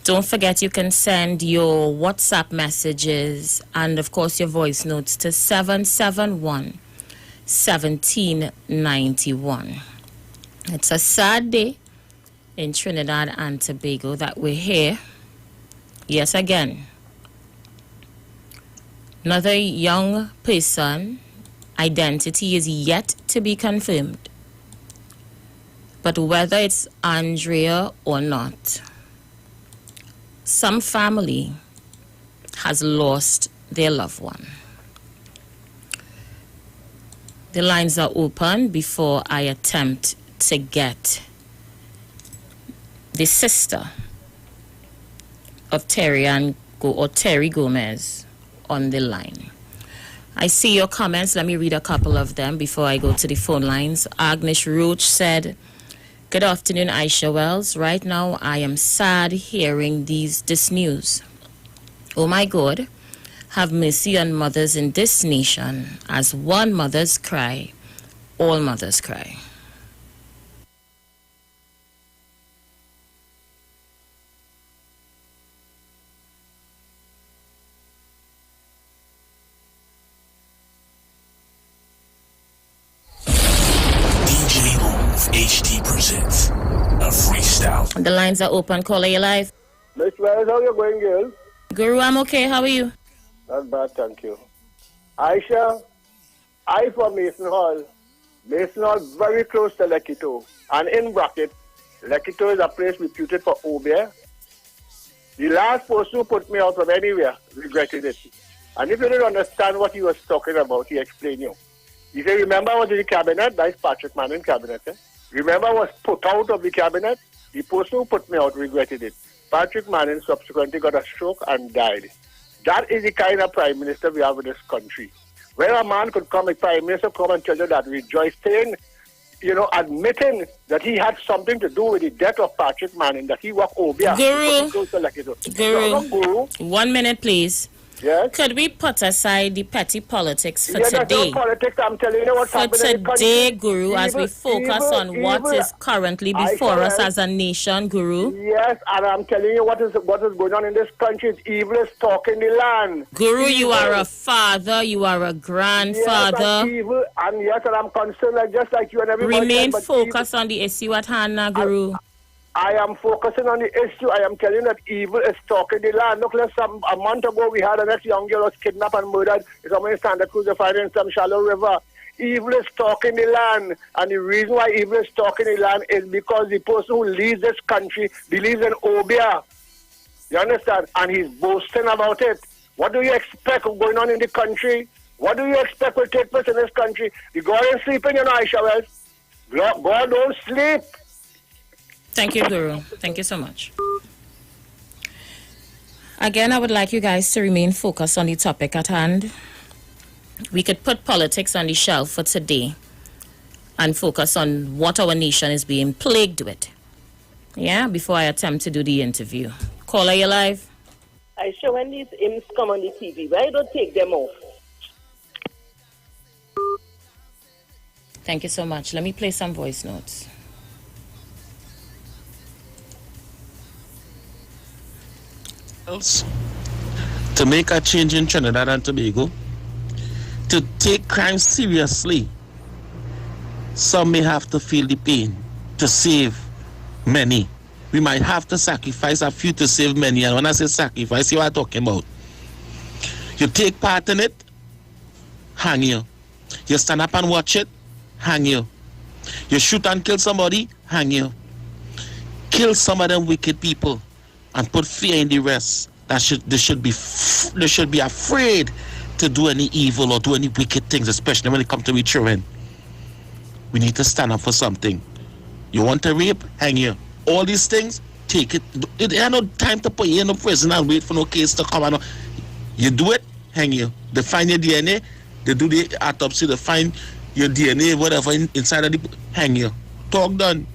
Don't forget you can send your WhatsApp messages and, of course, your voice notes to 771-1791. It's a sad day in Trinidad and Tobago that we're here yet again. Another young person, identity is yet to be confirmed. But whether it's Andrea or not, some family has lost their loved one. The lines are open before I attempt to get the sister of Terry Gomez on the line. I see your comments. Let me read a couple of them before I go to the phone lines. Agnes Roach said, "Good afternoon, Aisha Wells. Right now, I am sad hearing this news. Oh my God, have mercy on mothers in this nation. As one mother's cry, all mothers cry." HD presents a freestyle. The lines are open. Caller, you live. Miss Wells, how you going, girl? Guru, I'm okay. How are you? Not bad, thank you. Aisha, I for Mason Hall. Mason Hall very close to Lekito. And in bracket, Lekito is a place reputed for obeah. The last person who put me out from anywhere regretted it. And if you didn't understand what he was talking about, he explained you. He said, remember I was in the cabinet? That's Patrick Manning cabinet. Remember I was put out of the cabinet? The person who put me out regretted it. Patrick Manning subsequently got a stroke and died. That is the kind of prime minister we have in this country. Where a man could come, a prime minister come and tell you that, rejoicing, admitting that he had something to do with the death of Patrick Manning, that he was obeah. Guru, 1 minute, please. Yes? Could we put aside the petty politics for today? There's no politics, I'm telling you what's happening for in the today, country. Guru, as we focus on what is currently before us as a nation, Guru. Yes, and I'm telling you what is going on in this country. It's evil is talking the land. Guru, you are a father, you are a grandfather. Yes, evil, and yes, and I'm concerned just like you and everybody. Remain focused on the issue at hand now, Guru. I am focusing on the issue. I am telling you that evil is talking the land. Look, a month ago we had a next young girl was kidnapped and murdered. It's on Santa Cruz in some shallow river. Evil is talking the land. And the reason why evil is talking the land is because the person who leads this country believes in obeah. You understand? And he's boasting about it. What do you expect going on in the country? What do you expect will take place in this country? The God ain't sleeping, Aisha Wells. God don't sleep. Thank you, Guru. Thank you so much. Again, I would like you guys to remain focused on the topic at hand. We could put politics on the shelf for today and focus on what our nation is being plagued with. Yeah, before I attempt to do the interview. Caller, you live? Aisha, when these hymns come on the TV, why don't take them off? Thank you so much. Let me play some voice notes. To make a change in Trinidad and Tobago, to take crime seriously, some may have to feel the pain to save many. We might have to sacrifice a few to save many. And when I say sacrifice, you are talking about. You take part in it, hang you. You stand up and watch it, hang you. You shoot and kill somebody, hang you. Kill some of them wicked people and put fear in the rest. They should be afraid to do any evil or do any wicked things, especially when it comes to children. We need to stand up for something. You want to rape? Hang you. All these things, take it. There's no time to put you in a prison and wait for no case to come. You do it, hang you. They find your DNA, they do the autopsy, they find your DNA, whatever, inside of the... Hang you. Talk done.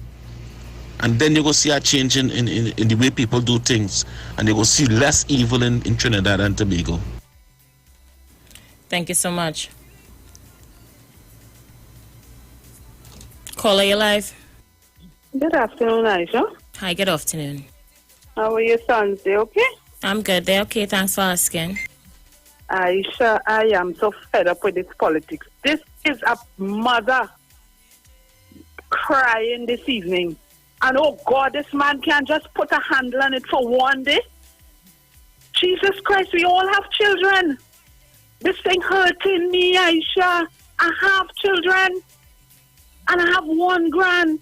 And then you go see a change in the way people do things. And you go see less evil in Trinidad and Tobago. Thank you so much. Caller, you live? Good afternoon, Aisha. Hi, good afternoon. How are your sons? They okay? I'm good. They're okay. Thanks for asking. Aisha, I am so fed up with this politics. This is a mother crying this evening. And oh God, this man can't just put a handle on it for one day. Jesus Christ, we all have children. This thing hurting me, Aisha. I have children. And I have one grand.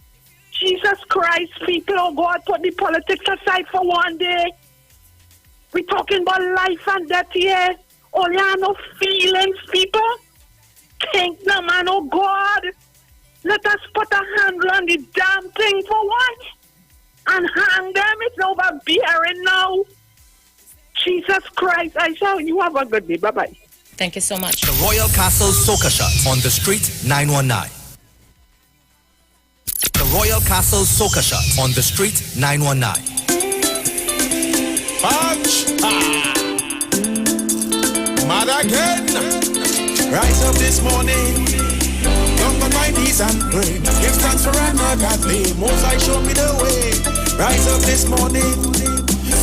Jesus Christ, people, oh God, put the politics aside for one day. We're talking about life and death here. Oh, you have no feelings, people. Think no, man, oh God. Let us put a handle on the damn thing for once and hang them. It's overbearing now. Jesus Christ, Aisha, you have a good day. Bye-bye. Thank you so much. The Royal Castle Soca Shot on the street 919. The Royal Castle Soca Shot on the street 919. Punch! Mad again! Rise up this morning. Down on my knees and pray. Give thanks for another day. Most I show me the way. Rise up this morning.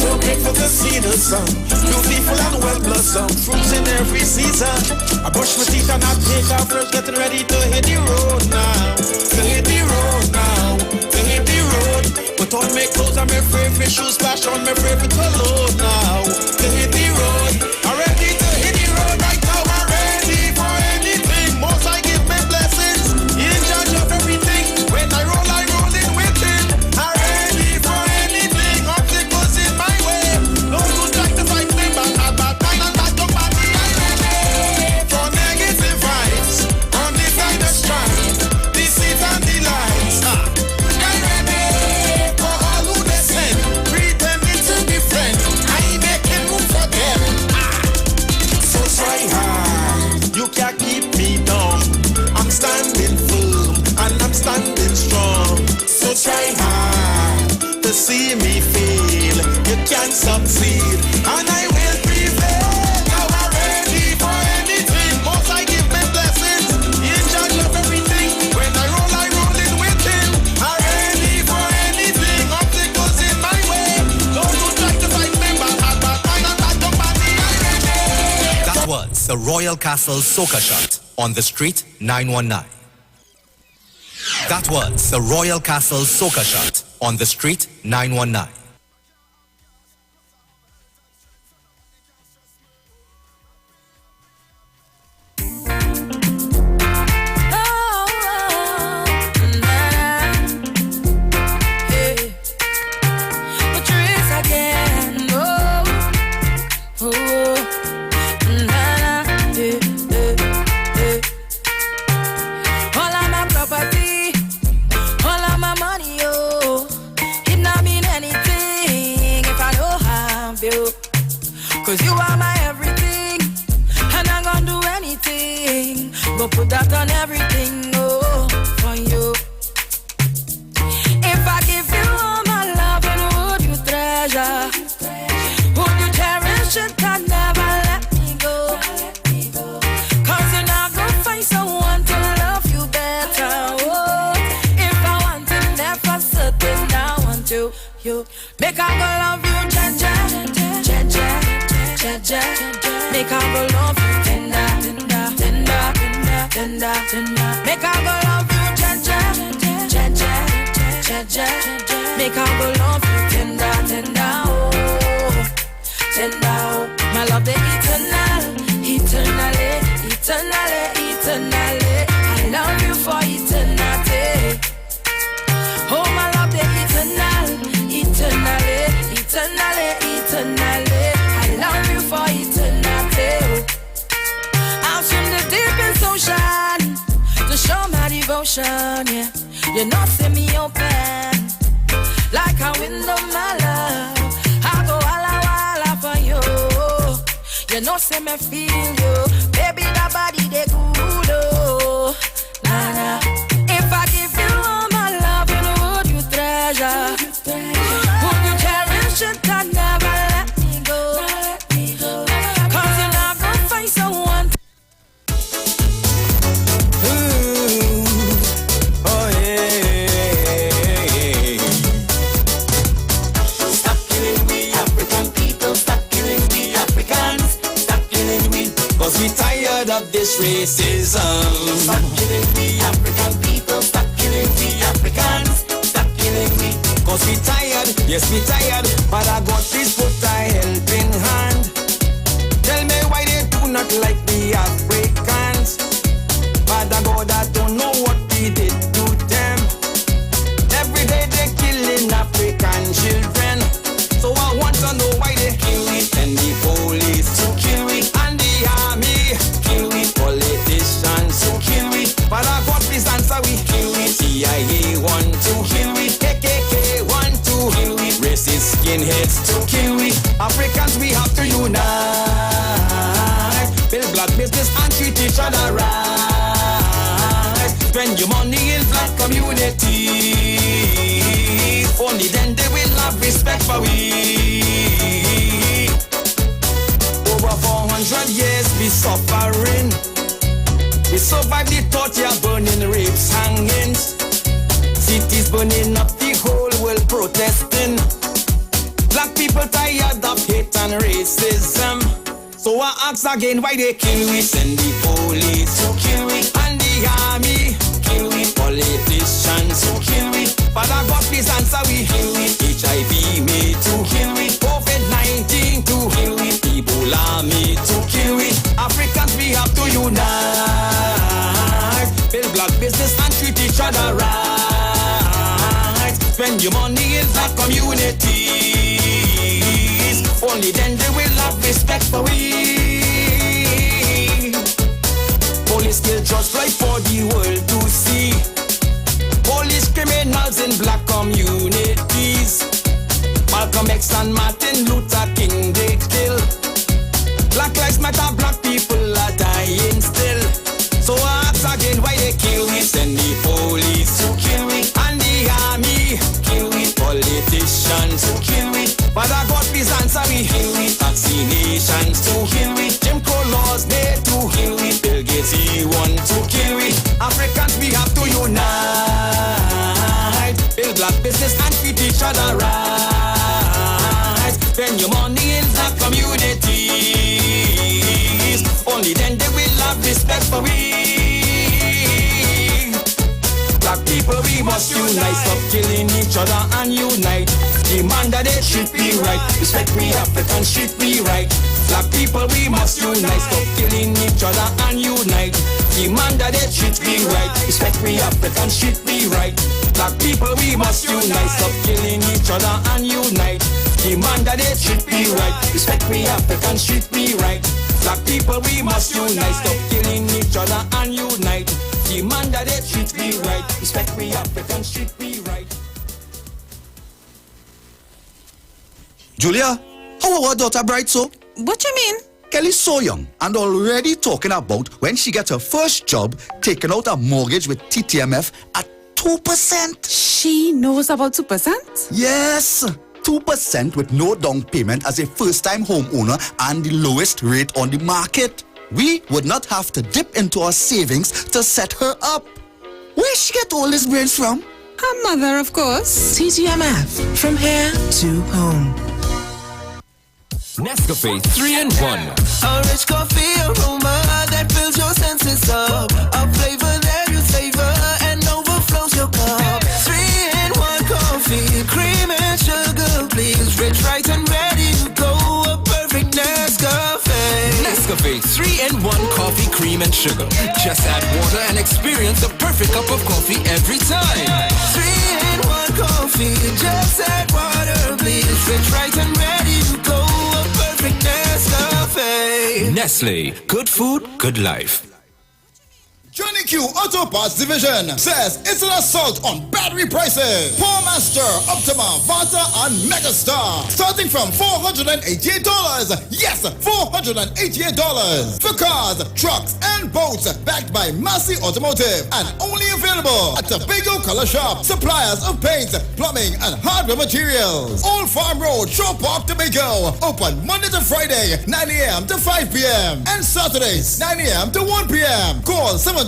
So grateful to see the sun. Beautiful and well blossom. Fruits in every season. I brush my teeth and I take off first. Getting ready to hit the road now. To hit the road now. To hit the road. Put on my clothes and my favorite shoes. Splash on my favorite cologne now. To hit the road. I'm ready to hit the see me fail. You can succeed, and I will prevail. Now I'm ready for anything. Most I give me blessings. In charge of everything. When I roll it with him. I'm ready for anything. Obstacles in my way. Those who try to fight me, but had my mind and bad company. I'm ready. That was the Royal Castle Soca Shot on the Street 919. That was the Royal Castle Soca Shot on the Street 919. Cause you are my everything, and I'm gonna do anything. Go put that on everything, oh, for you. If I give you all my love, and would you treasure? Would you cherish it and never let me go? Cause you're not gonna find someone to love you better, oh. If I want him there for certain, I want you. Make I go love you, Jaja. Make I go love you tender. Make I go love you Jaja. Make I go love you tender, oh, tender, oh. My love the eternally. I love you for eternity. Oh, my love the eternally. I love you for eternity. I'll swim the deepest ocean to show my devotion, yeah. You know, see me open like a window, my love. I go walla for you. You know, see me feel you. Baby, that body, they good, oh. Nah. If I give you all my love, you know, would you treasure? Would you cherish it and never let me go? Cause you're not gonna find someone. Oh yeah. Stop killing we African people. Stop killing we Africans. Stop killing we. Cause we tired of this racism. Stop killing we African people. Stop killing we Africans. Stop killing we. Cause we tired, yes we tired. But I got this put a helping hand. Tell me why they do not like the Africans. But I God, I don't know what we did to them. Every day they killing African children. So I want to know why they kill we. And the police to kill we. And the army kill we. Politicians to kill we. But I got this answer we kill we. CIA want to kill we. KKK want to kill we. Racist skinheads to kill we. Africans we have to unite. Build black business and treat each other right. Spend your money in black communities. Only then they will have respect for we. Over 400 years we suffering. We survived the torture, burning, rapes, hangings. Cities burning up, the whole world protesting. Black people tired of hate and racism. So I ask again why they kill we. Send the police to kill we. And the army kill we. Politicians to kill we. But I got this answer we kill we. HIV me to kill we. COVID-19 to kill we. Ebola me to kill we. Africans we have to unite. Build black business and treat each other right. Spend your money in black communities. Only then they will have respect for we. Police kill just right for the world to see. Police criminals in black communities. Malcolm X and Martin Luther King they kill. Black lives matter, black people are dying still. So I ask again why they kill we. Send the police to kill we. And the army kill we. Politicians respect for we. Black people, we must unite. Stop killing each other and unite. Demand that they treat me right. Respect we Africans, treat me right. Black people, we must unite. Stop killing each other and unite. Demand that they treat me right. Respect we Africans, treat me right. Black people, we must unite. Stop killing each other and unite. Demand that they treat me right. Respect we Africans, treat me right. Black people, we must unite. Stop killing each other and unite. Demand that they treat me right. Respect we Africans, treat me right. Julia, how our daughter bright so? What you mean? Kelly's so young and already talking about when she gets her first job, taking out a mortgage with TTMF at 2%. She knows about 2%? Yes, 2% with no down payment as a first-time homeowner and the lowest rate on the market. We would not have to dip into our savings to set her up. Where she get all these brains from? Her mother, of course. TTMF, from here to home. Nescafe 3-in-1. A rich coffee aroma that fills your senses up. A flavor that you savor and overflows your cup. 3-in-1 coffee, cream and sugar, please. Rich, right, and ready to go. A perfect Nescafe. Nescafe 3-in-1 coffee, cream, and sugar. Just add water and experience the perfect cup of coffee every time. 3-in-1 coffee, just add water, please. Rich, right, and ready to go. A perfect Nescafe. Nestle, good food, good life. Johnny Q Auto Parts Division says it's an assault on battery prices. Master, Optima, Vata, and Megastar. Starting from $488. Yes, $488. For cars, trucks, and boats. Backed by Massey Automotive. And only available at Tobago Color Shop. Suppliers of paint, plumbing, and hardware materials. Old Farm Road, Shore Park, Tobago. Open Monday to Friday, 9 a.m. to 5 p.m. And Saturdays, 9 a.m. to 1 p.m. Call 725-5873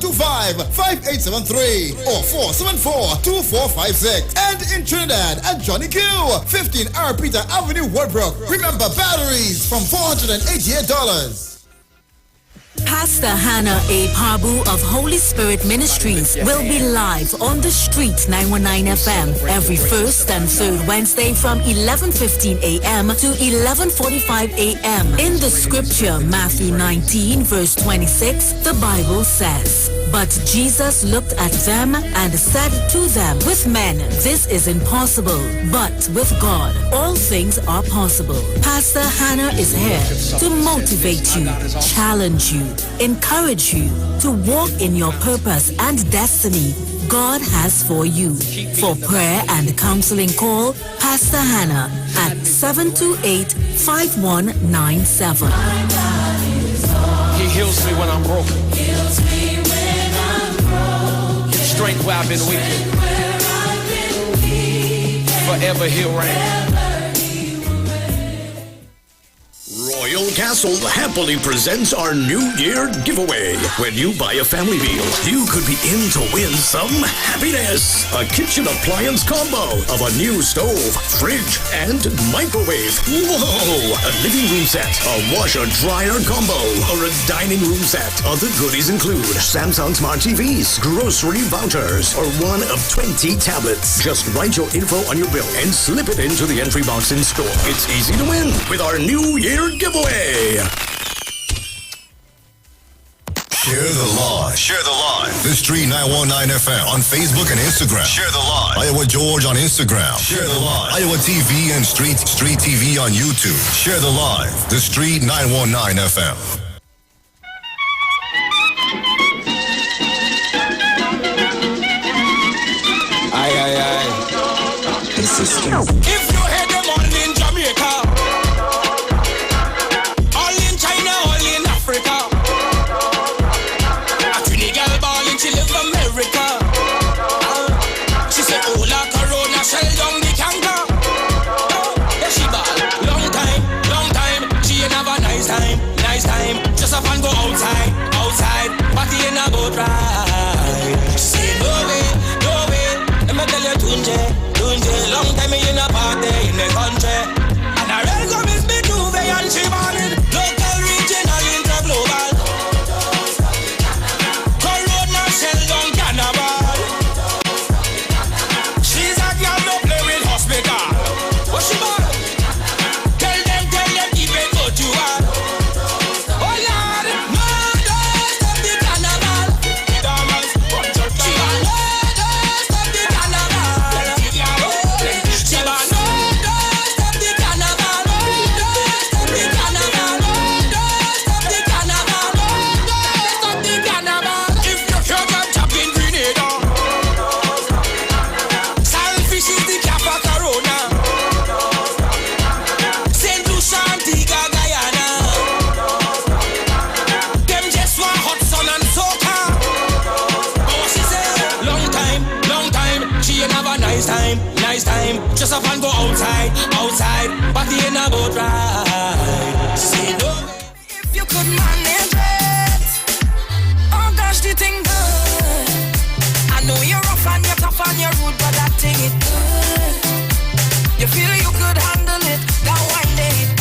or 474-2456. And in Trinidad at Johnny Q, 15 R. Peter Avenue, Woodbrook. Remember, batteries from $488. Pastor Hannah A. Parbu of Holy Spirit Ministries will be live on the street 919 FM every first and third Wednesday from 11:15 a.m. to 11:45 a.m. In the scripture, Matthew 19 verse 26, the Bible says, "But Jesus looked at them and said to them, with men this is impossible, but with God all things are possible." Pastor Hannah is here to motivate you, challenge you, encourage you to walk in your purpose and destiny God has for you. For prayer and counseling, call Pastor Hannah at 728-5197. He heals me when I'm broken. Strength where I've been weak. Forever he'll reign. Royal Castle happily presents our New Year giveaway. When you buy a family meal, you could be in to win some happiness. A kitchen appliance combo of a new stove, fridge, and microwave. Whoa! A living room set, a washer-dryer combo, or a dining room set. Other goodies include Samsung Smart TVs, grocery vouchers, or one of 20 tablets. Just write your info on your bill and slip it into the entry box in store. It's easy to win with our New Year giveaway. Share the live. Share the live. The Street 919 FM on Facebook and Instagram. Share the live. Iowa George on Instagram. Share the live. Iowa TV and Street TV on YouTube. Share the live. The Street 919 FM. Aye. This is if you had them all in Jamaica, all in China, all in Africa, a Trini girl ballin', she live America. She said, "Oh la Corona, shell down the canker." Yeah, she ball long time. She ain't have a nice time. Just up and go outside. Party in a boat ride. She say, no way. Let me tell you, Tunje, long time in a party. outside, party in a boat ride. Say no. If you could manage it, oh gosh, the thing good. I know you're rough and you're tough and you're rude, but that thing it good. You feel you could handle it, that one day it good.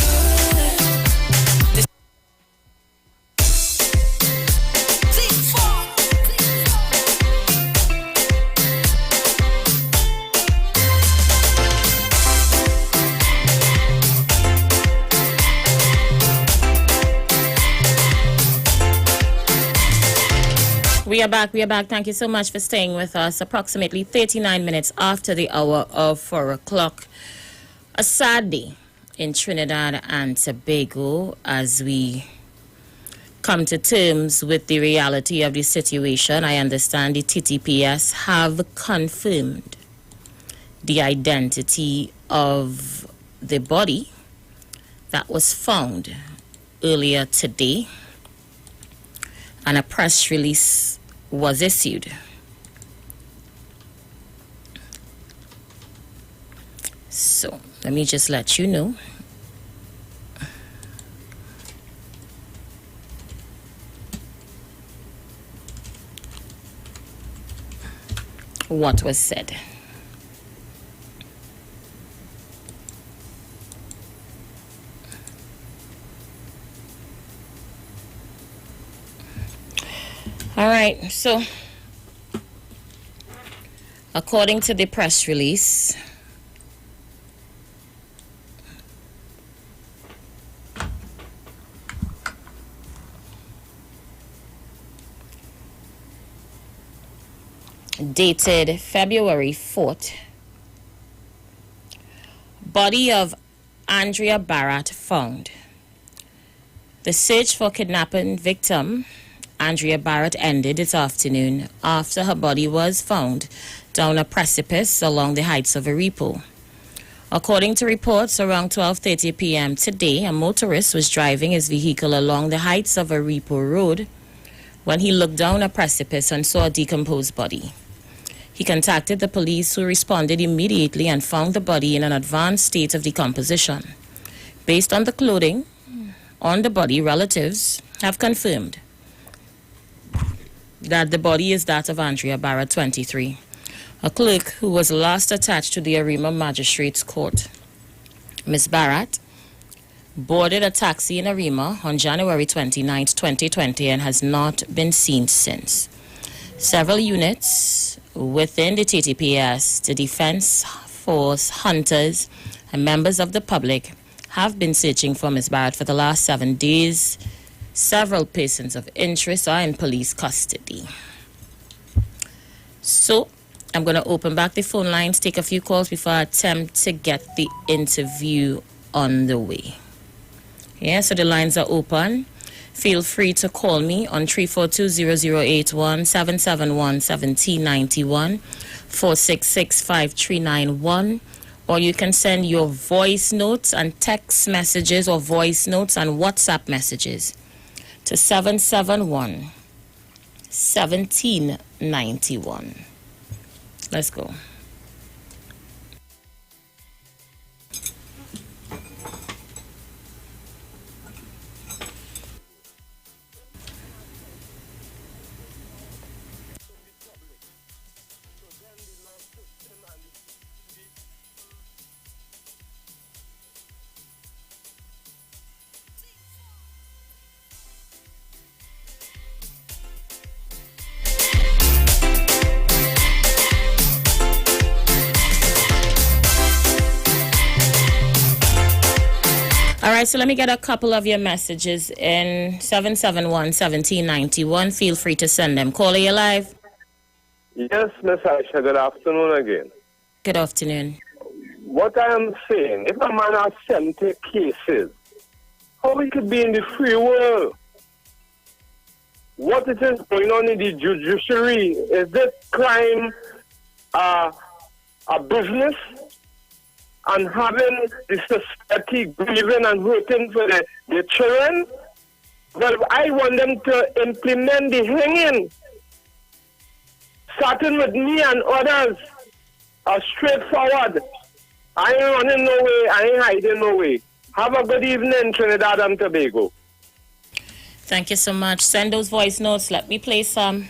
We are back. Thank you so much for staying with us. Approximately 39 minutes after the hour of 4 o'clock. A sad day in Trinidad and Tobago as we come to terms with the reality of the situation. I understand the TTPS have confirmed the identity of the body that was found earlier today, and a press release was issued. So let me just let you know. What was said. All right, so according to the press release, dated February 4th, body of Andrea Barrett found. The search for kidnapping victim Andrea Barrett ended this afternoon after her body was found down a precipice along the heights of Aripo. According to reports, around 12:30 p.m. today, a motorist was driving his vehicle along the heights of Aripo Road when he looked down a precipice and saw a decomposed body. He contacted the police, who responded immediately and found the body in an advanced state of decomposition. Based on the clothing on the body, relatives have confirmed that the body is that of Andrea Barrett, 23, a clerk who was last attached to the Arima Magistrates Court. Ms. Barrett boarded a taxi in Arima on January 29, 2020, and has not been seen since. Several units within the TTPS, the Defense Force, hunters, and members of the public have been searching for Ms. Barrett for the last 7 days. Several persons of interest are in police custody. So, I'm going to open back the phone lines, take a few calls before I attempt to get the interview on the way. Yeah, so the lines are open. Feel free to call me on 342-0081, 771-1791, 466-5391, or you can send your voice notes and text messages or voice notes and WhatsApp messages to 771-1791. Let's go. All right, so let me get a couple of your messages in 771-1791. Feel free to send them. Caller, you live? Yes, Miss Aisha, good afternoon again. Good afternoon. What I am saying, if a man has 70 cases, how he could be in the free world? What it is going on in the judiciary? Is this crime a business? And having the society grieving and hurting for the children? Well, I want them to implement the hanging, starting with me and others, straightforward. I ain't running no way. I ain't hiding no way. Have a good evening, Trinidad and Tobago. Thank you so much. Send those voice notes. Let me play some.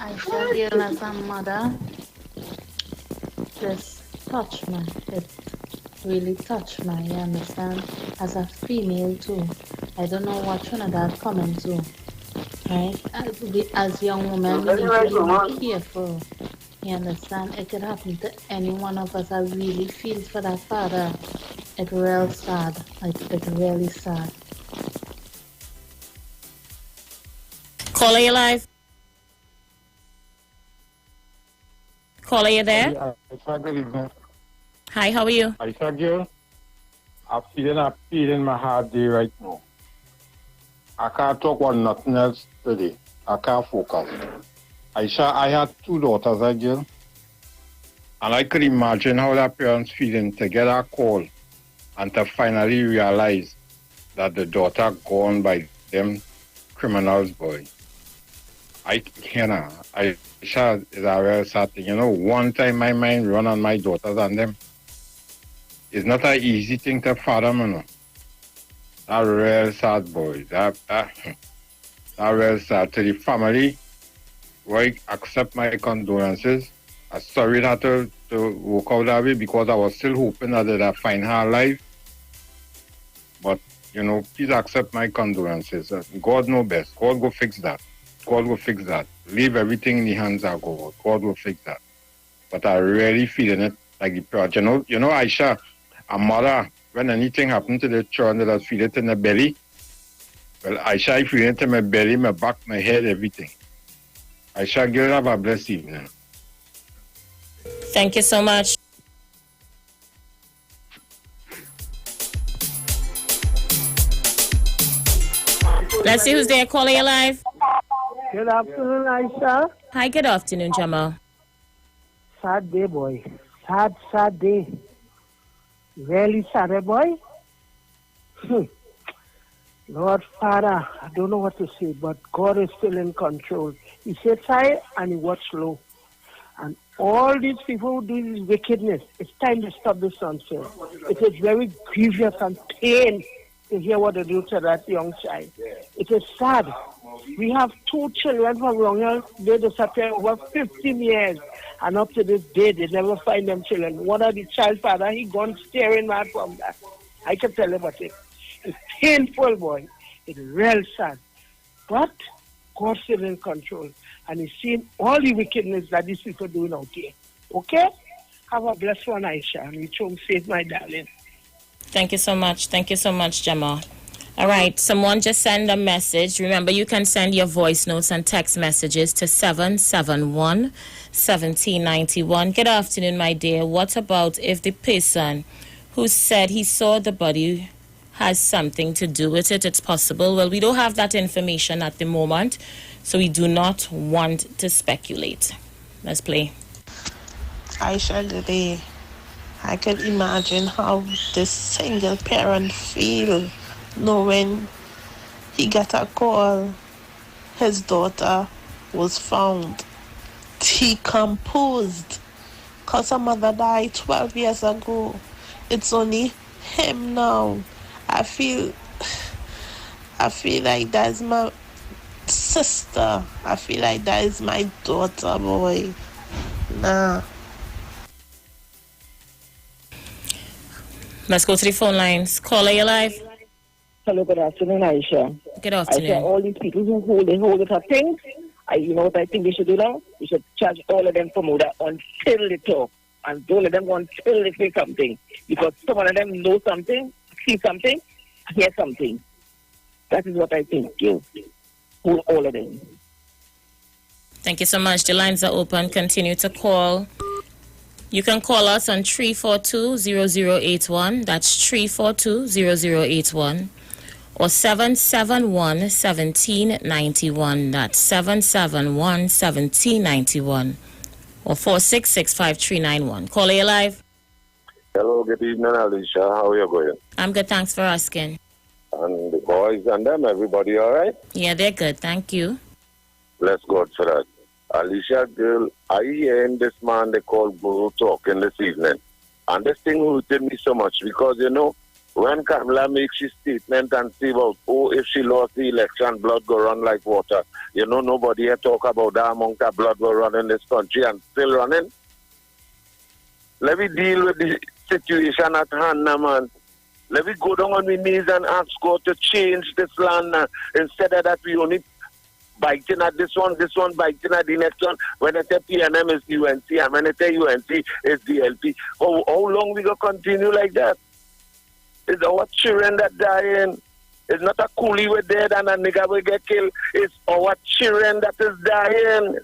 I feel as a mother, just touch me. It really touched me, you understand? As a female too. I don't know what Trinidad coming to. Right? As young women, we need to be careful. You understand? It could happen to any one of us. I really feel for that father. It's real sad. It's really sad. Caller, you live? Caller, you there? Good evening. Hi, how are you? Aisha girl, I'm feeling my hard day right now. I can't talk about nothing else today. I can't focus. Aisha, I had 2 daughters, girl. And I could imagine how their parents feeling to get a call and to finally realize that the daughter gone by them criminals, boy. Aisha is a real sad thing. You know, one time my mind run on my daughters and them. It's not an easy thing to fathom, you know. That real sad, boy. That real sad. To the family, I accept my condolences. I'm sorry that to work out that way because I was still hoping that they'd find her alive. But, you know, please accept my condolences. God knows best. God will fix that. God will fix that. Leave everything in the hands of God. God will fix that. But I really feeling it like the project. You know, Aisha, a mother, when anything happens to the child that I feel it in the belly, well, Aisha, I feel it in my belly, my back, my head, everything. Aisha, girl, have a blessed evening. Thank you so much. Let's see who's there. Caller, you live? Good afternoon, Aisha. Hi, good afternoon, Jamal. Sad day, boy. Sad day. Really sad, boy. Lord Father, I don't know what to say, but God is still in control. He sits high and he watches low. And all these people who do this wickedness, it's time to stop this nonsense. It is very grievous and pain to hear what they do to that young child. It is sad. We have 2 children from Royal. They disappeared over 15 years. And up to this day, they never find them children. One of the child father, he gone staring mad from that. I can tell you about it. It's painful, boy. It's real sad. But God's still in control. And he's seeing all the wickedness that these people doing out here. Okay? Have a blessed one, Aisha. And reach home safe, my darling. Thank you so much. Thank you so much, Jamal. All right, someone just send a message. Remember, you can send your voice notes and text messages to 771-1791. Good afternoon, my dear. What about if the person who said he saw the body has something to do with it? It's possible. Well, we don't have that information at the moment, so we do not want to speculate. Let's play. Aisha, today, I can imagine how this single parent feel knowing he got a call his daughter was found decomposed because her mother died 12 years ago. It's only him now. I feel like that's my sister. I feel like that is my daughter, boy. Nah. Let's go to the phone lines. Caller, you live? Hello, good afternoon, Aisha. Good afternoon. Aisha, all these people who hold it up things, you know what I think they should do now? They should charge all of them for murder until they talk. And don't let them go until they say something. Because some of them know something, see something, hear something. That is what I think. You hold all of them. Thank you so much. The lines are open. Continue to call. You can call us on 342-0081. That's 342-0081. Or 771-1791. That's 771-1791. Or 466-5391. Call you live. Hello, good evening, Alicia. How are you going? I'm good, thanks for asking. And the boys and them, everybody all right? Yeah, they're good. Thank you. Bless God for that. Alicia, girl, I hearing this man they call Guru talking this evening. And this thing hurted me so much because, you know, when Kamala makes his statement and say about, oh, if she lost the election, blood go run like water. You know, nobody here talk about that amount of blood go run in this country and still running. Let me deal with the situation at hand now, man. Let me go down on my knees and ask God to change this land now. Instead of that, we only biting at this one biting at the next one. When I say PNM is UNC, and when I say UNC is DLP. How long we going to continue like that? It's our children that dying. It's not a coolie with dead and a nigga will get killed. It's our children that is dying.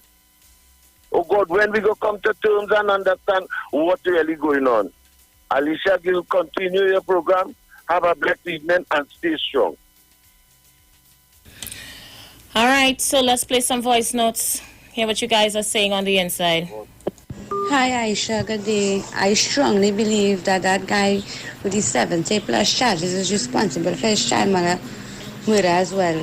Oh God, when we go come to terms and understand what's really going on. Alicia, you continue your program. Have a blessed evening and stay strong. All right, so let's play some voice notes. Hear what you guys are saying on the inside. Hi, Aisha. Good day. I strongly believe that guy with the 70+ charges is responsible for his child murder as well.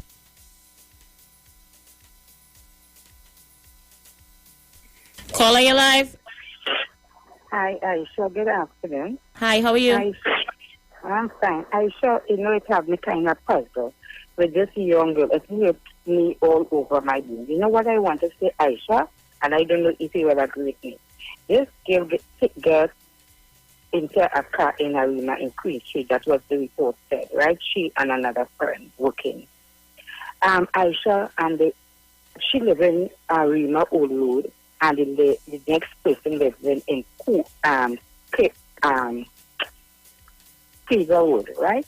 Caller, you live? Hi, Aisha. Good afternoon. Hi, how are you? Aisha, I'm fine. Aisha, you know, it have me kind of puzzled with this young girl. It hit me all over my being. You know what I want to say, Aisha? And I don't know if you will agree with me. This girl got into a car in Arima in Queen Street. That was the report said, right? She and another friend working. Aisha, and she lives in Arima Old Road, and the next person lives in Cleaver Road, right?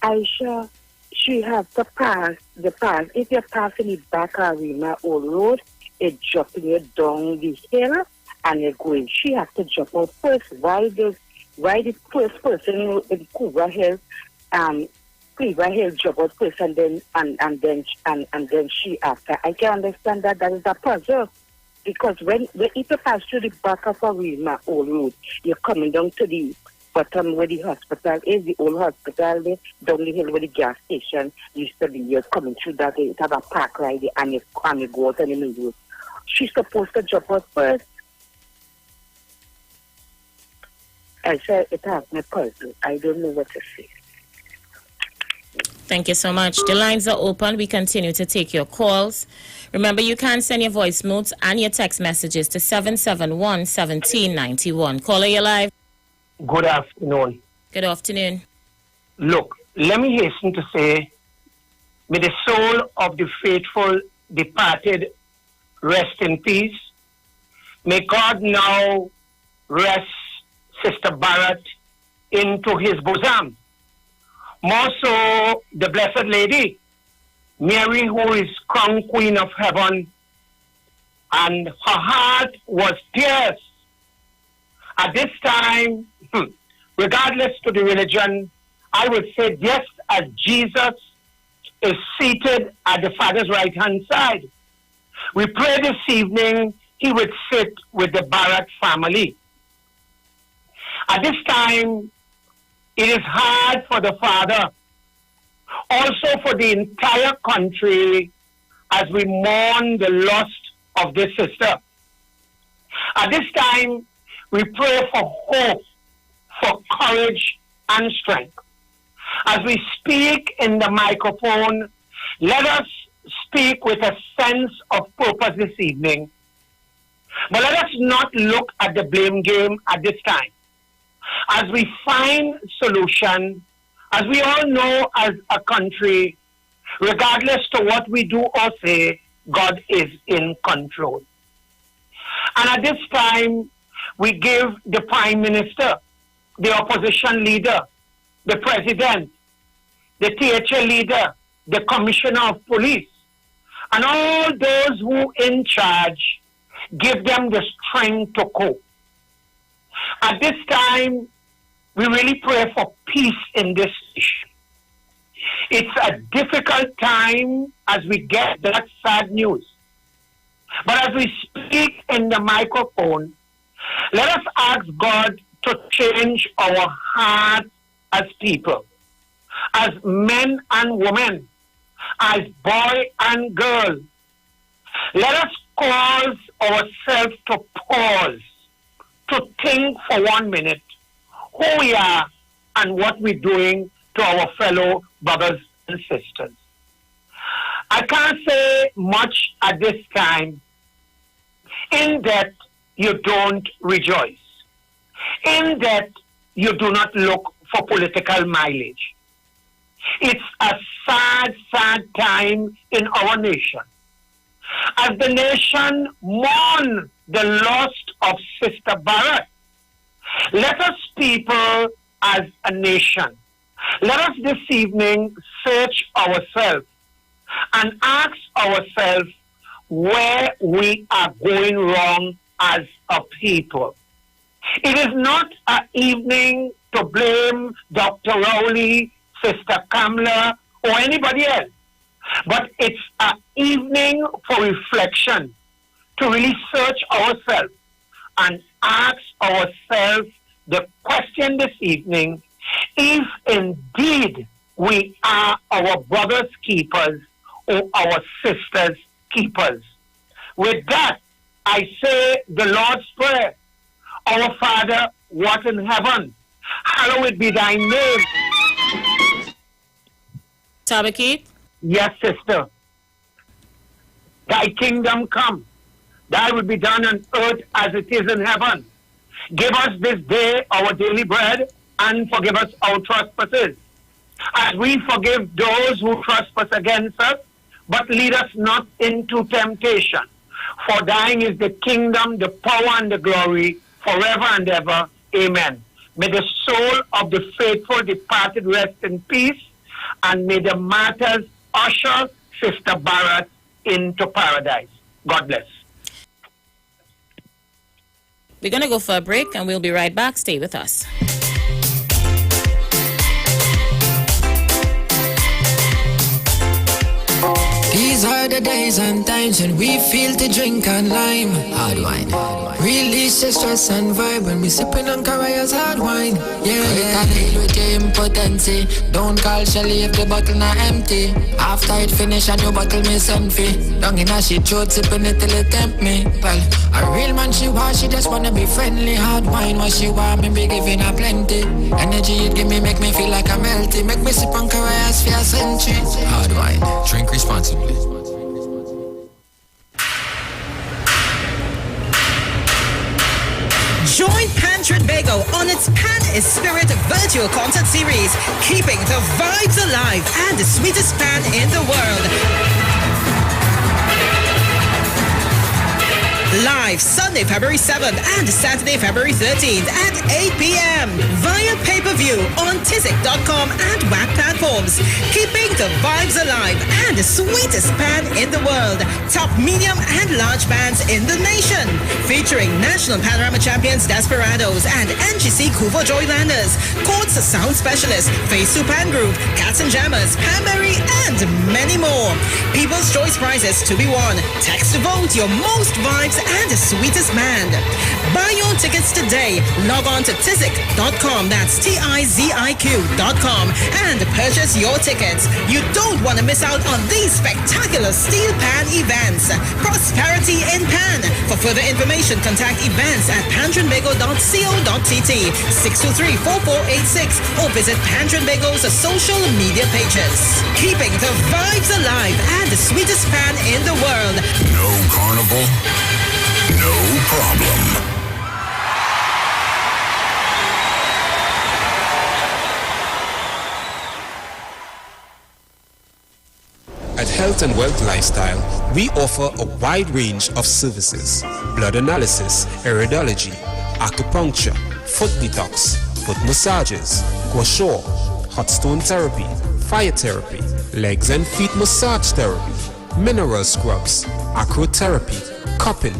Aisha, she has to pass the pass. If you're passing the back Arima Old Road, it's dropping you down the hill and you're going. She has to jump out first. Why the first person in Cleaver Hill jump out first and then she after? I can understand that is a puzzle. Because if you pass through the back of Arima Old Road, you're coming down to the bottom where the hospital is, the old hospital there, down the hill where the gas station used to be. You're coming through that, it have a park right there, and you go out and you move. She's supposed to jump out first. I said it has me puzzled. I don't know what to say. Thank you so much. The lines are open. We continue to take your calls. Remember, you can send your voice notes and your text messages to 771-1791. Caller, you live. Good afternoon. Good afternoon. Look, let me hasten to say, may the soul of the faithful departed rest in peace. May God now rest Sister Barrett into his bosom. More so, the Blessed Lady, Mary, who is crowned Queen of Heaven, and her heart was pierced. At this time, regardless to the religion, I would say just as Jesus is seated at the Father's right-hand side, we pray this evening he would sit with the Barrett family. At this time, it is hard for the Father, also for the entire country, as we mourn the loss of this sister. At this time, we pray for hope, for courage and strength. As we speak in the microphone, let us speak with a sense of purpose this evening. But let us not look at the blame game at this time. As we find solution, as we all know as a country, regardless to what we do or say, God is in control. And at this time, we give the Prime Minister, the opposition leader, the President, the THA leader, the Commissioner of Police, and all those who in charge, give them the strength to cope. At this time, we really pray for peace in this nation. It's a difficult time as we get that sad news. But as we speak in the microphone, let us ask God to change our hearts as people. as men and women, as boy and girl. Let us cause ourselves to pause, to think for 1 minute who we are and what we're doing to our fellow brothers and sisters. I can't say much at this time. In that you don't rejoice. In that you do not look for political mileage. It's a sad, sad time in our nation. As the nation mourns the loss of Sister Barrett, let us people as a nation, let us this evening search ourselves and ask ourselves where we are going wrong as a people. It is not an evening to blame Dr. Rowley, Sister Kamala, or anybody else, but it's an evening for reflection, to really search ourselves and ask ourselves the question this evening, if indeed we are our brothers' keepers or our sisters' keepers. With that, I say the Lord's Prayer. Our Father, what in heaven, hallowed be thy name. Tabakit? Yes, sister. Thy kingdom come. Thy will be done on earth as it is in heaven. Give us this day our daily bread, and forgive us our trespasses, as we forgive those who trespass against us. But lead us not into temptation. For thine is the kingdom, the power, and the glory, forever and ever. Amen. May the soul of the faithful departed rest in peace, and may the martyrs usher Sister Barrett into paradise. God bless. We're going to go for a break, and we'll be right back. Stay with us. These are the days and times when we feel to drink and lime. Hard wine. Release the stress and vibe when we sipping on Caraya's hard wine. Yeah, yeah. Deal with your impotency. Don't call Shelly if the bottle not empty. After it finish a new bottle me send fee. Down in a shit throat sipping it till it tempt me. Well, a real man she want, she just wanna be friendly. Hard wine what she want, me be giving her plenty. Energy it give me, make me feel like I'm melty. Make me sip on Caraya's for a century. Hard wine. Drink responsibly. Join Pan Trinbago on its Pan is Spirit virtual concert series, keeping the vibes alive and the sweetest pan in the world. Live Sunday, February 7th and Saturday, February 13th at 8 p.m. via pay-per-view on Tizik.com and WAC platforms. Keeping the vibes alive and the sweetest pan in the world. Top medium and large bands in the nation. Featuring National Panorama Champions Desperados and NGC Kuvo Joylanders. Courts Sound Specialists, Face to Pan Group, Cats and Jammers, Panberry, and many more. People's Choice Prizes to be won. Text to vote your most vibes and the sweetest band. Buy your tickets today. Log on to Tizik.com, that's Tizik.com, and purchase your tickets. You don't want to miss out on these spectacular steel pan events. Prosperity in Pan. For further information, contact events at pantrinbago.co.tt, 623-4486, or visit Pantrinbago's social media pages. Keeping the vibes alive and the sweetest pan in the world. No carnival, no problem. At Health and Wealth Lifestyle, we offer a wide range of services: blood analysis, iridology, acupuncture, foot detox, foot massages, gua sha, hot stone therapy, fire therapy, legs and feet massage therapy, mineral scrubs, acrotherapy, cupping.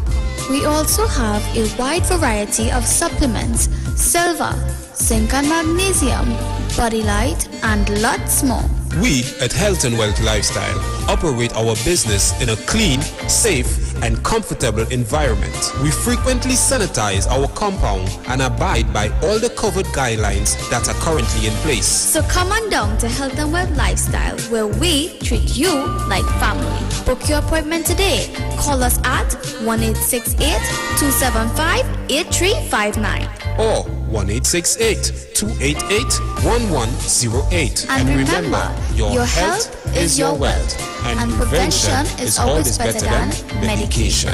We also have a wide variety of supplements: silver, zinc and magnesium, body light, and lots more. We at Health and Wealth Lifestyle operate our business in a clean, safe, and comfortable environment. We frequently sanitize our compound and abide by all the COVID guidelines that are currently in place. So come on down to Health and Wealth Lifestyle, where we treat you like family. Book your appointment today. Call us at 1-868-275-8359. Or 1-868-288-1108. And remember, your health is your wealth. And prevention is always better than medication.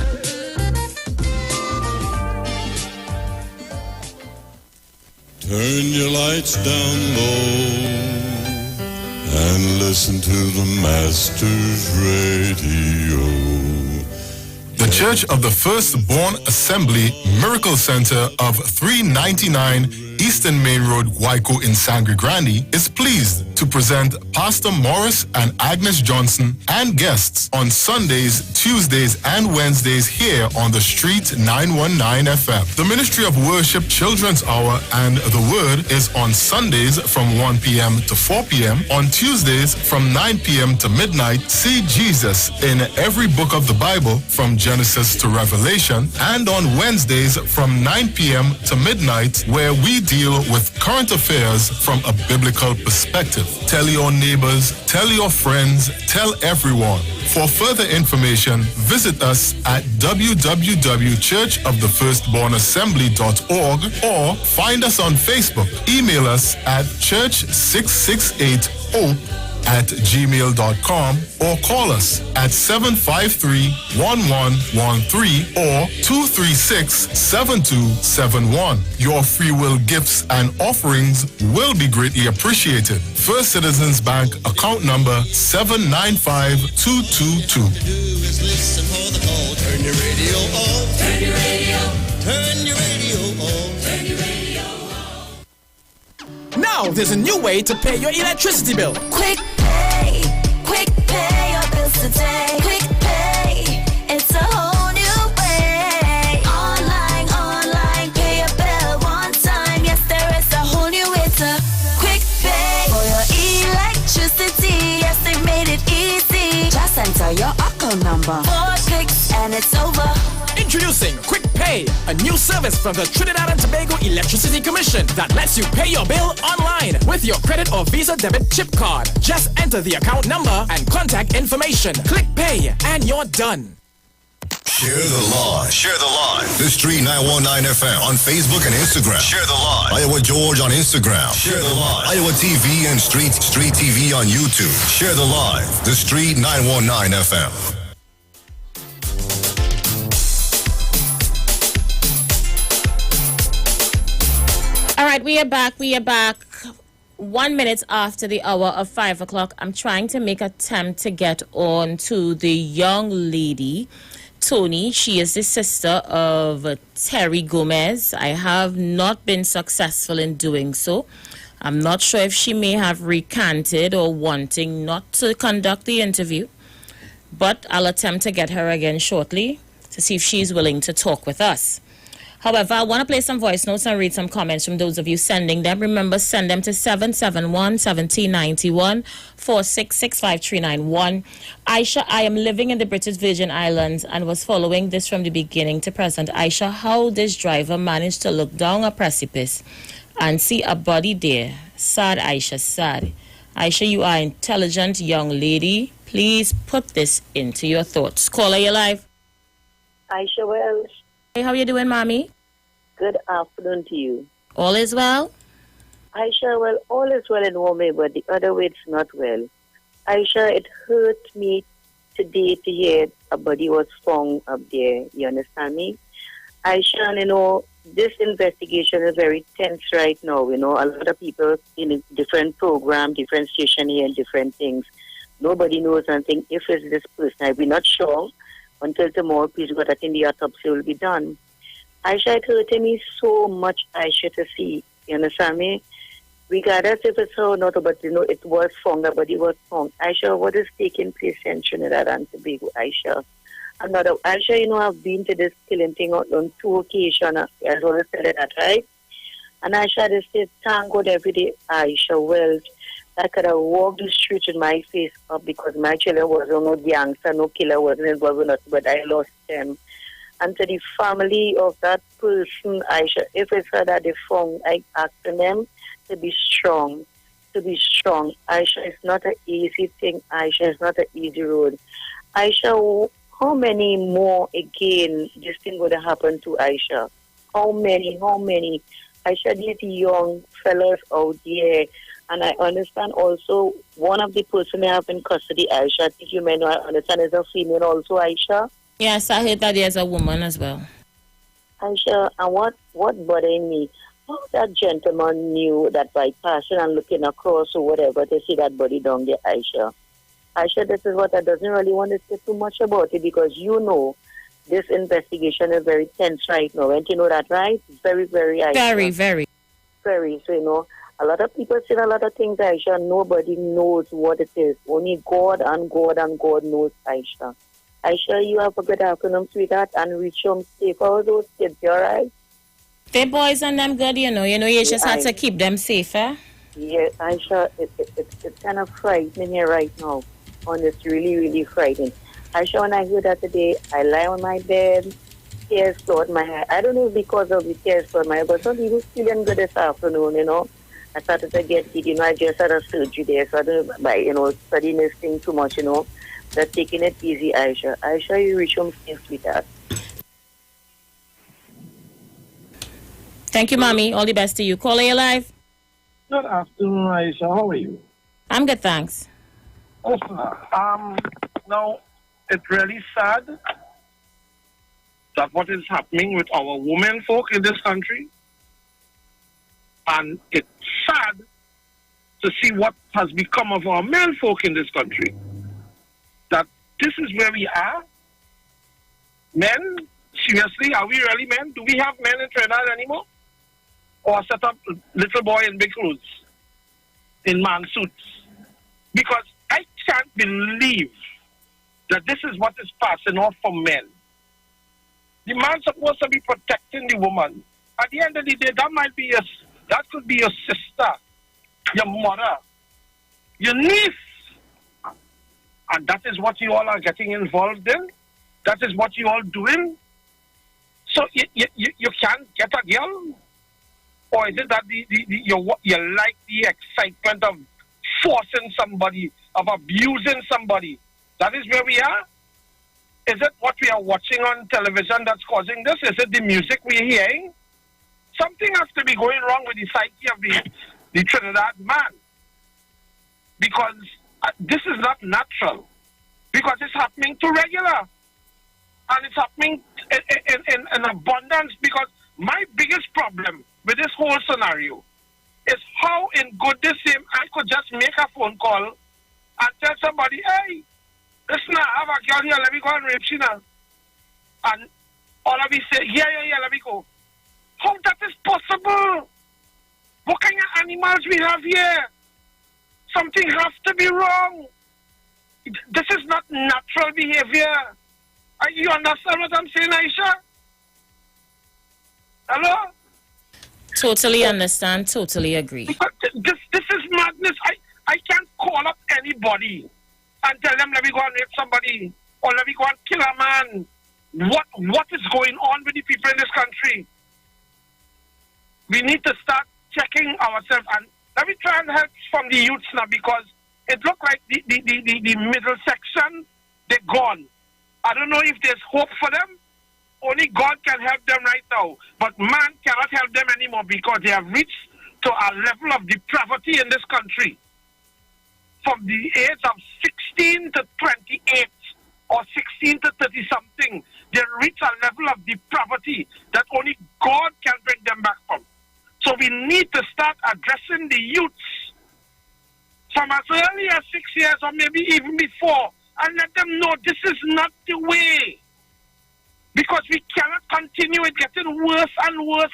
Turn your lights down low and listen to the Master's Radio. The Church of the Firstborn Assembly Miracle Center of 399 Eastern Main Road, Guayco in Sangre Grande is pleased to present Pastor Morris and Agnes Johnson and guests on Sundays, Tuesdays, and Wednesdays here on the Street 919 FM. The Ministry of Worship Children's Hour and the Word is on Sundays from 1 p.m. to 4 p.m. On Tuesdays from 9 p.m. to midnight, see Jesus in every book of the Bible from Genesis to Revelation. And on Wednesdays from 9 p.m. to midnight, where we deal with current affairs from a biblical perspective. Tell your neighbors, tell your friends, tell everyone. For further information, visit us at www.churchofthefirstbornassembly.org or find us on Facebook. Email us at church668hope@gmail.com or call us at 753-1113 or 236-7271. Your free will gifts and offerings will be greatly appreciated. First Citizens Bank account number 795222. Listen for the call. Turn your radio on. Turn your radio. Turn your radio on. Turn your radio on. Now there's a new way to pay your electricity bill. Quick pay your bills today. Quick pay, it's a whole new way. Online, pay your bill one time. Yes, there is a whole new way to quick pay for your electricity. Yes, they made it easy. Just enter your account number. 4 clicks and it's over. Introducing Quick Pay, a new service from the Trinidad and Tobago Electricity Commission that lets you pay your bill online with your credit or Visa debit chip card. Just enter the account number and contact information. Click Pay and you're done. Share the live. Share the live. The Street 919 FM on Facebook and Instagram. Share the live. Iowa George on Instagram. Share the live. Iowa TV and Street TV on YouTube. Share the live. The Street 919 FM. All right, we are back. 1 minute after the hour of 5 o'clock. I'm trying to make an attempt to get on to the young lady, Tony. She is the sister of Terry Gomez. I have not been successful in doing so. I'm not sure if she may have recanted or wanting not to conduct the interview, but I'll attempt to get her again shortly to see if she's willing to talk with us. However, I want to play some voice notes and read some comments from those of you sending them. Remember, send them to 771-1791, 466-5391. Aisha, I am living in the British Virgin Islands and was following this from the beginning to present. Aisha, how this driver managed to look down a precipice and see a body there. Sad, Aisha, sad. Aisha, you are an intelligent young lady. Please put this into your thoughts. Caller, you live. Aisha Wells. Hey, how you doing, Mommy? Good afternoon to you. All is well? Aisha, well, all is well in one way, but the other way it's not well. Aisha, it hurt me today to hear a body was found up there. You understand me? Aisha, you know, this investigation is very tense right now. You know, a lot of people in a different program, different station here, and different things. Nobody knows anything. If it's this person, we're not sure. Until tomorrow, please God, I think the autopsy will be done. Aisha, it hurt me so much, Aisha, to see. You understand me? Regardless if it's her or not, but you know, it was found, but it was found. Aisha, what is taking place in Trinidad and Tobago, Aisha? Aisha, you know, I've been to this killing thing on 2 occasions. I always said that, right? And Aisha, they say, thank God every day, Aisha, well, I could have walked the street with my face up because my children was no gangster, no killer, wasn't involved with nothing, but I lost them. And to the family of that person, Aisha, if it's her that they found, I ask them to be strong, to be strong. Aisha, it's not an easy thing, Aisha, it's not an easy road. Aisha, how many more again this thing would have happened to Aisha? How many? Aisha, these young fellas out there, and I understand also one of the person they have in custody, Aisha, I think you may know, I understand is a female also, Aisha. Yes, I heard that there's a woman as well. Aisha, and what bothered me, how that gentleman knew that by passing and looking across or whatever, to see that body down there, Aisha. Aisha, this is what I doesn't really want to say too much about it because you know this investigation is very tense right now. And you know that, right? Very, very, Aisha. Very, very. Very. So, you know, a lot of people say a lot of things, Aisha. Nobody knows what it is. Only God and God and God knows, Aisha. Aisha, you have a good afternoon, sweetheart, and reach home safe. How are those kids? You all right? The boys and them good, you know. You just have to keep them safe, eh? Yeah, Aisha, it's kind of frightening here right now. Honestly, really, really frightening. Aisha, when I hear that today, I lie on my bed, tears flood my hair. I don't know if because of the tears flood my hair, but not even feeling good this afternoon, you know. I started to get it, you know, I just had a surgery there, so I don't know, by, you know, studying this thing too much, you know. But taking it easy, Aisha. Aisha, you reach home safe, sweetheart. Thank you, Mommy. All the best to you. Caller, you live? Good afternoon, Aisha. How are you? I'm good, thanks. Listen, now, it's really sad that what is happening with our women folk in this country, and it's sad to see what has become of our men folk in this country. That this is where we are. Men, seriously, are we really men? Do we have men in Trinidad anymore? Or set up little boy in big clothes, in man suits? Because I can't believe that this is what is passing off for men. The man's supposed to be protecting the woman. At the end of the day, that could be your sister, your mother, your niece. And that is what you all are getting involved in? That is what you all doing? So you can't get a girl? Or is it that you like the excitement of forcing somebody, of abusing somebody? That is where we are? Is it what we are watching on television that's causing this? Is it the music we're hearing? Something has to be going wrong with the psyche of the Trinidad man. Because this is not natural. Because it's happening too regular. And it's happening in abundance. Because my biggest problem with this whole scenario is how in goodness name I could just make a phone call and tell somebody, hey, listen, I have a girl here, let me go and rape she now. And all of you say, yeah, let me go. How that is possible? What kind of animals we have here? Something has to be wrong. This is not natural behavior. You understand what I'm saying, Aisha? Hello? Totally understand, totally agree. This is madness. I can't call up anybody and tell them, let me go and rape somebody, or let me go and kill a man. What is going on with the people in this country? We need to start checking ourselves, and let me try and help from the youths now, because it looks like the middle section, they're gone. I don't know if there's hope for them. Only God can help them right now. But man cannot help them anymore because they have reached to a level of depravity in this country. From the age of 16 to 28 or 16 to 30-something, they reach a level of depravity that only God can bring them back from. So we need to start addressing the youths from as early as 6 years or maybe even before, and let them know this is not the way. Because we cannot continue it getting worse and worse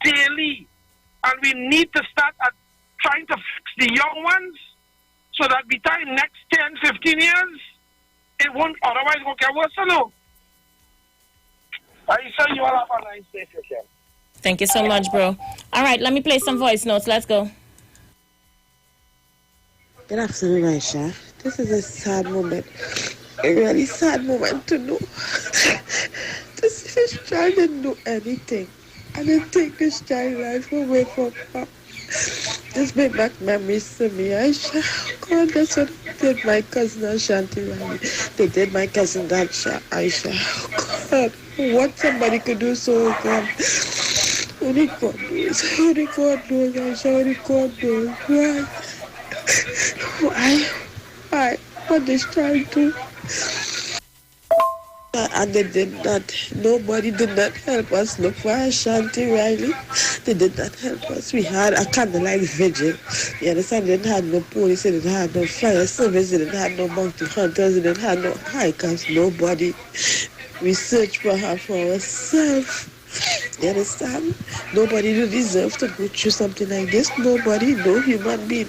daily. And we need to start trying to fix the young ones so that by the time next 10, 15 years, it won't otherwise go get worse or no. I say you all have a nice day, Thank you so much, bro. All right, let me play some voice notes. Let's go. Good afternoon, Aisha. This is a sad moment. A really sad moment to know. This child didn't do anything. I didn't take this child's life away from her. Just bring back memories to me, Aisha. God, that's what they did my cousin Ashanti Riley. They did my cousin Aisha. God, what somebody could do so, God. Only God knows. Only God knows, Aisha. Only God knows. Why? Why? What this child do? And they did not, nobody did not help us look for Ashanti Riley. They did not help us. We had a candlelight vigil. You understand? They didn't have no police, they didn't have no fire service, they didn't have no bounty hunters, they didn't have no hikers, nobody. We searched for her for ourselves. You understand? Nobody do deserve to go through something like this. Nobody, no human being.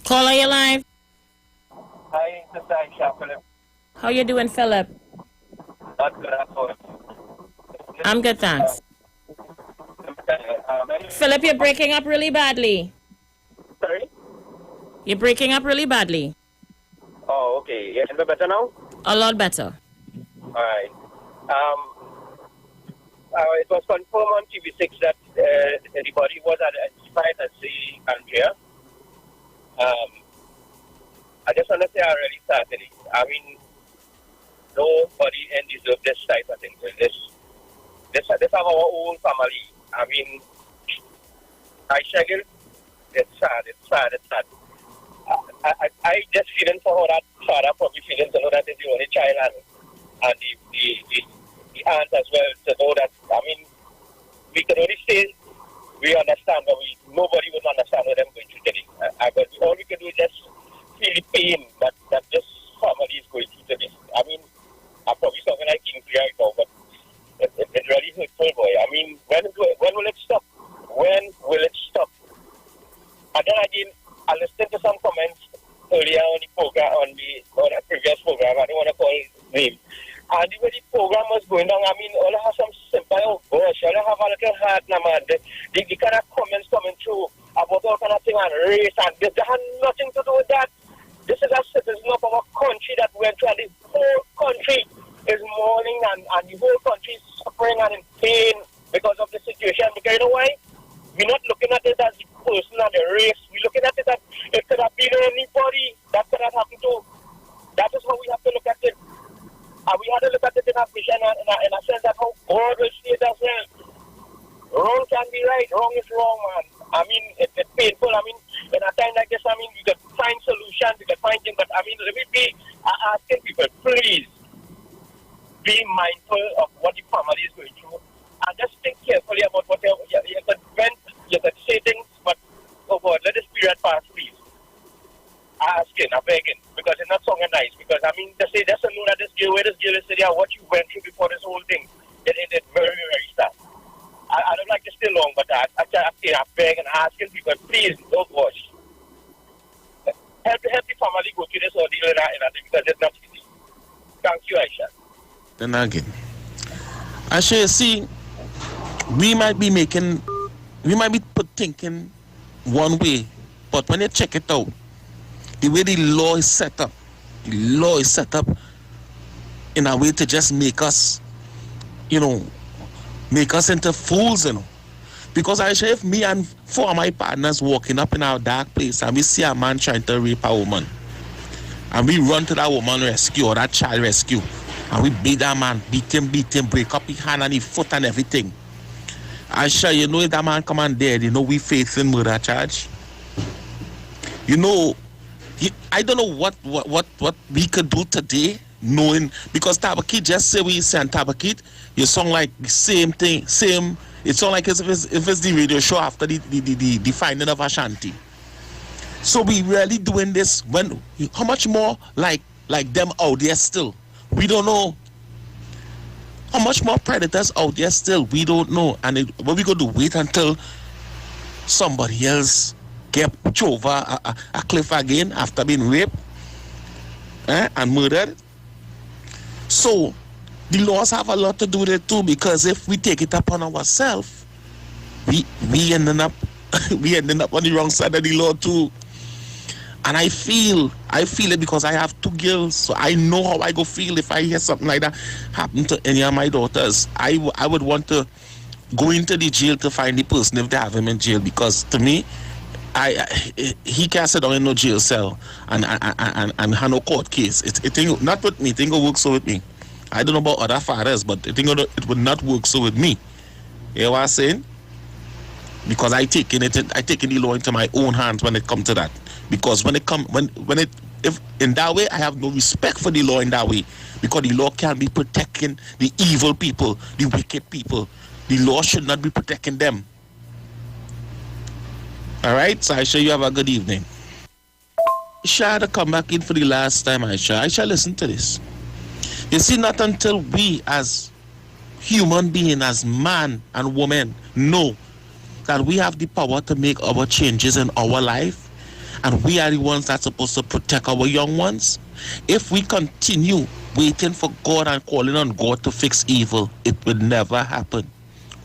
Caller, you live. Hi, this is Aisha, Philip. How you doing, Philip? Not good at all. I'm good, thanks. Philip, you're breaking up really badly. Sorry? You're breaking up really badly. Oh, okay. Yeah, is it better now? A lot better. All right. It was confirmed on TV6 that the body was identified as the Andrea. I just want to say I really started it. I mean, nobody deserves this type of thing. This have our own family. I mean, I struggle. It's sad. I just feeling for her that father probably feeling to know that is the only child and the aunt as well to know that. I mean, we can only say we understand, but nobody would understand what I'm going through today. But all we can do is just feel the pain that this family is going through today. I mean, I'm probably talking like Kingsley right now, but it's really hurtful, boy. I mean, when will it stop? When will it stop? And then again, I listened to some comments earlier on the program, on the previous program. I don't want to call his name. And the way the program was going on, I mean, all I have some simple, oh gosh, all I have a little heart now, man. The kind of comments coming through about all kind of thing and race, and they have nothing to do with that. This is a citizen of our country that went through, and the whole country is mourning, and the whole country is suffering and in pain because of the situation. Because you know why? We're not looking at it as the person and the race. We're looking at it as it could have been anybody that could have happened to. That is how we have to look at it. And we have to look at it in a vision, in a sense that how God will see it as well. Wrong can be right, wrong is wrong, man. I mean, it's painful. I mean, in a time like this, I mean, you can find solutions, you can find things, but I mean, let me be asking people, please be mindful of what the family is going through, and just think carefully about what you could vent, you could say things, but oh God, let this period pass, please. Asking, I'm begging, because it's not sounding nice. Because I mean, just to know that this girl, where this girl is today, what you went through before this whole thing, it's very, very sad. I don't like to stay long, but I beg and asking people, please, oh gosh, help the family go through this ordeal and because it's not easy. Thank you, Aisha. Then again, Aisha, you see, we might be thinking one way, but when you check it out, the way the law is set up in a way to just make us, make us into fools, Because Aisha, if me and four of my partners walking up in our dark place and we see a man trying to rape a woman, and we run to that woman rescue or that child rescue, and we beat that man, beat him, break up his hand and his foot and everything. Aisha, if that man come and dead, we facing murder charge. I don't know what we could do today, knowing, because Tabakit just say we say and Tabakit, you sound like the same thing, same. It sounds like if it's the radio show after the finding of Ashanti. So we really doing this how much more like them out there still? We don't know. How much more predators out there still? We don't know. And what we going to wait until somebody else get over a cliff again after being raped and murdered? So the laws have a lot to do with it too, because if we take it upon ourselves, we ending up we ending up on the wrong side of the law too. And I feel it because I have 2 girls, so I know how I go feel if I hear something like that happen to any of my daughters. I would want to go into the jail to find the person if they have him in jail, because to me, he can't sit down in no jail cell and have no court case. It ain't not with me. It ain't gonna work so with me. I don't know about other fathers, but it would not work so with me. You know what I'm saying? Because I taking the law into my own hands when it comes to that. Because if in that way, I have no respect for the law in that way, because the law can be protecting the evil people, the wicked people. The law should not be protecting them. All right, so Aisha, you have a good evening. Aisha had to come back in for the last time, Aisha. Aisha, listen to this. You see, not until we as human beings, as man and woman, know that we have the power to make our changes in our life, and we are the ones that's supposed to protect our young ones. If we continue waiting for God and calling on God to fix evil, it will never happen.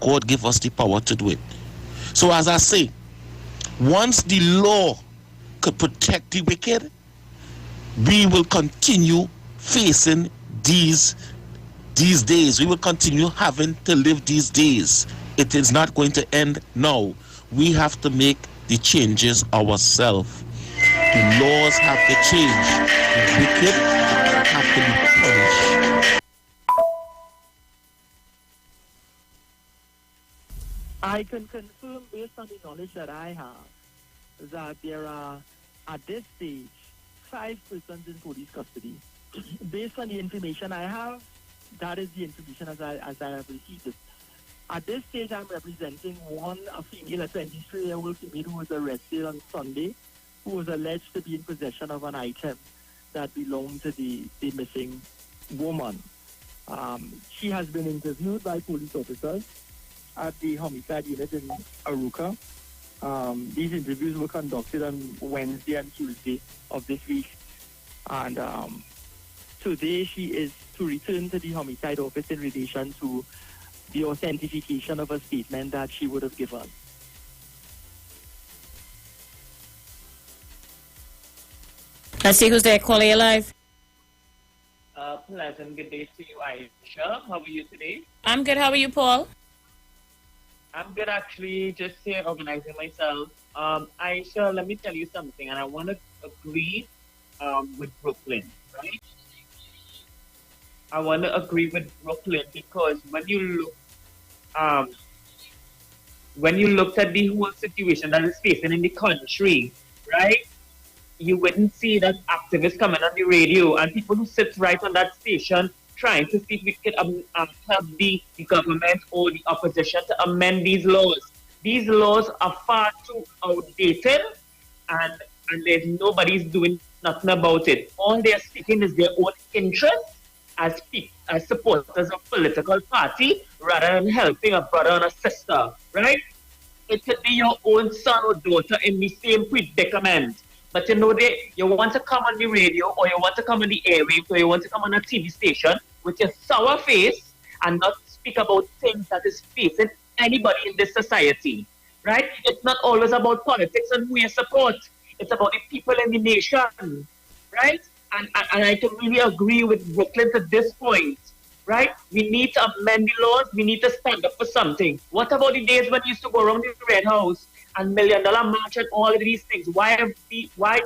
God give us the power to do it. So as I say, once the law could protect the wicked, we will continue facing these days. We will continue having to live these days. It is not going to end now. We have to make the changes ourselves. The laws have to change. The wicked have to be punished. I can confirm, based on the knowledge that I have, that there are, at this stage, 5 persons in police custody. Based on the information I have, that is the information as I have received it. At this stage, I'm representing a female, a 23-year-old female who was arrested on Sunday, who was alleged to be in possession of an item that belonged to the missing woman. She has been interviewed by police officers at the homicide unit in Aruka. These interviews were conducted on Wednesday and Tuesday of this week. And today she is to return to the homicide office in relation to the authentication of a statement that she would have given. Let's see who's there. Caller, you live. Pleasant good day to you, Aisha. How are you today? I'm good. How are you, Paul? I'm good, actually. Just here organizing myself. Aisha, let me tell you something, and I want to agree with Brooklyn, right? I want to agree with Brooklyn because when you looked at the whole situation that is facing in the country, right? You wouldn't see that activists coming on the radio and people who sit right on that station trying to see if we could help the government or the opposition to amend these laws. These laws are far too outdated, and there's nobody's doing nothing about it. All they're seeking is their own interest as supporters of political party rather than helping a brother and a sister, right? It could be your own son or daughter in the same predicament. But you want to come on the radio, or you want to come on the airwaves, or you want to come on a TV station with your sour face and not speak about things that is facing anybody in this society, right? It's not always about politics and who you support. It's about the people in the nation, right? And I can really agree with Brooklyn to this point, right? We need to amend the laws. We need to stand up for something. What about the days when you used to go around the Red House and $1 Million March and all of these things? Why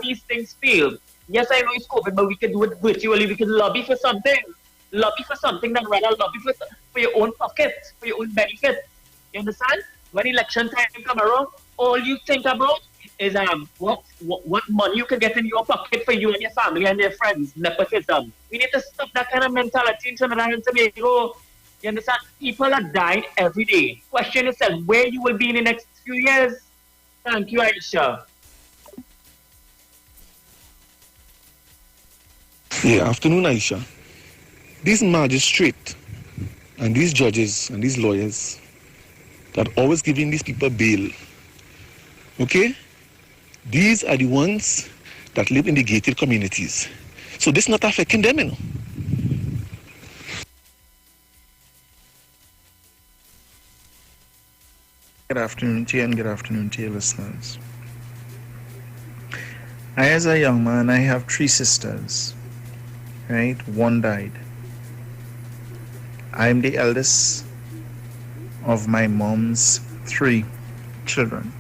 these things failed? Yes, I know it's COVID, but we can do it virtually. We can lobby for something. Lobby for something than rather lobby for your own pocket, for your own benefit. You understand? When election time come around, all you think about is what money you can get in your pocket for you and your family and your friends. Nepotism. We need to stop that kind of mentality in Trinidad and Tobago. You understand? People are dying every day. Question yourself where you will be in the next few years. Thank you, Aisha. Yeah, afternoon, Aisha. These magistrates and these judges and these lawyers that are always giving these people bail, okay? These are the ones that live in the gated communities. So this is not affecting them, you know. Good afternoon to you and good afternoon to your listeners. As a young man, I have 3 sisters, right? One died. I'm the eldest of my mom's 3 children.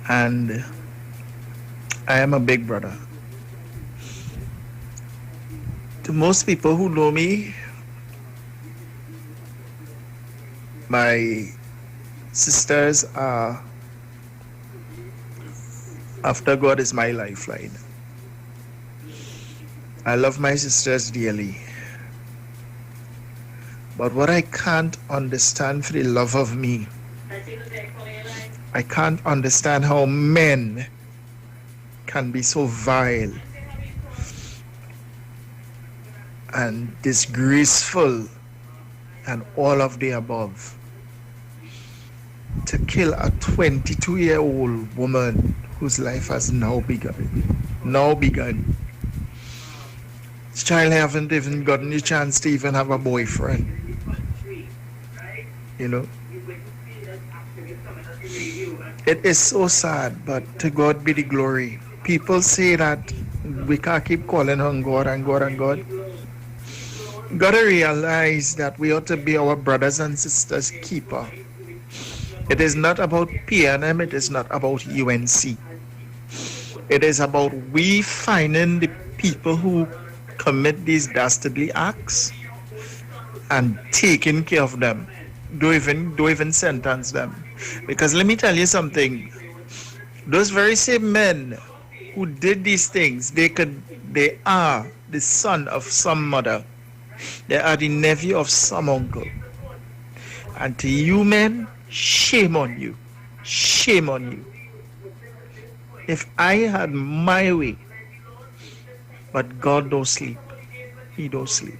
And I am a big brother. To most people who know me, my sisters are, after God, is my lifeline. I love my sisters dearly. But what I can't understand for the love of me, I can't understand how men can be so vile and disgraceful and all of the above. To kill a 22-year-old woman whose life has now begun. This child haven't even gotten the chance to even have a boyfriend. You know? It is so sad, but to God be the glory. People say that we can't keep calling on God and God and God. Gotta realize that we ought to be our brothers and sisters' keeper. It is not about PNM, it is not about UNC. It is about we finding the people who commit these dastardly acts and taking care of them. Don't even sentence them. Because let me tell you something. Those very same men who did these things, they are the son of some mother. They are the nephew of some uncle. And to you men, shame on you. Shame on you. If I had my way, but God don't sleep. He don't sleep.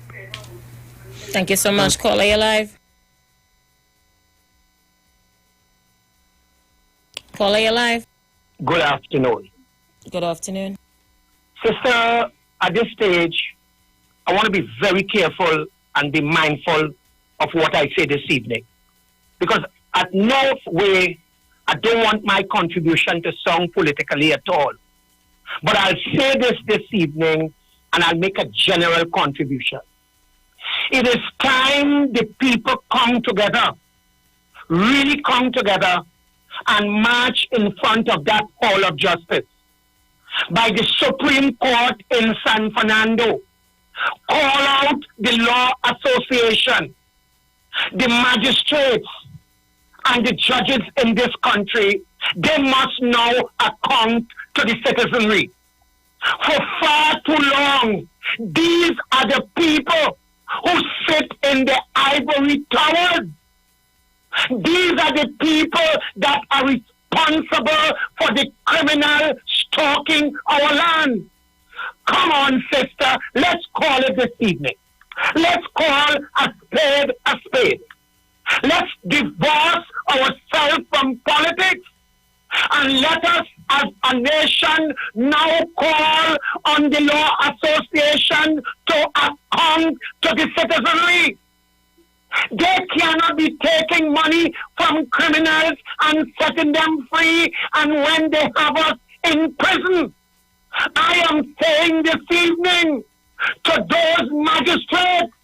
Thank you so much. Caller, you live. Caller, you live. Good afternoon. Good afternoon. Sister, at this stage, I want to be very careful and be mindful of what I say this evening. Because at no way, I don't want my contribution to sound politically at all. But I'll say this evening, and I'll make a general contribution. It is time the people come together, really come together, and march in front of that Hall of Justice by the Supreme Court in San Fernando. Call out the Law Association, the magistrates, and the judges in this country. They must now account to the citizenry. For far too long, these are the people who sit in the ivory towers. These are the people that are responsible for the criminal stalking our land. Come on, sister, let's call it this evening. Let's call a spade a spade. Let's divorce ourselves from politics and let us as a nation now call on the Law Association to account to the citizenry. They cannot be taking money from criminals and setting them free, and when they have us in prison. I am saying this evening to those magistrates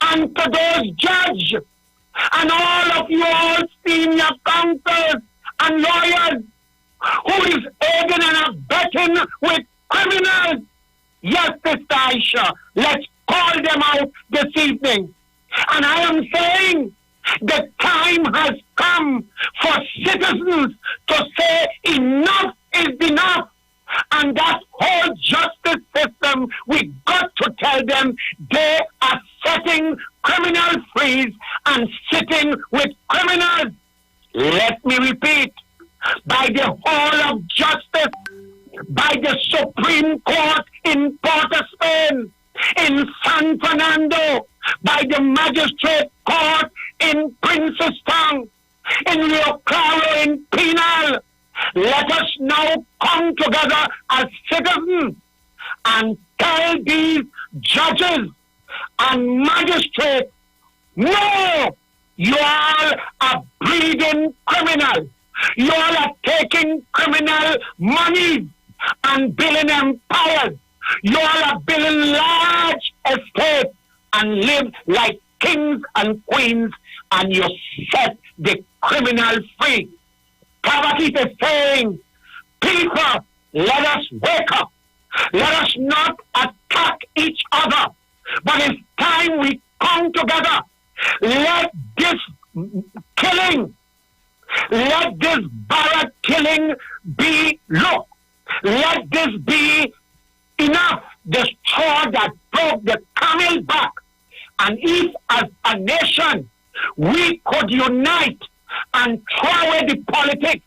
and to those judges and all of you all senior counsels and lawyers who is aiding and abetting with criminals. Yes, Sister Aisha, let's call them out this evening. And I am saying the time has come for citizens to say enough is enough. And that whole justice system, we got to tell them they are setting criminals free and sitting with criminals. Let me repeat, by the Hall of Justice, by the Supreme Court in Port of Spain, in San Fernando, by the Magistrate Court in Princestown, in Rio Claro, in Penal. Let us now come together as citizens and tell these judges and magistrates, no, You all are breeding criminals. You all are taking criminal money and building empires. You all are building large estates and live like kings and queens, and you set the criminal free. Tabakit is saying, people, let us wake up. Let us not attack each other, but it's time we come together. Let this killing, let this Barrett killing be, look, let this be enough, the straw that broke the camel back. And if as a nation we could unite and throw away the politics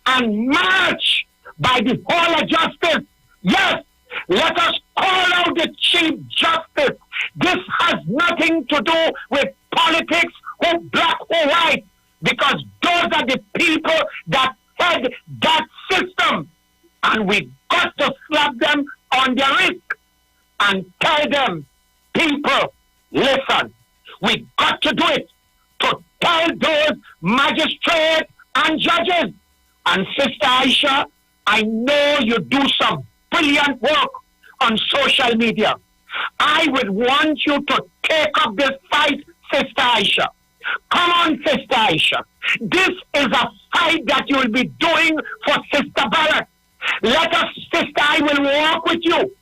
and march by the whole of justice, yes, let us call out the Chief Justice. This has nothing to do with politics, who black, who white, because those are the people that head that system. And we got to slap them on the wrist and tell them, people, listen, we got to do it, to tell those magistrates and judges. And Sister Aisha, I know you do some brilliant work on social media. I would want you to take up this fight, Sister Aisha. Come on, Sister Aisha. This is a fight that you will be doing for Sister Barrett. Let us, Sister, I will walk with you.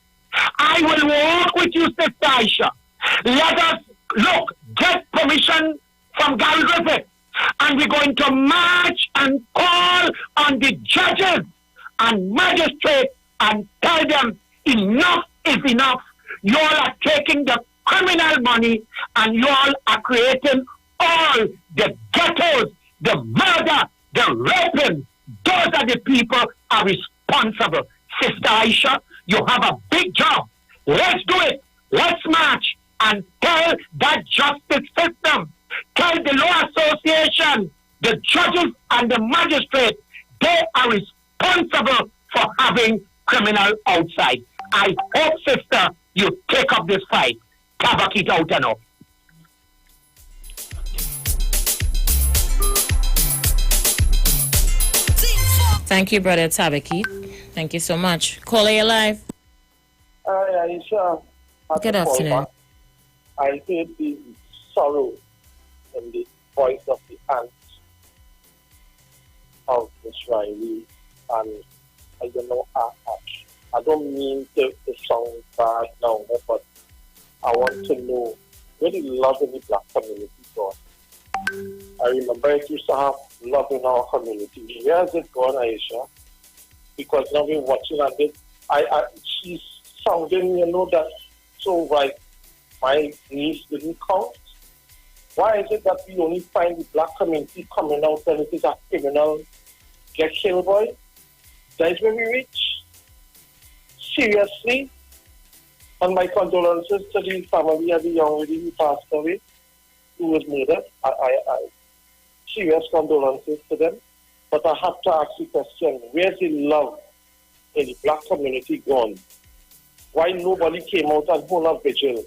I will walk with you, Sister Aisha. Let us, look, get permission from Gary Griffith. And we're going to march and call on the judges and magistrates and tell them enough is enough. You all are taking the criminal money and you all are creating all the ghettos, the murder, the raping. Those are the people are responsible. Sister Aisha, you have a big job. Let's do it. Let's march and tell that justice system, tell the law association, the judges and the magistrates, they are responsible for having criminal outside. I hope, sister, you take up this fight. Tabak it out enough. Thank you, Brother Tabaki. Thank you so much. Caller, you live. Hi, Aisha. Good afternoon. I heard the sorrow in the voice of the aunt of Miss Riley, and I don't know, I don't mean to sound bad now, but I want to know where the love in the black community gone. I remember it used to have love in our community. Where has it gone, Aisha? Because now we're watching and it, she's sounding, that so right, my niece didn't count. Why is it that we only find the black community coming out when it is a criminal get killed, boy? That is where we reach. Seriously? And my condolences to the family of the young lady who passed away, who was murdered. I serious condolences to them. But I have to ask the question, where's the love in the black community gone? Why nobody came out and hold a vigil?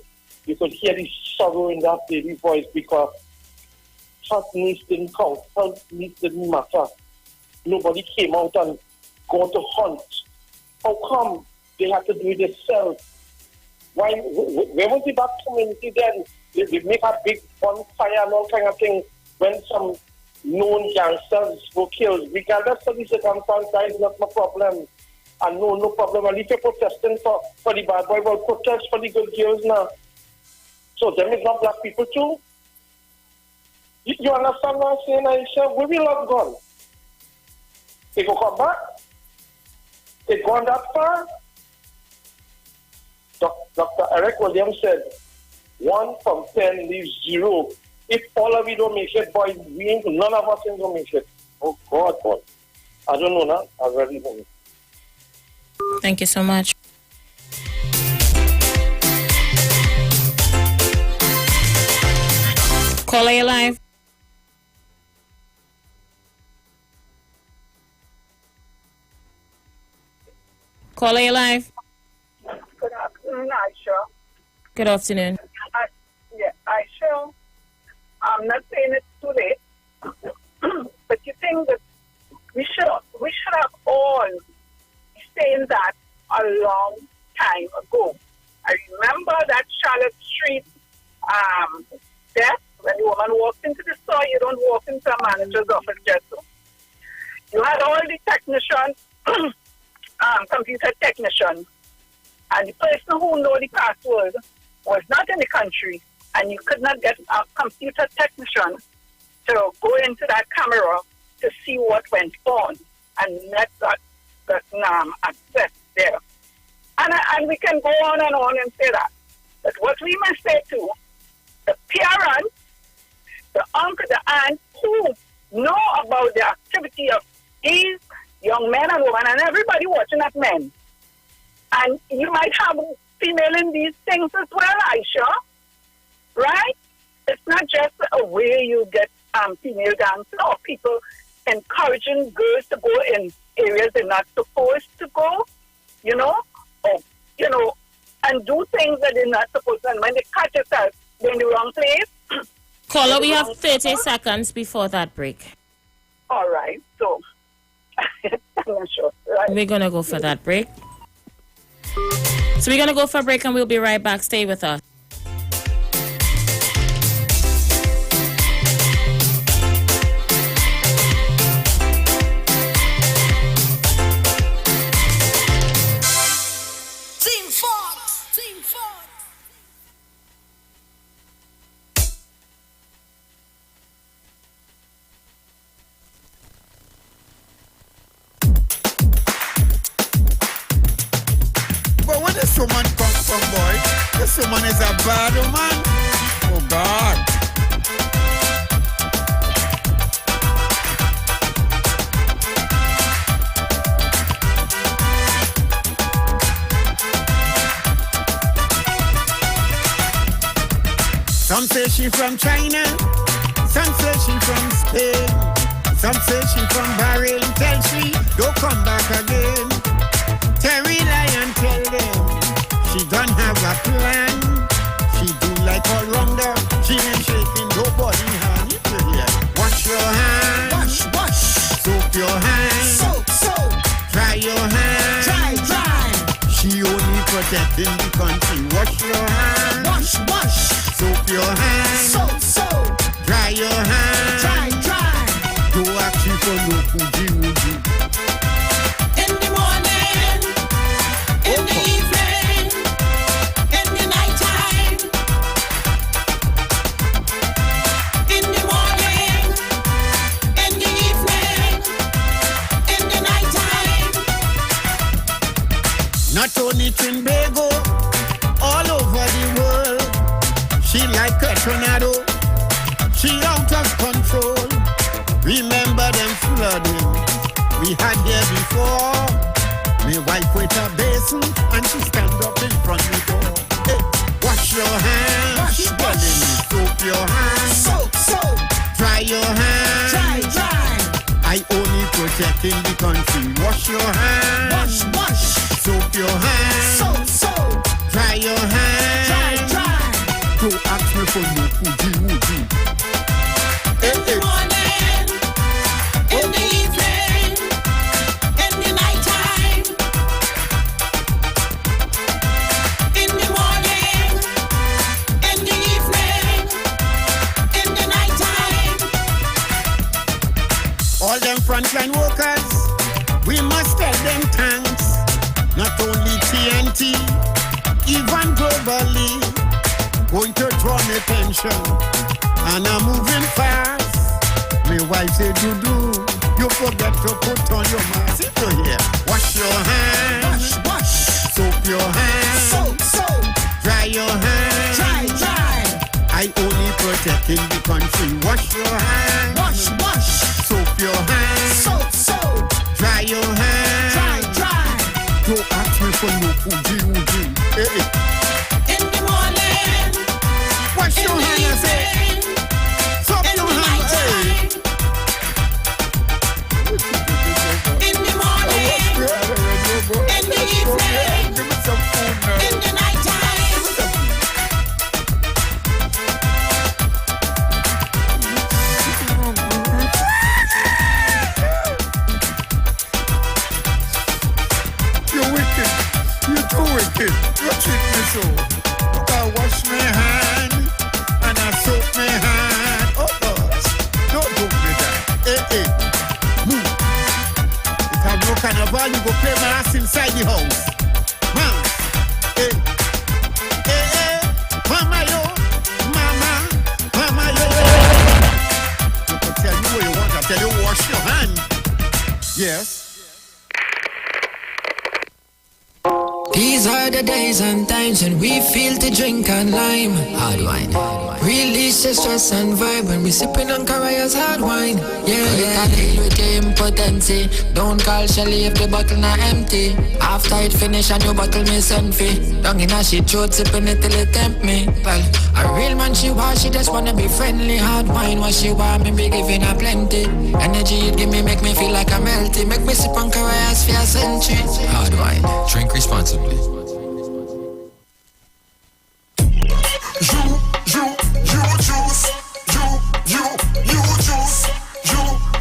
You could hear the sorrow in that baby voice because her niece didn't count, her niece didn't matter. Nobody came out and go to hunt. How come they had to do it themselves? Why? Where was the black community then? They make a big bonfire and all kind of thing when some known gangsters were killed. Regardless of the circumstance, that is not my problem. And no problem. And if you're protesting for the bad boy, well, protest for the good girls now. So them is not black people too? You understand what I'm saying, Aisha? Where we love gone? They go come back? They gone that far? Dr. Eric Williams said, 1 from 10 leaves 0. If all of you don't make it, boy, none of us ain't gonna make it. Oh God, boy. I don't know now. I really don't know. Thank you so much. Caller, you live. Caller, you live. Good afternoon, Aisha. Good afternoon. Aisha, I'm not saying it too late. But you think that we should have all saying that a long time ago. I remember that Charlotte Street death, when the woman walked into the store, you don't walk into a manager's office just so. You had all the technicians, computer technicians, and the person who know the password was not in the country, and you could not get a computer technician to go into that camera to see what went on and let that access there. And we can go on and say that. But what we must say too, the parents, the uncle, the aunt who know about the activity of these young men and women and everybody watching at men. And you might have female in these things as well, Aisha. Right? It's not just a way you get female dancing or people encouraging girls to go in areas they're not supposed to go, and do things that they're not supposed to. And when they catch yourself, they're in the wrong place. Caller, we have 30 seconds before that break. All right. So, I'm not sure. Right? We're going to go for that break. So we're going to go for a break and we'll be right back. Stay with us. Woman comes from, boy. This woman is a bad woman. Oh God. Some say she from China, some say she from Spain, some say she from Bahrain. Tell she don't come back again. Terry Lion tell them she don't have a plan. She do like all rounder. She ain't shaking nobody hand. You hear? Wash your hands. Wash. Soak your hands. Soak. Dry your hands. Dry. She only protecting the country. Wash your hands. Wash. Soak your hands. Soak. Dry your hands. Dry. Do action for no fuji. In the morning, in the evening, in the nighttime. In the morning, in the evening, in the nighttime. Not only Trinbago, all over the world. She like a tornado. She out of control. Remember them flooding we had here before. Me wife with a basin and she stand up in front of the door. Hey, wash your hands. Wash. Soak your hands. Soak. Dry your hands. Dry. I only protecting the country. Wash your hands. Wash. Soak your hands. Soak. Dry your hands. Dry. Don't ask me for no fuji. In the morning, in the evening, in the nighttime. In the morning, in the evening, in the nighttime. All them frontline workers, we must tell them thanks. Not only TNT, even globally. Going to draw me pension. And I'm moving fast. My wife said, Juju, you forget to put on your mask. Sit here. Wash your hands. Wash. Soak your hands. Soak. Dry your hands. Dry. I only protecting the country. Wash your hands. Wash. Soak your hands. Soak. Dry your hands. Dry. Don't ask me for no fuji. Hey. In the morning. Wash your hands. Say. wicked. You treat me so. I wash my hand and I soak my hand. Oh, gosh. Don't do me that. Hey. If I have no carnival, you go play my ass inside the house. Man. Hey. Mama, yo. I tell you what you want. I tell you wash your hand. Yes. These are the days and times when we feel to drink and lime. Hard wine. Release the stress and vibe when we sipping on Caraya's hard wine. Yeah. Deal with your impotency. Don't call Shelly if the bottle not empty. After it finish a new bottle me send fee. Down in a shit throat sipping it till it tempt me. Well, a real man she want, she just wanna be friendly. Hard wine what she want, me be giving her plenty. Energy it give me, make me feel like I'm melty. Make me sip on Caraya's for a century. Hard wine. Drink responsibly.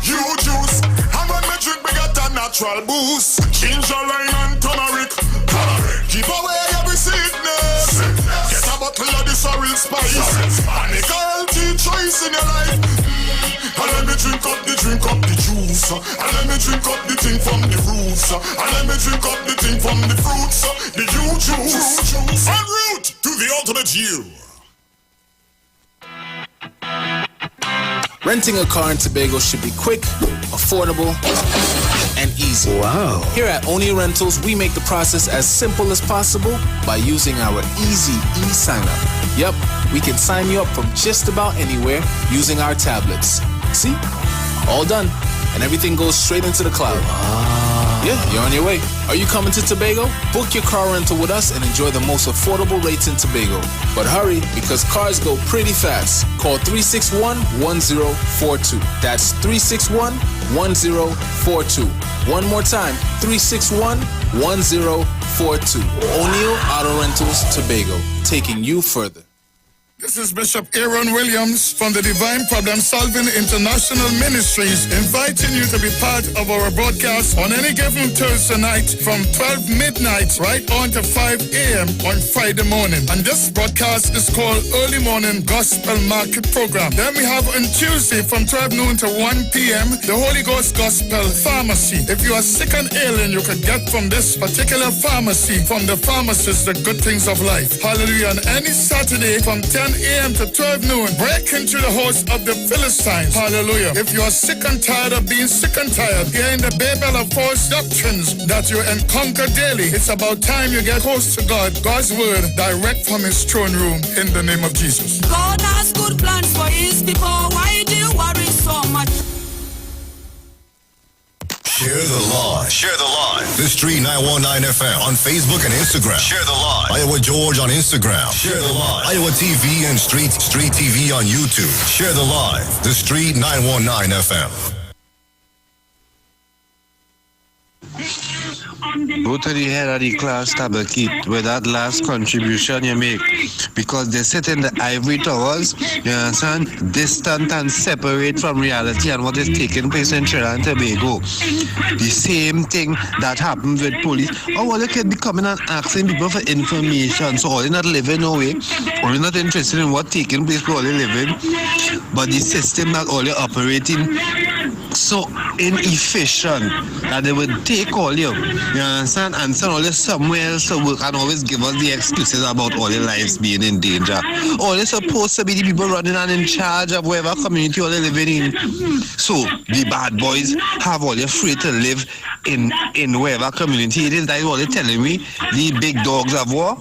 You juice. And when me drink, me get a natural boost. Ginger, lime and turmeric. Keep away every sickness. Get a bottle of this orange spice. And a healthy choice in your life. And let me drink up the juice. And let me drink up the thing from the roots. And let me drink up the thing from the fruits. The you juice. En route to the ultimate you. Renting a car in Tobago should be quick, affordable, and easy. Wow. Here at Oni Rentals, we make the process as simple as possible by using our easy e-sign-up. Yep, we can sign you up from just about anywhere using our tablets. See? All done. And everything goes straight into the cloud. Yeah, you're on your way. Are you coming to Tobago? Book your car rental with us and enjoy the most affordable rates in Tobago. But hurry, because cars go pretty fast. Call 361-1042. That's 361-1042. One more time, 361-1042. O'Neill Auto Rentals, Tobago, taking you further. This is Bishop Aaron Williams from the Divine Problem Solving International Ministries, inviting you to be part of our broadcast on any given Thursday night from 12 midnight right on to 5 a.m. on Friday morning. And this broadcast is called Early Morning Gospel Market Program. Then we have on Tuesday from 12 noon to 1 p.m. the Holy Ghost Gospel Pharmacy. If you are sick and ailing, you can get from this particular pharmacy, from the pharmacist, the good things of life. Hallelujah. And any Saturday from 10 a.m. to 12 noon, break into the house of the Philistines. Hallelujah. If you are sick and tired of being sick and tired, hearing the babel of false doctrines that you encounter daily, it's about time you get close to God, God's word, direct from his throne room, in the name of Jesus. God has good plans for his people. Why do you worry so much? Share the live. Share the live. The Street 919 FM on Facebook and Instagram. Share the live. Iowa George on Instagram. Share the live. Iowa TV and Street TV on YouTube. Share the live. The Street 919 FM. Go to the head of the class table, kid, with that last contribution you make. Because they sit in the ivory towers, you understand, distant and separate from reality and what is taking place in Trinidad and Tobago. The same thing that happens with police. All the kids be coming and asking people for information. So all they not living no way, or not interested in what taking place for all they living. But the system that all they operating so inefficient that they would take all you understand, and send all this somewhere else to work and always give us the excuses about all their lives being in danger. All they're supposed to be the people running and in charge of whatever community all they're living in. So the bad boys have all their free to live in whatever community it is. That is what they're telling me. The big dogs of war.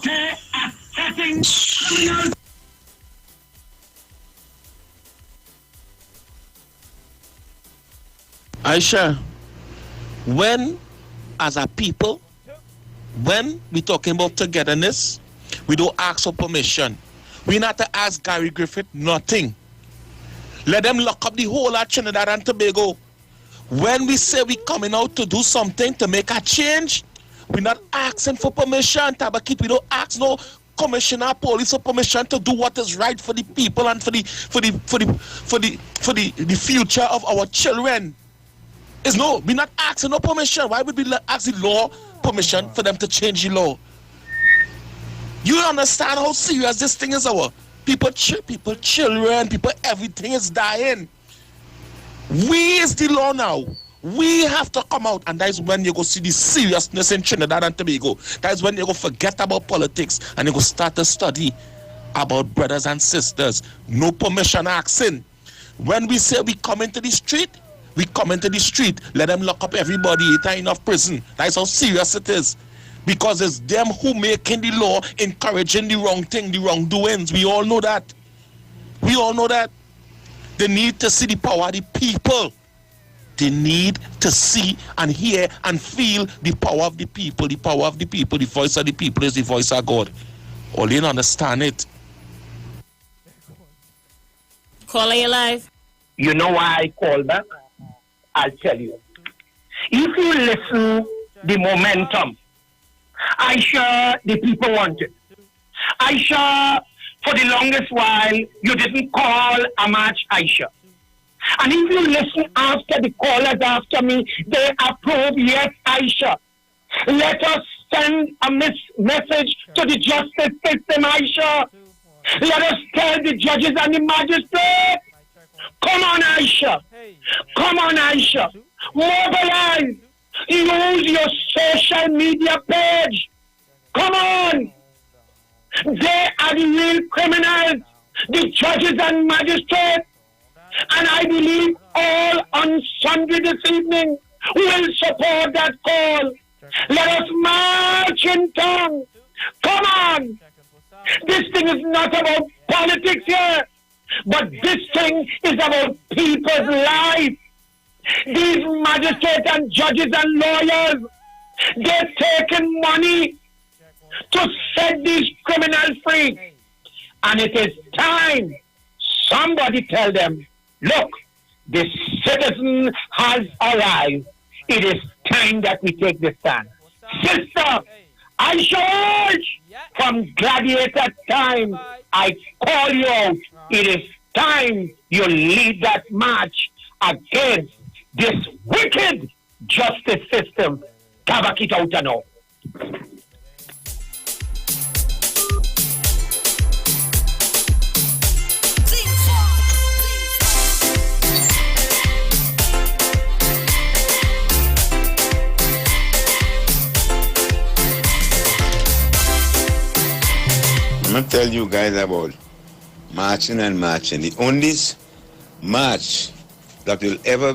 Aisha, when, as a people, when we talking about togetherness, we don't ask for permission. We not to ask Gary Griffith nothing. Let them lock up the whole of Trinidad and Tobago. When we say we coming out to do something to make a change, we not asking for permission. Tabakit, we don't ask no commissioner, police, or permission to do what is right for the people and for the future of our children. Is no, we're not asking no permission. Why would we ask the law permission for them to change the law? You understand how serious this thing is, our people, children, people, everything is dying. We is the law now. We have to come out, and that is when you go see the seriousness in Trinidad and Tobago. That is when you go forget about politics and you go start to study about brothers and sisters. No permission asking. When we say we come into the street, we come into the street. Let them lock up everybody, it's enough prison. That is how serious it is. Because it's them who making the law, encouraging the wrong thing, the wrongdoings. We all know that. We all know that. They need to see the power of the people. They need to see and hear and feel the power of the people. The power of the people, the voice of the people is the voice of God. All you understand it. Caller, you live. You know why I call back? I'll tell you. If you listen the momentum, I sure the people want it. I sure for the longest while you didn't call a match Aisha. And if you listen after the callers after me, they approve, yes, Aisha. Let us send a message to the justice system, Aisha. Let us tell the judges and the magistrates, come on, Aisha. Come on, Aisha. Mobilize. Use your social media page. Come on. They are the real criminals, the judges and magistrates. And I believe all on Sunday this evening will support that call. Let us march in tongue. Come on. This thing is not about politics here, but this thing is about people's lives. These magistrates and judges and lawyers, they're taking money to set these criminals free. And it is time somebody tell them, look, the citizen has arrived. It is time that we take the stand. Sister, I urge from gladiator time, I call you out. It is time you lead that march against this wicked justice system. Tabak it out now. I'm going to tell you guys about marching and marching. The only march that will ever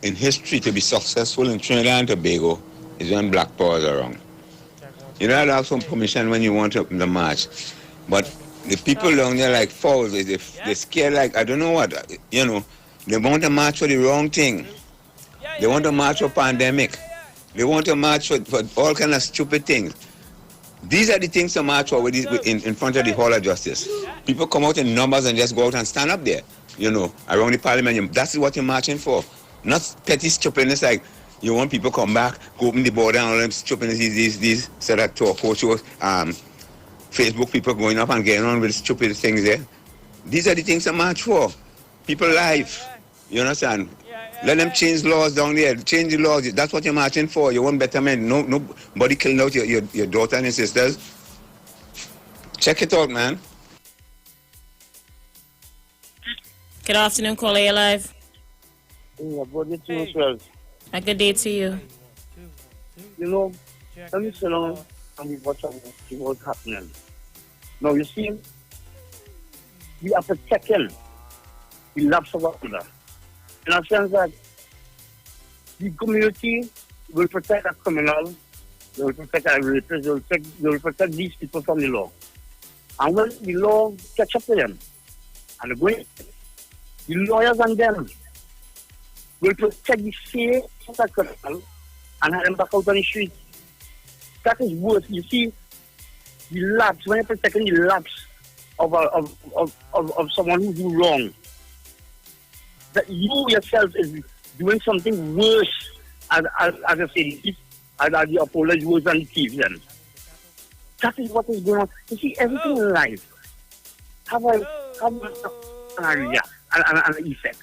in history to be successful in Trinidad and Tobago is when Black Power is around. You don't have some permission when you want to open the march. But the people down there like fowls, they're scared like, I don't know what, you know, they want to march for the wrong thing. They want to march for pandemic. They want to march for all kind of stupid things. These are the things to march for in front of the Hall of Justice. People come out in numbers and just go out and stand up there, you know, around the parliament. That's what you're marching for. Not petty stupidness like you want people come back, go open the border and all them stupidness, these sort of talk shows, Facebook people going up and getting on with stupid things there. These are the things to march for. People life. You understand? Let them change laws down there. Change the laws. That's what you're marching for. You want betterment. Nobody killing out your daughter and your sisters. Check it out, man. Good afternoon, caller, you live. Yeah, good day to you. A good day to you. You know, let me sit down and we watch what's happening. Now, you see, we are protecting the lives of our brother. In a sense that the community will protect a criminal, they will protect a rapist, they will protect these people from the law. And when the law catch up to them, and the lawyers and them will protect the safe of the criminal and have them back out on the street. That is worse. You see, the lapse, when you're protecting the lapse of someone who do wrong, that you yourself is doing something worse, as I say, as the opponents worse than the thieves then. That is what is going on. You see, everything in life have an area and an effect.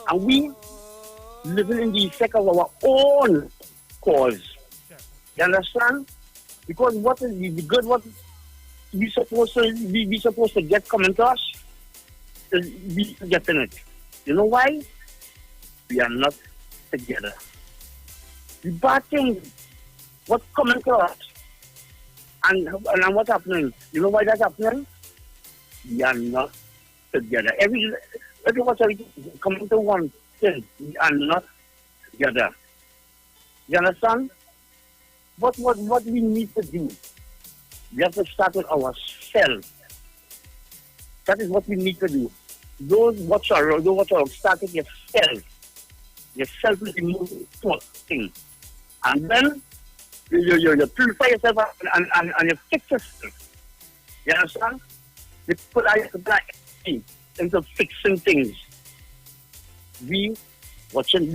And we living in the effect of our own cause. You understand? Because what is the good, what we supposed to get coming to us. We getting it. You know why? We are not together. The bad thing, what's coming to us, and what's happening? You know why that's happening? We are not together. Everyone's coming to one thing. We are not together. You understand? What we need to do, we have to start with ourselves. That is what we need to do. Those watch around, start with yourself. Yourself is the most important thing. And then you purify yourself and you fix yourself. You understand? You put into fixing things. We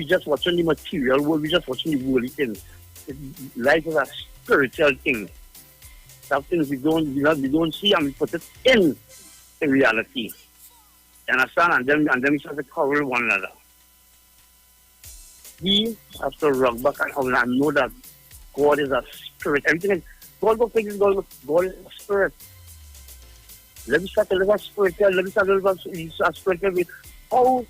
just watching the material world, we just watching the worldly things. Life is a spiritual thing. Some things we don't see and we put it in reality. You understand? And then we start to cover one another. We have to rock back and know that God is a spirit. Everything is God is a spirit. Let me start to live a spiritual. Let me start to live a spiritual way. How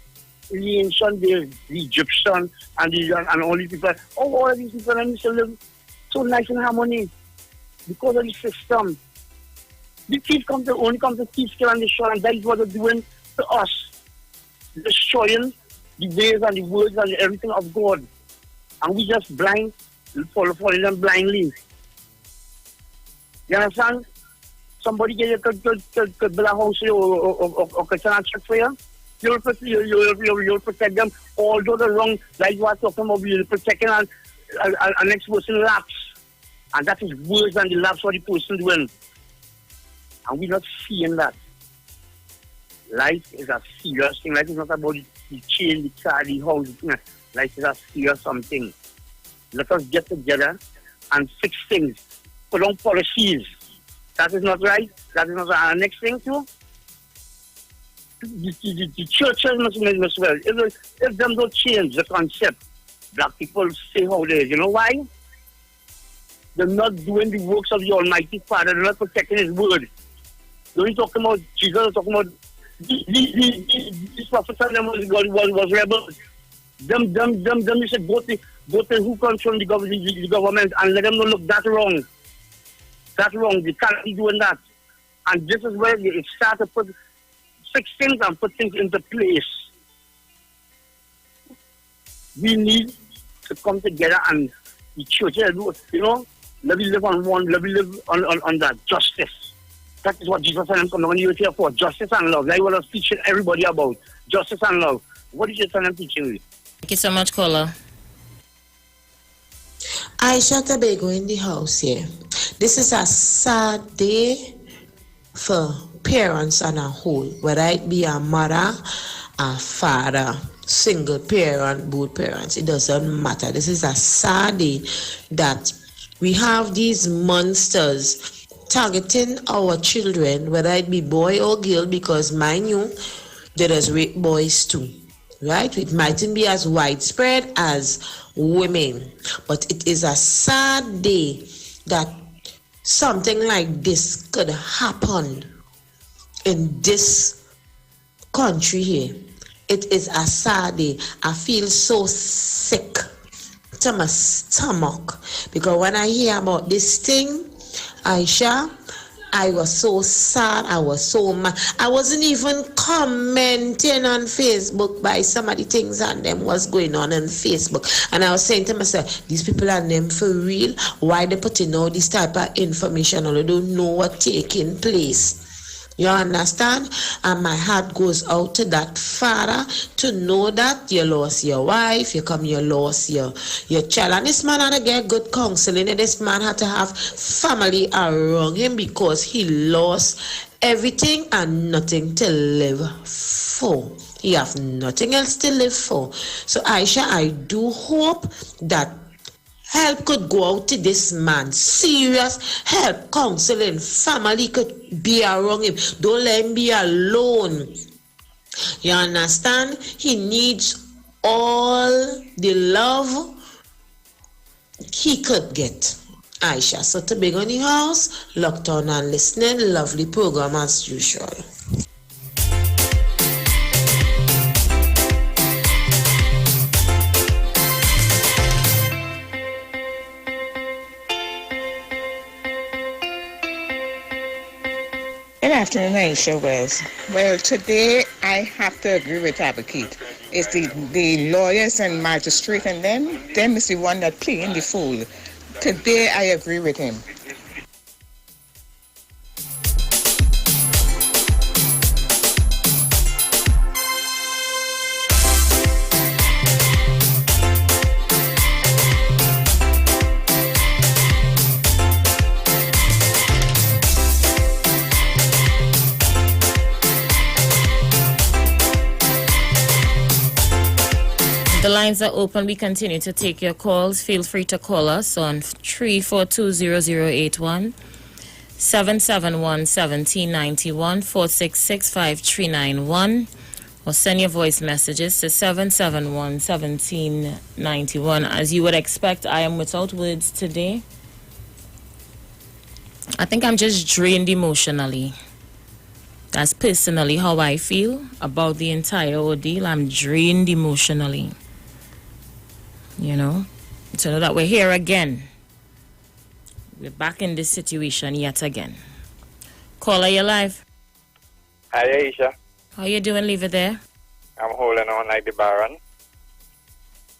the ancient days, the Egyptian and all these people, all these people used to live so nice in harmony because of the system. The thief only comes to thief, kill, and destroy, and that is what they're doing to us, destroying the ways and the words and everything of God, and we just blind, following them blindly. You understand? Somebody could build a house or could send a check for you. You'll protect them. Although the wrong, like you are talking about, you're protecting an next person lapse. And that is worse than the lapse what the person doing. And we're not seeing that. Life is a serious thing. Life is not about the chain, the car, the house. Life is a serious something. Let us get together and fix things. Put on policies. That is not right. That is not right. And the next thing too, the churches must well. If them don't change the concept, black people say how it is. You know why? They're not doing the works of the Almighty Father. They're not protecting His word. They're only talking about Jesus. They're talking about these prophets and them was rebels. Them you should go to who comes from the government and let them not look that wrong. That's wrong. They can't be doing that. And this is where it start to fix things and put things into place. We need to come together and the church, let me live on one, let me live on that justice. That is what Jesus and come on the earth here for, justice and love. That's what I was teaching everybody about, justice and love. What is Jesus and teaching you? Thank you so much, caller. Aisha Tobago in the house here. This is a sad day for parents on a whole, whether it be a mother, a father, single parent, both parents, it doesn't matter. This is a sad day that we have these monsters targeting our children, whether it be boy or girl, because mind you, there is rape boys too, right? It mightn't be as widespread as women, but it is a sad day that something like this could happen in this country here. It is a sad day. I feel so sick to my stomach because when I hear about this thing, Aisha, I was so sad. I was so mad. I wasn't even commenting on Facebook by some of the things that them was going on Facebook. And I was saying to myself, these people are them for real? Why they putting all this type of information or they don't know what's taking place? You understand? And my heart goes out to that father to know that you lost your wife, you lost your child. And this man had to get good counseling. And this man had to have family around him because he lost everything and nothing to live for. He have nothing else to live for. So Aisha, I do hope that help could go out to this man. Serious help, counseling, family could be around him. Don't let him be alone. You understand? He needs all the love he could get. Aisha. So Tobago in the house, locked on and listening. Lovely program as usual. Good afternoon, Aisha Wells. Well, today I have to agree with Advocate. It's the lawyers and magistrate and them is the one that playing the fool. Today I agree with him. The lines are open. We continue to take your calls. Feel free to call us on 3420081, 771-1791, 466-5391, or send your voice messages to 771-1791. As you would expect, I am without words today. I think I'm just drained emotionally. That's personally how I feel about the entire ordeal. I'm drained emotionally. You know, to know that we're here again. We're back in this situation yet again. Caller, you're live. Hi, Aisha. How you doing? Leave it there. I'm holding on like the Baron.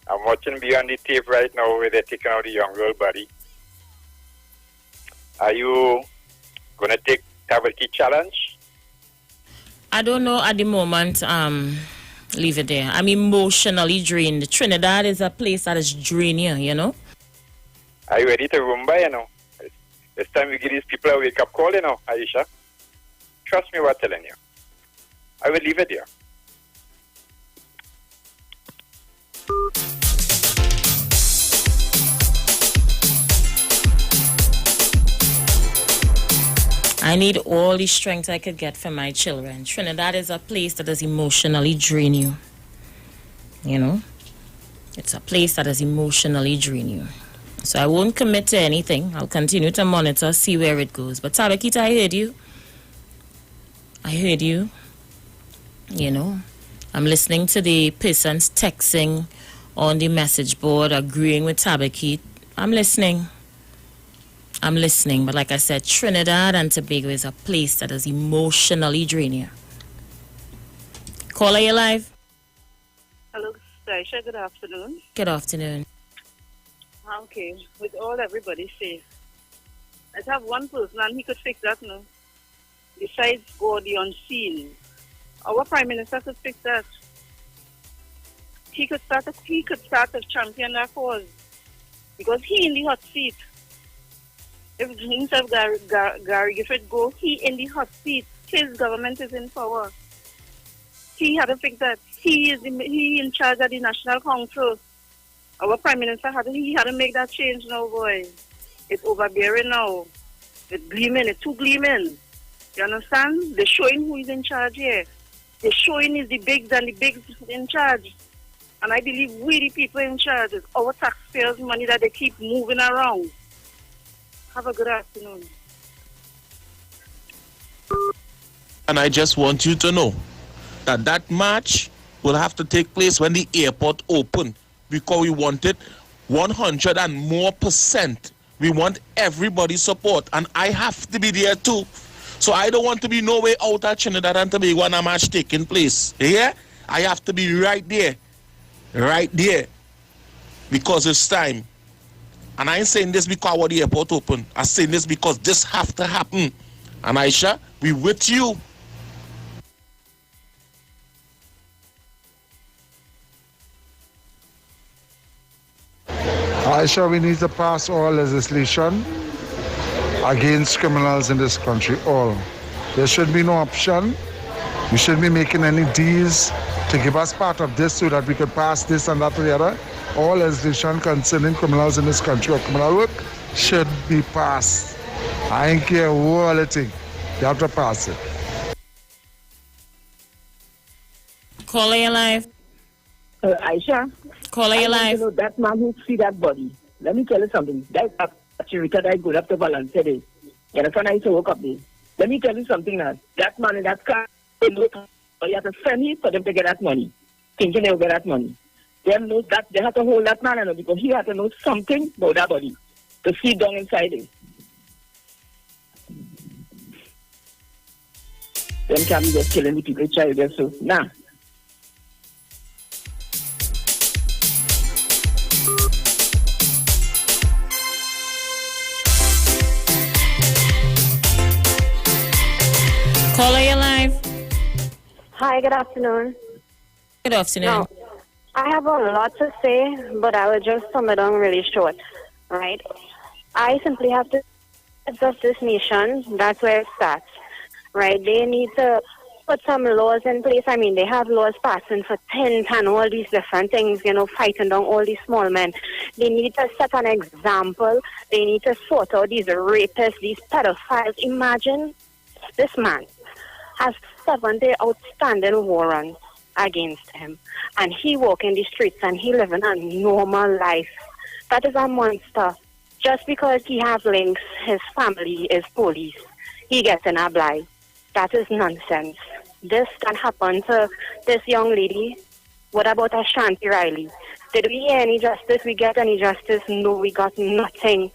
I'm watching beyond the tape right now where they're taking out the young girl body. Are you going to take Tabaki challenge? I don't know at the moment. Leave it there. I'm emotionally drained. Trinidad is a place that is draining, you know. Are you ready to rumba, you know? It's time we give these people a wake-up call, you know, Aisha. Trust me what I'm telling you. I will leave it there. I need all the strength I could get for my children. Trinidad is a place that does emotionally drain you. You know? It's a place that does emotionally drain you. So I won't commit to anything. I'll continue to monitor, see where it goes. But Tabakita, I heard you. I heard you. You know? I'm listening to the persons texting on the message board, agreeing with Tabakit. I'm listening. But like I said, Trinidad and Tobago is a place that is emotionally draining. Caller, you live? Hello, Aisha. Good afternoon. Good afternoon. Okay, with all everybody says, I have one person and he could fix that now. Besides God, the unseen. Our Prime Minister could fix that. He could start to champion that cause. Because he in the hot seat. If himself Gary Gifford go, he in the hot seat. His government is in power. He had to fix that. He in charge of the National Council. Our Prime Minister had to make that change now, boy. It's overbearing now. It's gleaming. It's too gleaming. You understand? They're showing who is in charge here. They're showing is the bigs and the bigs in charge. And I believe we the people in charge. It's our taxpayers' money that they keep moving around. Have a good afternoon. And I just want you to know that march will have to take place when the airport open, because we want it 100% and more. We want everybody's support, and I have to be there too. So I don't want to be no way out at Trinidad and Tobago when a match taking place. Yeah? I have to be right there, because it's time. And I ain't saying this because the airport open. I'm saying this because this have to happen. And Aisha, we with you. Aisha, we need to pass all legislation against criminals in this country, all. There should be no option. We shouldn't be making any deals to give us part of this so that we could pass this and that together. All legislation concerning criminals in this country or criminal work should be passed. I ain't care what I think. You have to pass it. Caller, you live. Aisha. Caller, you live. That man who see that body. Let me tell you something. That Chirika died good after Valentine's Day. You understand? I used to woke up there. Let me tell you something now. That man in that car, they look, you have to send him for them to get that money. Thinking they will get that money. They know that they have to hold that man because he had to know something about that body to see down inside it. Them can be just killing the people child there, so nah. Caller, you live. Hi, good afternoon. Good afternoon. Now, I have a lot to say, but I will just sum it down really short, right? I simply have to of this nation. That's where it starts, right? They need to put some laws in place. I mean, they have laws passing for tins and all these different things, fighting down all these small men. They need to set an example. They need to sort out these rapists, these pedophiles. Imagine this man has 70 outstanding warrants against him, and he walk in the streets and he living a normal life. That is a monster. Just because he has links, his family is police, he gets in a blind. That is nonsense. This can happen to this young lady. What about Ashanti Riley? Did we hear any justice? We get any justice? No, we got nothing.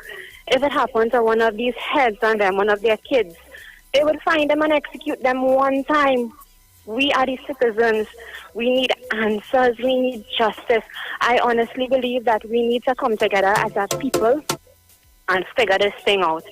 If it happened to one of these heads on them, one of their kids, they would find them and execute them one time. We are the citizens. We need answers. We need justice. I honestly believe that we need to come together as a people and figure this thing out.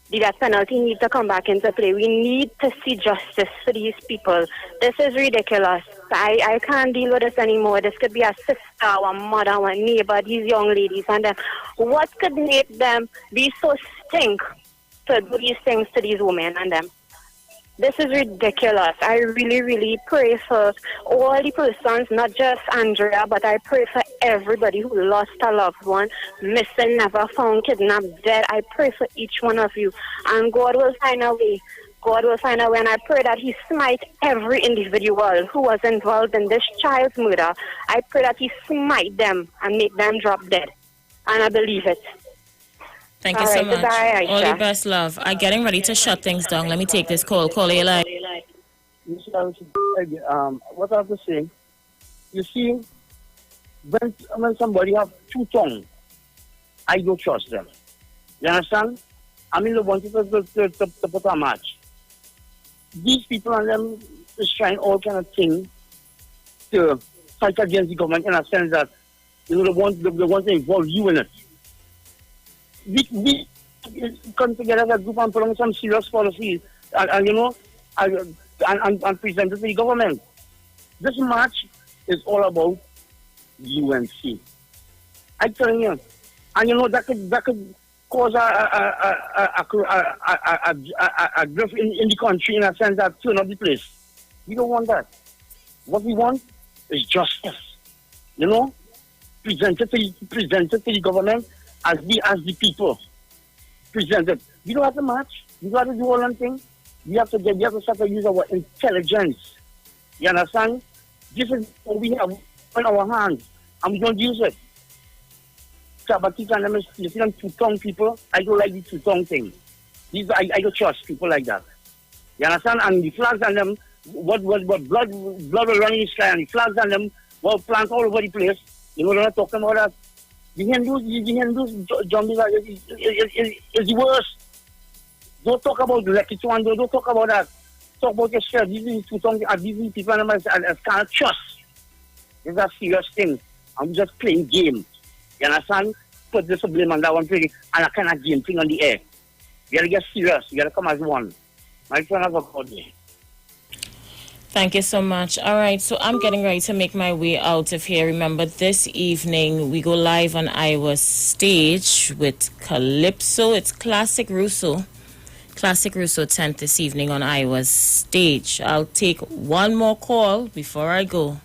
The death penalty needs to come back into play. We need to see justice for these people. This is ridiculous. I can't deal with this anymore. This could be a sister, or a mother, or a neighbor, these young ladies. And what could make them be so stink to do these things to these women and them? This is ridiculous. I really, really pray for all the persons, not just Andrea, but I pray for everybody who lost a loved one, missing, never found, kidnapped, dead. I pray for each one of you. And God will find a way. God will find a way. And I pray that He smite every individual who was involved in this child's murder. I pray that He smite them and make them drop dead. And I believe it. Thank you so much. Goodbye, All the best, love. I'm getting ready to shut things down. Let me take this call. Call you live. What I have to say, you see, when somebody have two tongues, I don't trust them. You understand? I mean, they wanted to put a match. These people and them is trying all kind of things to fight against the government in a sense that they want to involve you in it. We come together as a group and put on some serious policies and present it to the government. This march is all about UNC. I'm telling you. And that could cause a drift in the country in a sense that turn up the place. We don't want that. What we want is justice. Present it to the government as the people presented. We don't have to march. We don't have to do all that thing. We have to start to use our intelligence. You understand? This is what we have in our hands, and we don't use it. But you see them two-tongue people. I don't like the two-tongue thing. I don't trust people like that. You understand? And the flags on them, what blood will run in the sky, and the flags on them, plants all over the place. They're not talking about that. The Hindus, zombies is the worst. Don't talk about the lucky one. Don't talk about that. Talk about yourself. These people I can't trust. These are serious things. I'm just playing games. You understand? Put this blame on that one thing and a kind of game thing on the air. You gotta get serious. You gotta come as one. My friend, have a good day. Thank you so much. All right, so I'm getting ready to make my way out of here. Remember, this evening we go live on Iiwer stage with Calypso. It's Classic Russo 10th this evening on Iiwer's stage. I'll take one more call before I go.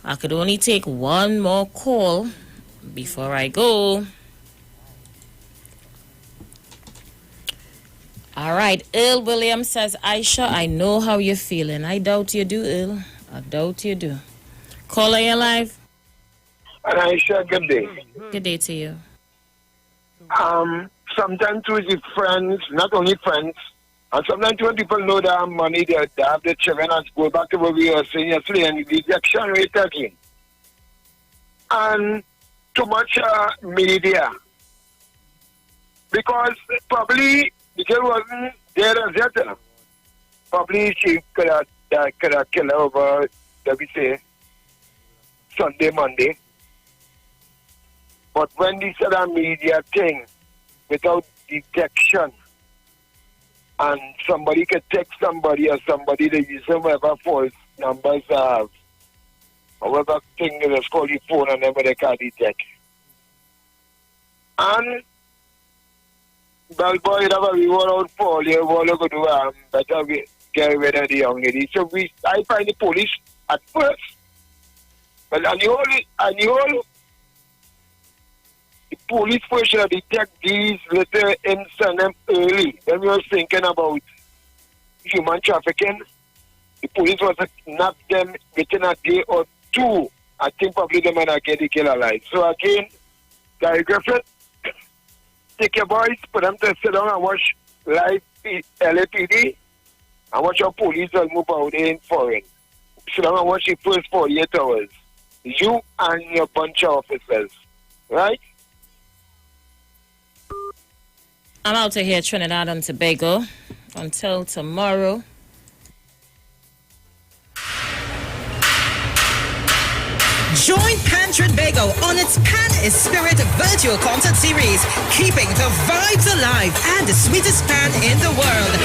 I could only take one more call before I go. All right, Earl Williams says, Aisha, I know how you're feeling. I doubt you do, Earl. I doubt you do. Caller, you live? And Aisha, good day. Good day to you. Sometimes with the friends, not only friends, and sometimes when people know they have money, they have the children and go back to what we were saying yesterday and the rejection rate again. And too much media. Because probably the girl wasn't there as yet. Probably she could have killed her over, let me say, Sunday, Monday. But when they said a media thing, without detection, and somebody could text somebody or somebody they use whatever false numbers have, or whatever thing they just call your phone and then they can't detect. And well, boy, that's what we want out for. You want to go do better get rid of the young lady. So I find the police at first. But and the police first should detect these little incidents early. When we were thinking about human trafficking, the police was not them within a day or two. I think probably they might not get the killer alive. So again, Gary Griffith, take your boys, put them to sit down and watch live LAPD and watch your police will move out there in foreign. Sit down and watch the first 48 hours. You and your bunch of officers. Right? I'm out of here, Trinidad and Tobago. Until tomorrow. Join Pan Trinbago on its Pan is Spirit virtual concert series, keeping the vibes alive and the sweetest pan in the world.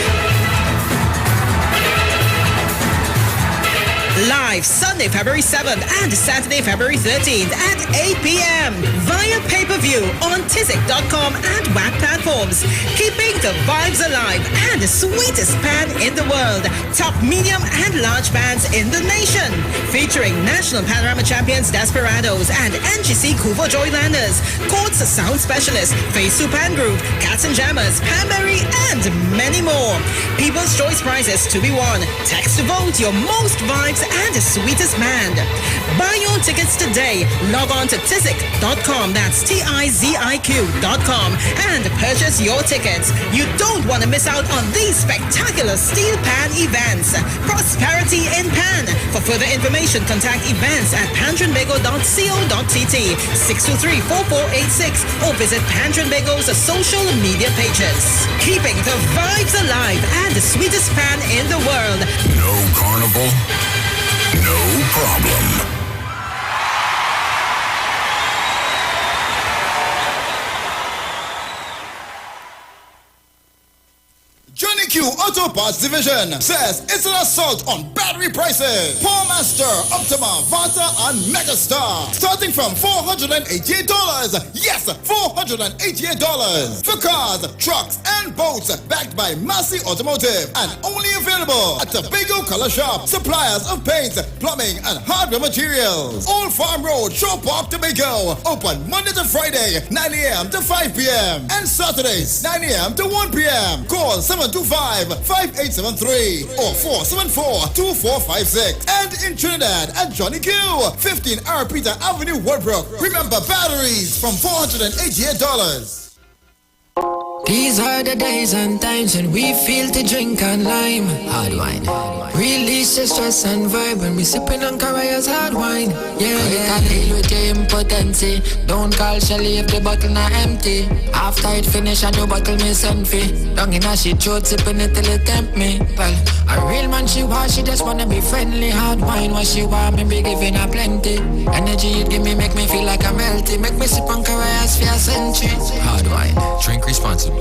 Live Sunday, February 7th and Saturday, February 13th at 8 p.m. via pay-per-view on Tizik.com and WAC platforms. Keeping the vibes alive and the sweetest pan in the world. Top medium and large bands in the nation. Featuring National Panorama Champions Desperados and NGC Kuvo Joylanders. Courts Sound Specialist, Face 2 Pan Group, Cats and Jammers, Panberry, and many more. People's Choice Prizes to be won. Text to vote your most vibes and the sweetest band. Buy your tickets today. Log on to Tizik.com, that's Tizik.com, and purchase your tickets. You don't want to miss out on these spectacular steel pan events. Prosperity in Pan. For further information, contact events at pantrinbago.co.tt, 623-4486, or visit Pantrinbago's social media pages. Keeping the vibes alive and the sweetest pan in the world. No carnival, no problem. Johnny Q Auto Parts Division says it's an assault on battery prices. Paul Master, Optima, Vanta, and Megastar. Starting from $488. Yes, $488. For cars, trucks, and boats. Backed by Massey Automotive. And only available at Tobago Color Shop. Suppliers of paints, plumbing, and hardware materials. Old Farm Road, Show Park, Tobago. Open Monday to Friday, 9 a.m. to 5 p.m. And Saturdays, 9 a.m. to 1 p.m. Call 725-5873 or 474-2456. And in Trinidad at Johnny Q, 15 R. Peter Avenue, Woodbrook. Remember, batteries from $488. These are the days and times when we feel to drink and lime. Hard wine. Release the stress and vibe when we sipping on Caraya's hard wine. Yeah, yeah. Deal with your impotency. Don't call Shelly if the bottle not empty. After it finish, a new bottle me send fee. Down in her she throat, sipping it till it tempt me. Well, a real man she want, she just wanna be friendly. Hard wine, what she want, me be giving her plenty. Energy it give me, make me feel like I'm healthy. Make me sip on Caraya's for a century. Hard wine. Drink responsibly.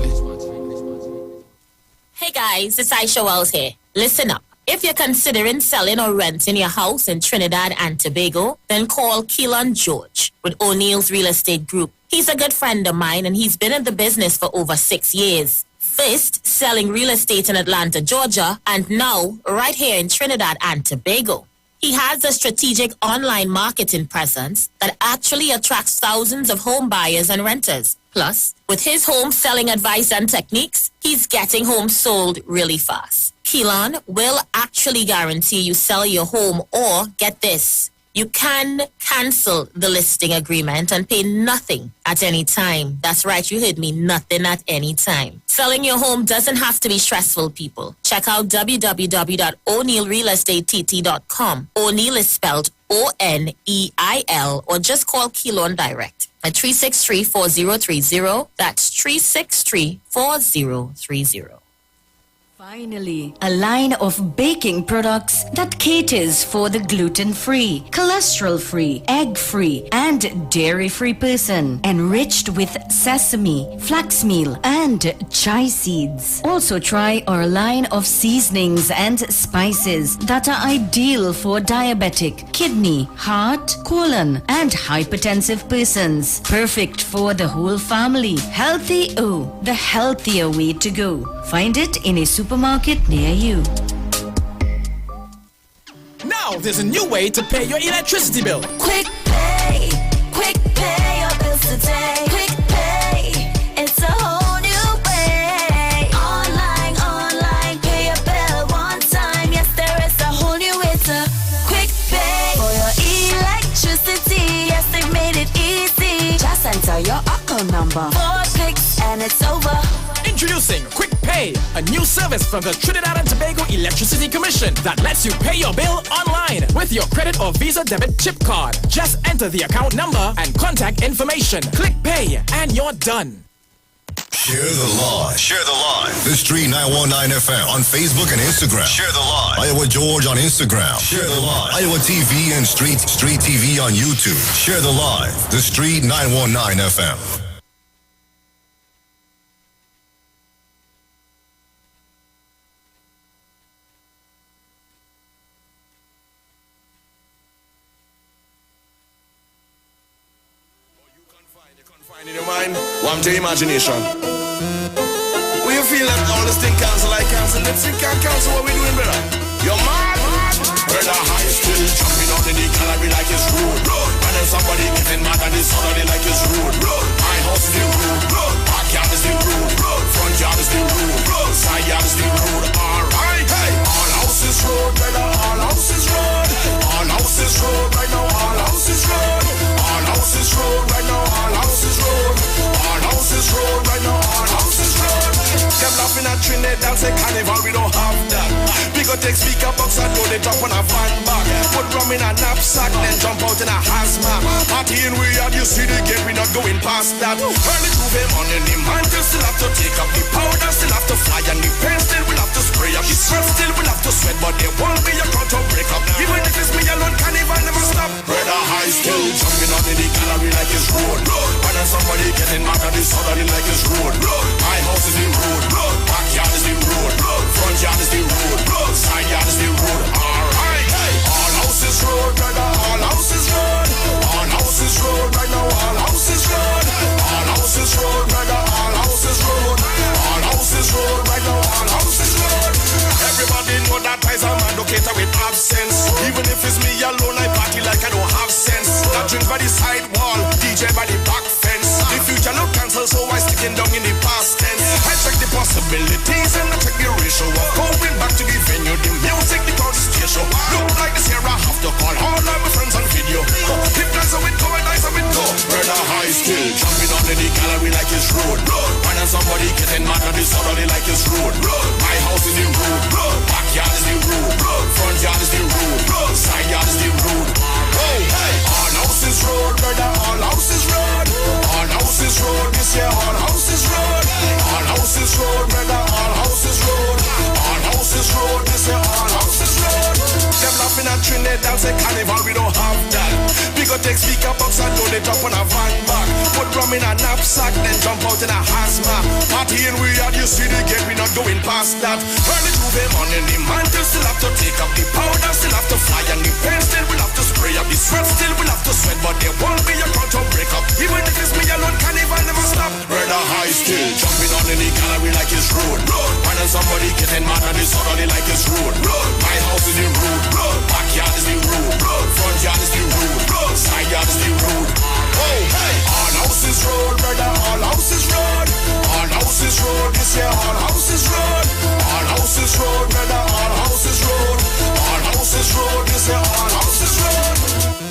Hey guys, it's Aisha Wells here. Listen up. If you're considering selling or renting your house in Trinidad and Tobago, then call Keelan George with O'Neill's Real Estate Group. He's a good friend of mine and he's been in the business for over 6 years. First, selling real estate in Atlanta, Georgia, and now right here in Trinidad and Tobago. He has a strategic online marketing presence that actually attracts thousands of home buyers and renters. Plus, with his home selling advice and techniques, he's getting homes sold really fast. Keelan will actually guarantee you sell your home or, get this, You can cancel the listing agreement and pay nothing at any time. That's right, you heard me, nothing at any time. Selling your home doesn't have to be stressful, people. Check out www.o'neillrealestatetT.com. O'Neill is spelled O-N-E-I-L, or just call Keylon Direct at 363-4030. That's 363-4030. Finally, a line of baking products that caters for the gluten-free, cholesterol-free, egg-free, and dairy-free person, enriched with sesame, flax meal, and chia seeds. Also try our line of seasonings and spices that are ideal for diabetic, kidney, heart, colon, and hypertensive persons. Perfect for the whole family. Healthy O, the healthier way to go. Find it in a supermarket near you. Now there's a new way to pay your electricity bill. Quick pay your bills today. Quick pay, it's a whole new way. Online, pay your bill one time. Yes, there is a whole new way to quick pay for your electricity. Yes, they've made it easy. Just enter your account number. 4 clicks and it's over. Introducing Quick Pay, a new service from the Trinidad and Tobago Electricity Commission that lets you pay your bill online with your credit or Visa debit chip card. Just enter the account number and contact information. Click Pay and you're done. Share the live. Share the live. The Street 919 FM on Facebook and Instagram. Share the live. Iowa George on Instagram. Share the live. Iowa TV and Street TV on YouTube. Share the live. The Street 919 FM. In your mind, warm to imagination. When you feel like all this thing cancel, like cancel, let's think can't cancel what we doing, brother. You're mad. Brother high still jumping on the gallery like it's rude. And then somebody getting mad at this other like it's rude. My house is the rude. Backyard is the rude. Front yard is the rude. Side yard is the rude. Alright, hey. All houses road, brother. All houses road. All houses road right now. All houses road. All houses road right now. All houses road. All houses road right now. All houses road. Them laughing at Trinidad, say carnival, we don't have that. We go take speaker box and load it up on a van back. Put rum in a knapsack, then jump out in a hazmat. Party in we are, you see the gate, we not going past that. Early to them on the mantle, still have to take up the powder, still have to fly, and the pen still will have to spray up. The sweat still will have to sweat, but there won't be a count to break up. Even if it's me alone, carnival never stop. Brother high still jumping on in the gallery like it's road. And then somebody getting mad at this other like it's road. My house is the road. Backyard is the road. Front yard is the road. Side yard is the road. Alright. All houses road, brother. All houses road. All houses road right now. All houses road. All houses road, brother. All houses road. All houses road right now. All houses road. Everybody know that I's a man locator with absence. Even if it's me alone, I party like I don't have sense. That drinks by the side wall, DJ by the back fence. The future look cancel, so I sticking down in the past tense. I check the possibilities and I check the ratio of going back to the venue, the music, the crowd, the station. Look like this here, I have to call all of my friends on video. If guys are with go and nice are with go. Brother high still jumping on in the gallery like it's road. And then somebody getting mad at this other like it's road. My house is the road. Backyard is the road. Front yard is the road. Side yard is the road. Hey, all houses road, brother. All houses road. All houses road. This year all houses road. All houses road, brother. All houses road. All houses road. This year all houses road. Them laughing at Trinidad, say carnival, we don't have that. We go take speaker box and load it up on a van back. Put rum in a knapsack, then jump out in a hazmat. Party in we are, you see the gate, we not going past that. Early to them on in the mantle, still have to take up the powder, still have to fly, and the pen still will have to spray up. The sweat still will have to sweat, but there won't be a count to break up. Even if it's me alone, carnival never stop. Brother high still jumping on in the gallery like it's road. And then somebody getting mad at this other like it's road. My house is the road. Backyard is the road. Front yard is the road. Side yard is the road. Hey, all houses road, brother. All houses road. All houses road. This year all houses road. All houses road, brother. All houses road. All houses road. This year all houses road.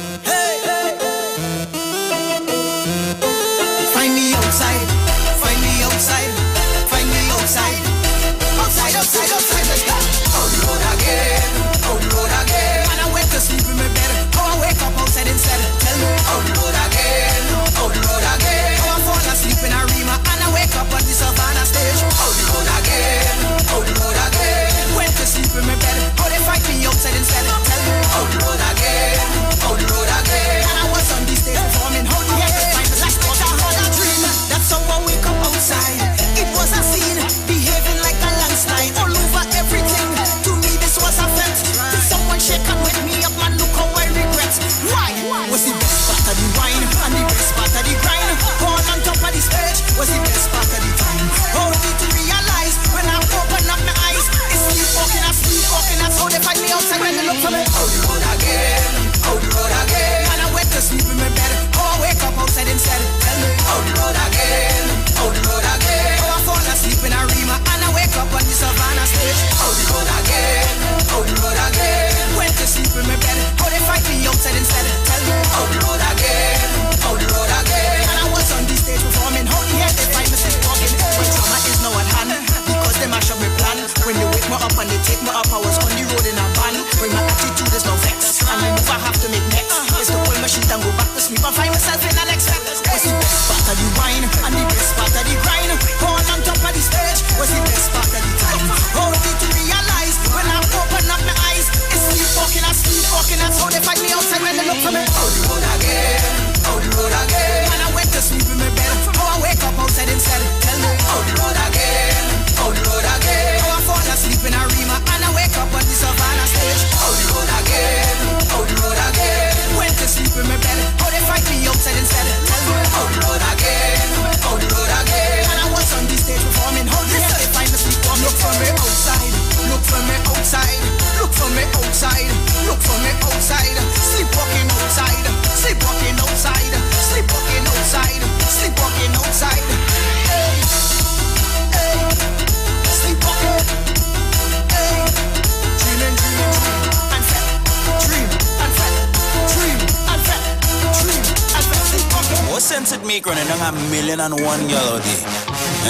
running on 1,000,001 girl a day.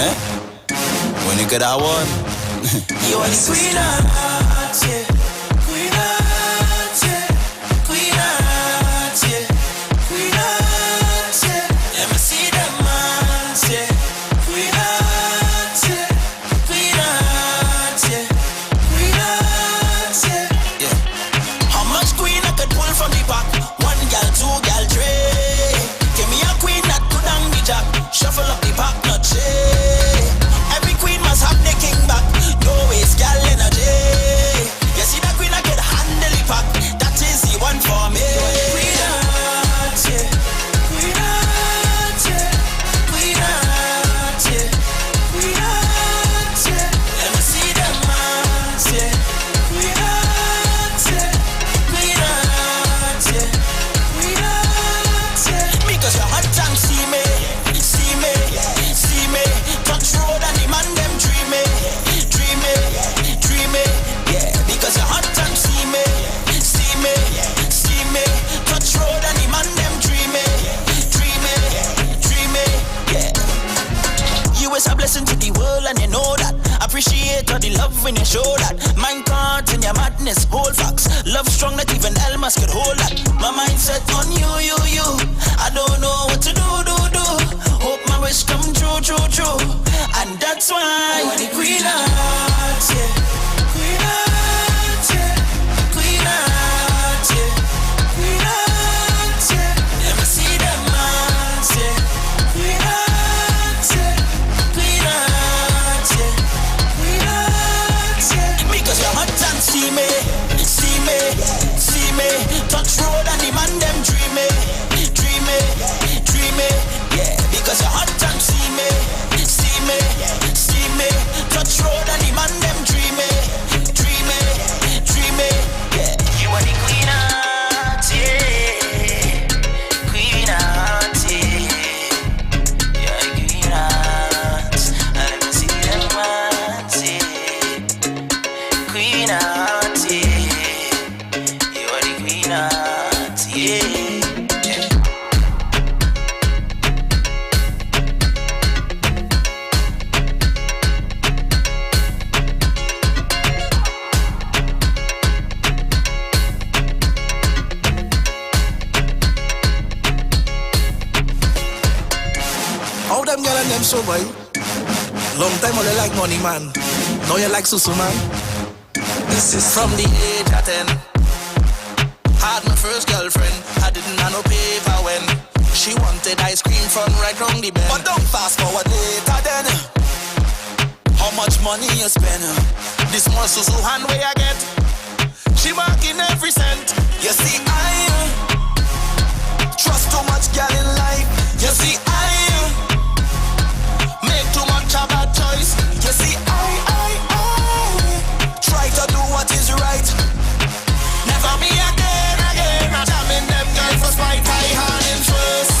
Eh? When you get that one, you are the queen of hearts, yeah. Queen of hearts, yeah. Queen of hearts, yeah. Queen of hearts, yeah. Let me see them hands, yeah. Queen of hearts, yeah. Queen of hearts, yeah. Queen of hearts, yeah. Yeah. How much queen I could pull from the pack? One gal, two gal, three. Give me a queen that could hang the jack. Shuffle up the pack, not shade. Every queen must have the king back. No waste gal energy. You see that queen I could handle the pack. That is the one for me. Queen of hearts, yeah. Queen of hearts, yeah. Queen of hearts, yeah. Queen of hearts, yeah. Let me see them hands, yeah. Queen of hearts, yeah. Queen of hearts, yeah. Queen of hearts, yeah. Because you're hot and see me, see me, see me. Touch road and the man them dreamy, dreamy, dreamy. Yeah, because you're hot and see me, see me, see me. Touch road and the man them dreamy, dreamy, dreamy. Yeah. You is a blessing to the world and you know that. Appreciate all the love when you show that. Mind cards in your madness, whole facts. Love strong that even Elmas could hold that. My mindset on you, you, you. I don't know what to do. Hope my wish come true, true, true. And that's why you are the queen of hearts, yeah. Queen of hearts, yeah. Queen of hearts, yeah. Queen of hearts, yeah. Let me see them hands, yeah. Queen of hearts, yeah. Queen of hearts, yeah. Queen of hearts, yeah. Because you're hot and see me, see me, see me. Touch road and the man them dreamy, dreamy, dreamy. Yeah, because you're hot and see me, see me, see me. Touch road and the man them dreamy, dreamy, dreamy. Yeah, you are the queen of hearts, yeah. Queen of hearts, yeah. You're the queen of hearts. Let me see them hands, yeah. Queen of hearts, yeah. You are the queen of hearts, yeah. How them girl and them so boy? Long time all they like money man. Now you like susu man. This is from the age of 10. Had my first girlfriend. I didn't have no paper when she wanted ice cream from right round the bend. But don't fast forward later then. How much money you spend? This more susu hand way I get. She marking every cent. You see I trust too much girl in life. You see I make too much a bad choice. You see I try to do what is right. Never me again. I jam in them girl for spite. I hand in first.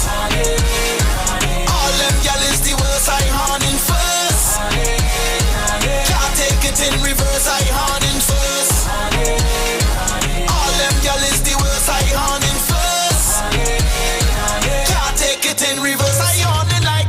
All them girl is the worst. I hand in first. Can't take it in reverse. I hand in first. All them girl is the worst. I hand in first. Can't take it in reverse. I hand in like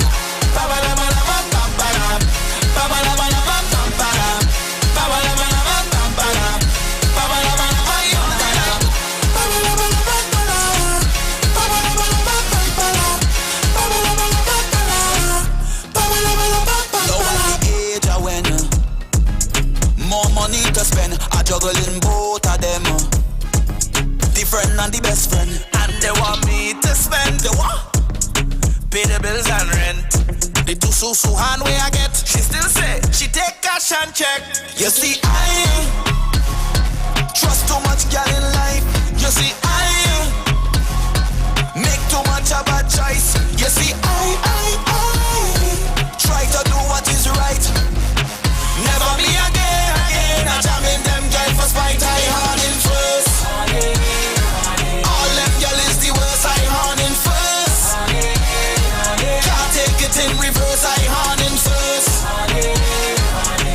spend, I juggling both of them. The friend and the best friend. And they want me to spend the what? Pay the bills and rent. The two susu hand way I get. She still say, she take cash and check. You see I trust too much girl in life. You see I make too much a bad choice. You see I try to do what is right. Never me again. I jam in them girl for spite. I hand in first. All them girl is the worst. I hand in first. Can't take it in reverse. I hand in first.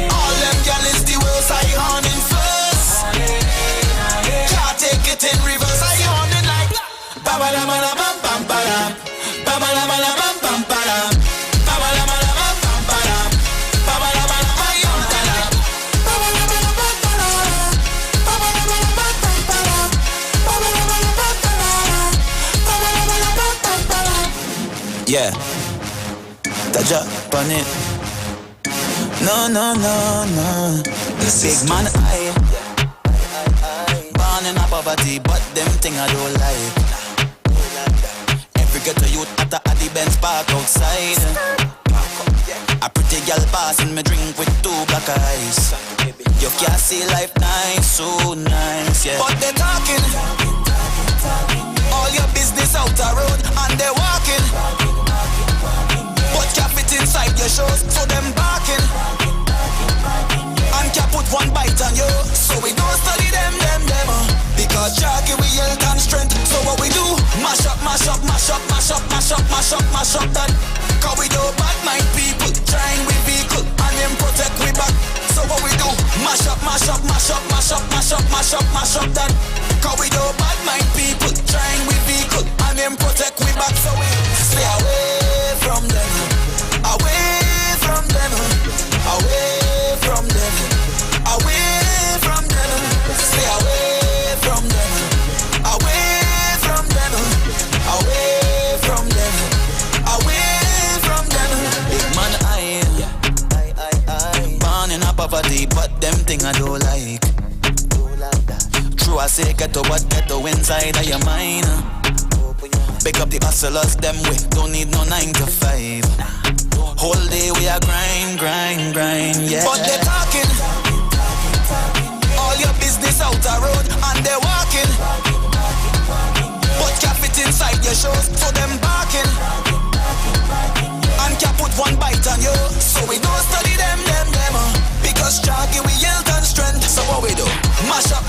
All them girl is the worst. I hand in first. Can't take it in reverse. I hand in like ba ba la ba la bam bam ba la ba ba la ba la bam. Yeah. Taja on it. No. Big man, born in a poverty, but them thing I don't like. Every ghetto youth at the Benz park outside. A pretty girl passing me drink with 2 black eyes. You can't see life nice, so nice, yeah. But they talking. All your business out the road and they walking. But can't fit inside your shows, so them barking. And can't put one bite on you, so we don't study them. Because Jackie we health and strength. So what we do? Mash up that. Cause we do bad mind people, trying we vehicle and them protect we back. So what we do? Mash up that. Cause we do bad mind people, trying we vehicle and them protect we back. So we stay away from them. Away from them. Away from them. Away from them. Stay away from them. Away from them. Away from them. Away from them. Big man, I born in a poverty, but them thing I don't like. True, I say ghetto, but ghetto inside of your mind. Pick up the hustlers, them we don't need no 9 to 5. Whole day we are grind, yeah. But they talking. All your business out the road and they walking. But can't fit inside your shows, so them barking. And can't put one bite on you, so we don't study them. Because Jackie we health and strength. So what we do? Mash up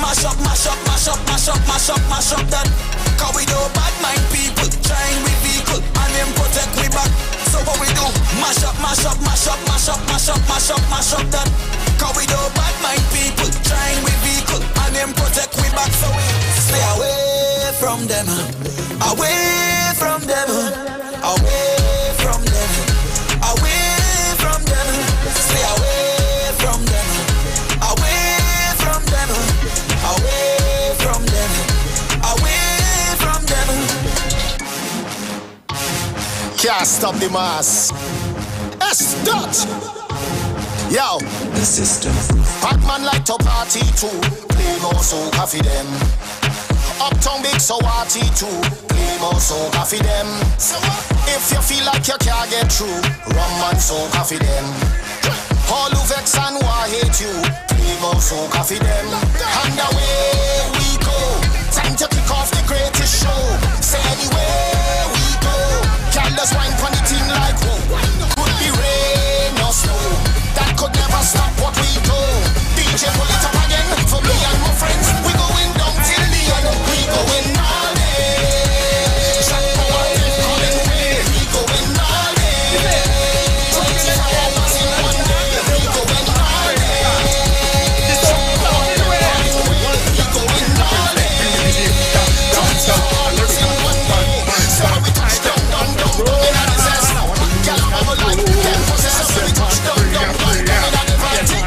that. Cause we do bad mind people, trying we vehicle and them protect we back. So what we do? Mash up that. Cause we do bad mind people, trying we vehicle and them protect we back. So we stay away from them. Away from them. Away from them. Away from them. Stay away from them. Away from them. Away from them. Away from them. Can't stop the mass. Start. Yo, the system. Hot man like to party too. Play more so coffee them. Uptown big so party too. Play more so coffee them. If you feel like you can't get through, rum man so coffee them. All who vex and who hate you, play more so coffee them. And away we go. Time to kick off the greatest show. Say anywhere we go. Candles wine pon the thing like whoa. Could be rain or snow. That could never stop what we do. DJ pull it up again for me and my friends. We going down till the end. We going all day. Shot power and calling way. We going all day. 24 hours in one day. We going all day. Shot power and calling way. We going all day. 24 hours in one day. So when we touch down, in a disaster. Girl, I'm like them possessed. When we touch down, in a disaster.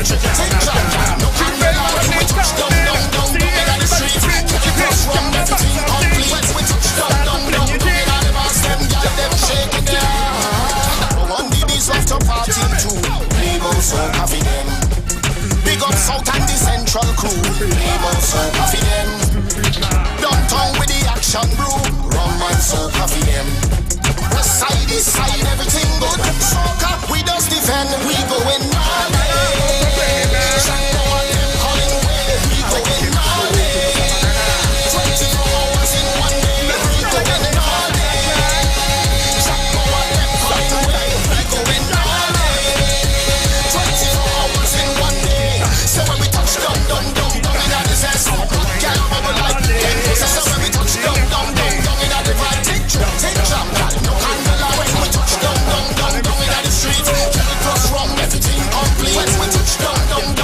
Take job. No umbrella when we touch down, in the street. Kick cross from everything complete. When we touch down, in a mass, them girl, them shaking their. One DBs love to party too. People so coffee them. Big up South and the Central crew. People so coffee them. Downtown with the action brew. Rum and so coffee them. West side, east side, everything good. Soca, we just defend. We going all day. Shot power, them calling way. We going all day. 24 hours in one day. We going all day. Shot power, them calling way. We going all day. 24 hours in one day. So when we touch down, in a disaster. Girl, bubble like them possessed. So when we touch down, in a divide. Take jam, no candle when we touch down, in the street. Girl, cross wrong, everything complete. When we touch down, in the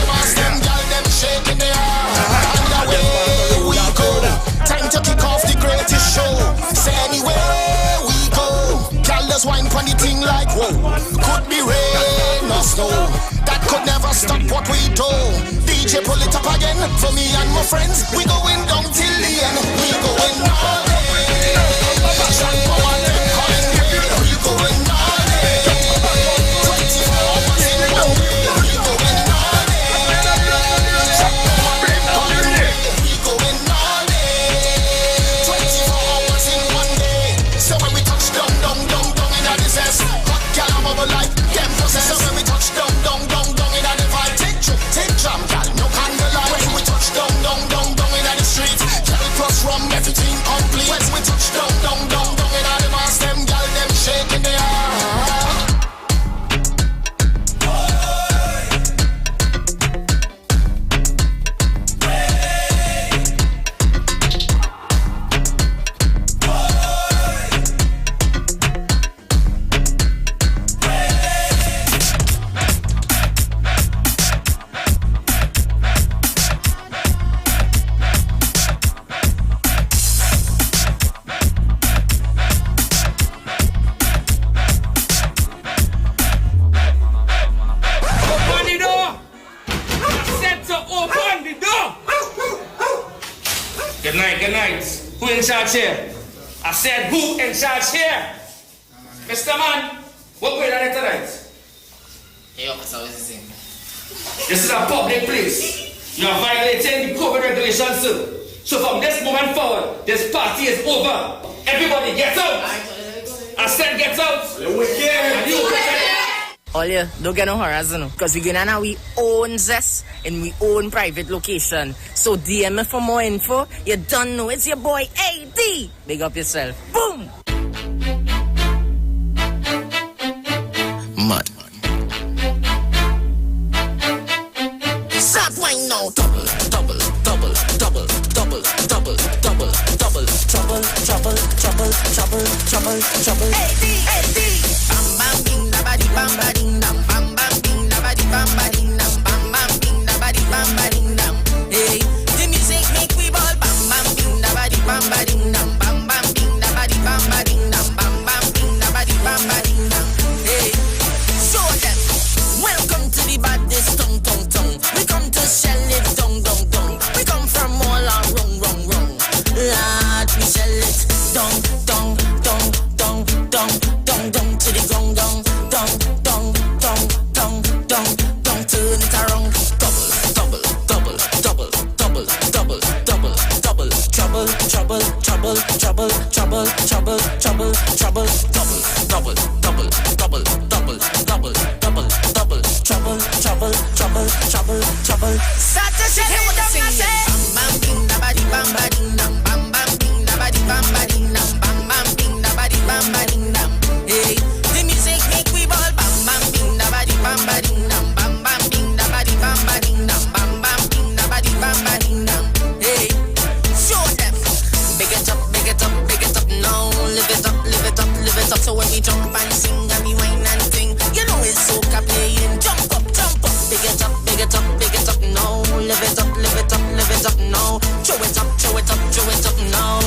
mass, them girl, them shaking their and away we go. Time to kick off the greatest show. Say anywhere we go. Girl, just wine pon the thing like whoa. Could be rain or snow. That could never stop what we do. DJ pull it up again for me and my friends. We going down till the end. We going all day. Shot power, them calling way. in charge here? I said, who in charge here? Mr. Man, what going on here tonight? Hey, officer, what's this thing? This is a public place. You are violating the COVID regulations, sir. So from this moment forward, this party is over. Everybody get out. I said get out. All you, don't get no harassment, because we're going on we own zest in we own private location. So DM me for more info. You don't know it's your boy AD. Big up yourself. Boom. Mad. Stop wine now. Double, double, double, double, double, double, double, double, trouble, trouble, trouble, trouble, trouble, trouble. AD. Bam bam bing da ba di bam ba ding dam. Bam bam bing da ba di bam ba ding dam. Bam bam bing da ba di bam ba ding dam. Hey, the music make we ball. Bam bam bing da ba di bam ba ding dam. Bam bam bing da ba di bam ba ding dam. Bam bam bing da ba di bam ba ding dam. Hey, show them. Welcome to the baddest tongue, tongue, tongue. We come to shell it, dong, dong, dong. We come from all our wrong, wrong, wrong. Lord, we shell it, dong, dong, dong, dong, dong, dong, dong to the gong, dong, dong, dong, dong, dong, dong, dong, turn it around. Double, double, double, double, double, double, double, double, trouble, trouble, trouble, trouble, trouble, trouble, trouble, trouble, double, double, double, double, double, double, double, trouble, trouble, trouble, trouble, trouble. Start to shake it with the singing. Bam bam bing da ba di bam ba ding dam. Bam bam bing da ba di bam ba ding dam. Bam bam bing da ba di bam ba ding dam. Hey, the music make we ball. Bam bam bing da ba di bam ba ding dam. Bam bam bing da ba di bam ba ding dam. Bam bam bing da ba di bam ba ding dam. Hey, show them. Big it up, big it up, big it up now. Live it up, live it up, live it up. So when we jump and sing and we whine and sing, you know it's soca playing. Jump up, jump up. Big it up, big it up, big it up now. Live it up, live it up, live it up now. Show it up, show it up, show it up now.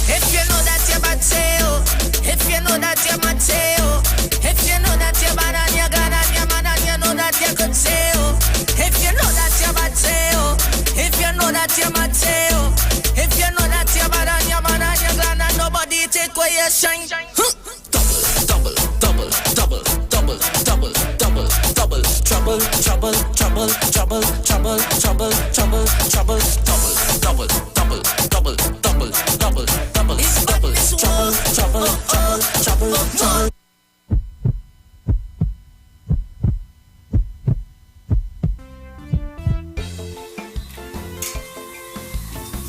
If you know that you're bad, say oh. If you know that you're mad, say oh. If you know that you're bad and you're good and you're mad and you know that you could say oh. If you know that you're bad, say oh. If you know that you're mad, say oh. If you know that you're bad and you're mad and you're glad and nobody take away your shine. Double, double, double, double, double, double, double, trouble, trouble, trouble, trouble, trouble, trouble, trouble, trouble, double, double, double, double, double, double, double, double, trouble, trouble, trouble, trouble, trouble.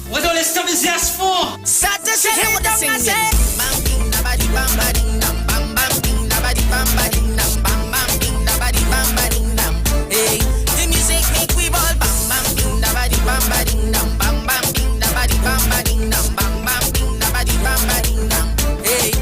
What all this stuff is asked for? Start to shake it with the singing. Bam bing da ba di bam ba ding dam. Bam bam bing da ba di bam ba ding dam. Bam bam bing da ba di bam ba ding dam. Hey, the music make we ball. Bam bam bing da ba di bam ba ding dam. Bam bam bing da ba di bam ba ding dam. Bam bam bing da ba di bam ba ding dam. Hey,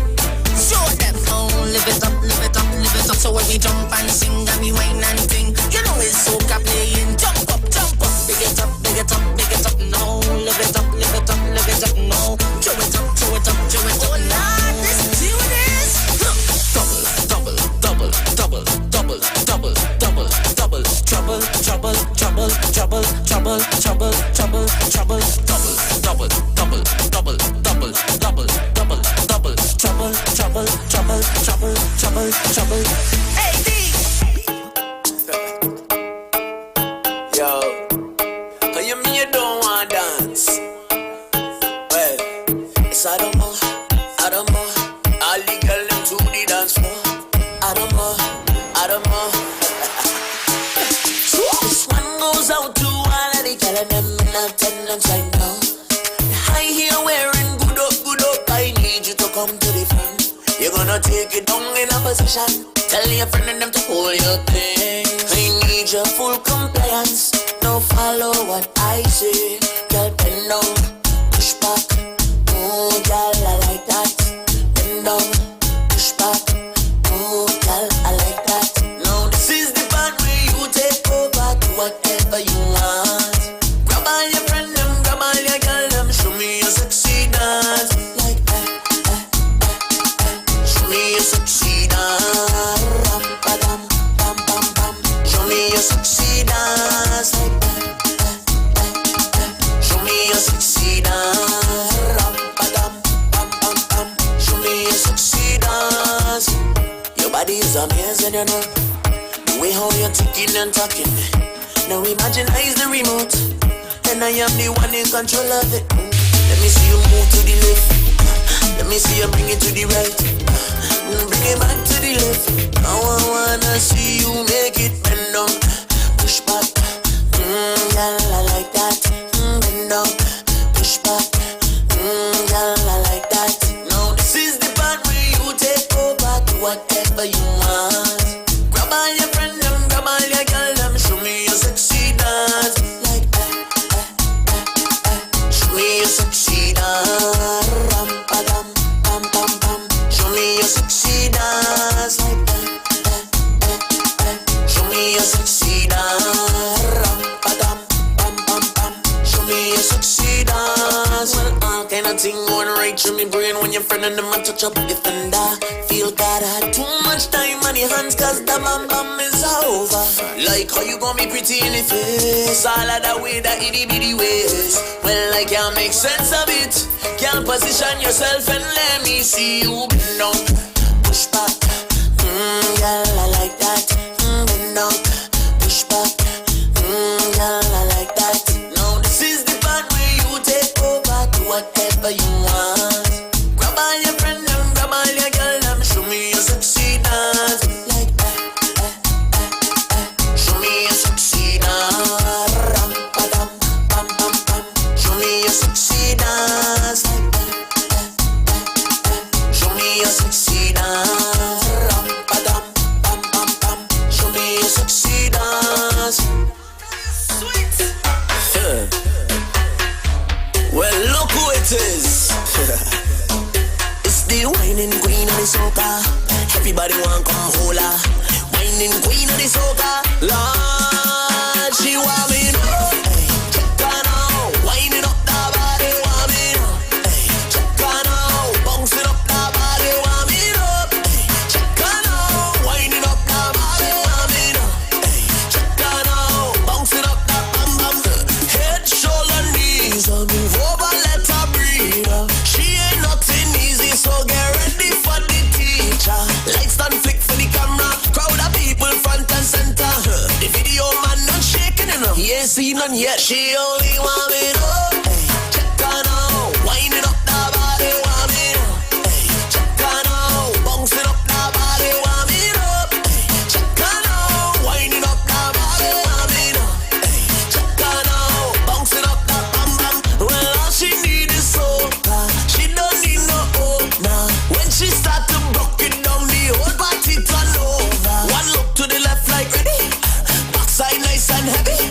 show them now. Live it up, live it up, live it up. So when we jump and sing and we whine and sing, you know it's soca playing. Jump up, jump up. Big it up, big it up, big it up now. Live it up, live it up, live it up now. Show it up, show it up, show it up. Oh Lord, this see what it is. Double, double, double, double, double, double, double, double, trouble, trouble, trouble, trouble, trouble, trouble, trouble, trouble, double, double, double, double, double, double, double, trouble, trouble, trouble, trouble, trouble, trouble. Hey D. Yo, cause you mean you don't want dance? Well, it's Adama. All the girls them to the dance floor. Adama. This one goes out to all of the girls and them in attendance right now. The high heel wearing good up. I need you to come to the front. You're gonna take it down in a position. Tell your friend and them to hold your thing. I need your full compliance. No follow what I say. Girl, bend down, push back. Oh, girl, I like that. Bend down, push back. Oh, girl, I like that. Now this is the part where you take over. Do whatever you want. Grab all your friend them, grab all your girl them. Show me your sexy dance. Like that. Show me your sexy dance. Ram, ba-dam, bam, bam, bam. Show me your sexy dance. Like that. Show me your sexy dance. body's amazing, you know. The way how you're ticking and talking. Now imagine I is the remote, and I am the one in control of it. Let me see you move to the left. Let me see you bring it to the right. Bring it back to the left. Now I wanna see you make it bend down. Push back. Girl, I like that. Bend down. Push back. Girl, I like that. Now this is the part where you take over to whatever you want. Grab all your friend them, grab all your girl them. Show me your sexy dance. Like show me your sexy dance. Ram pa dam, pam pam pam. Show me your sexy dance. Like show me your sexy dance. Ram pa dam, pam pam pam. Show me your sexy dance. Well, all kind of thing going right through me brain when your friend and them a touch up the fender. Feel God I had too much time on your hands, cause the bam bam is over. Like how you gon' be pretty in the face, all of that way, that itty bitty ways. Well, I can't make sense of it. Can't position yourself and let me see you bend down. Push back. Girl, I like that. Bend down. Push back. Girl, I like that. Now this is the part where you take over to whatever you want. Grab all your friend them, grab all your girl them. Show me your sexy dance. Like show me your sexy dance. Ram pa dam, pam pam pam. Show me your sexy dance. Show me your sexy dance. Ram pa dam, pam pam pam. Show me your sexy dance. Sweet. Well, look who it is. It's the whining queen of the soca. Everybody want come hold her. Whining queen of the soca. Lord, she want me now. Check her now. Whining up the body, want me now. Check her now. Bouncing up the body, want me now. Check her now. Whining up the body, want me now. Check her now. Bouncing up the bam bam. Head, shoulder, knees. Move over, let her breathe. She ain't nothing easy, so get ready for the teacher. Lights done flick for the camera. Crowd of people front and center. The video man not shaking enough. He ain't seen none yet. She only want me to check her now. Winding up the body, want me to check her now. Bouncing up the body, want me to check her now. Winding up the body, want me to check her now. Bouncing up the bam bam. Well, all she need is soca. She don't need no opener. When she start to broke it down, the whole body turn over. One look to the left like ready. Backside nice and heavy.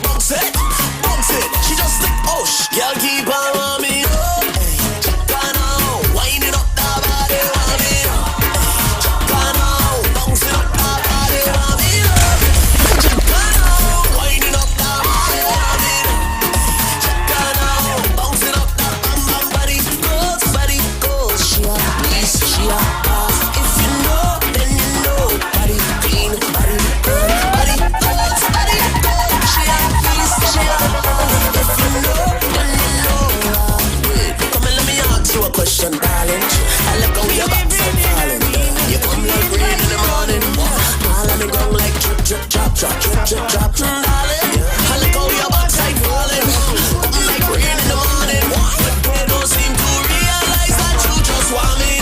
Bounce it, bounce it. She just like, oh, girl keep on me. Check her now. Winding up the body, want me. Check her now. Bouncing up the body, want me. Check her now. Winding up the body, want me. Check her now. Bouncing up the bam bam. Body goes. She a nice, she a boss. If you know, then you know. Body clean, body good. Body goes. She a nice, she a boss. If you know, then you know. Come and let me ask you a question, darling. I look how your back's and falling. You come like rain in the morning. All on the ground like drip, drip, drop, drop, drip, drip, drop, darling. I look how your back's like falling. Come like rain in the morning. But they don't seem to realize that you just want me.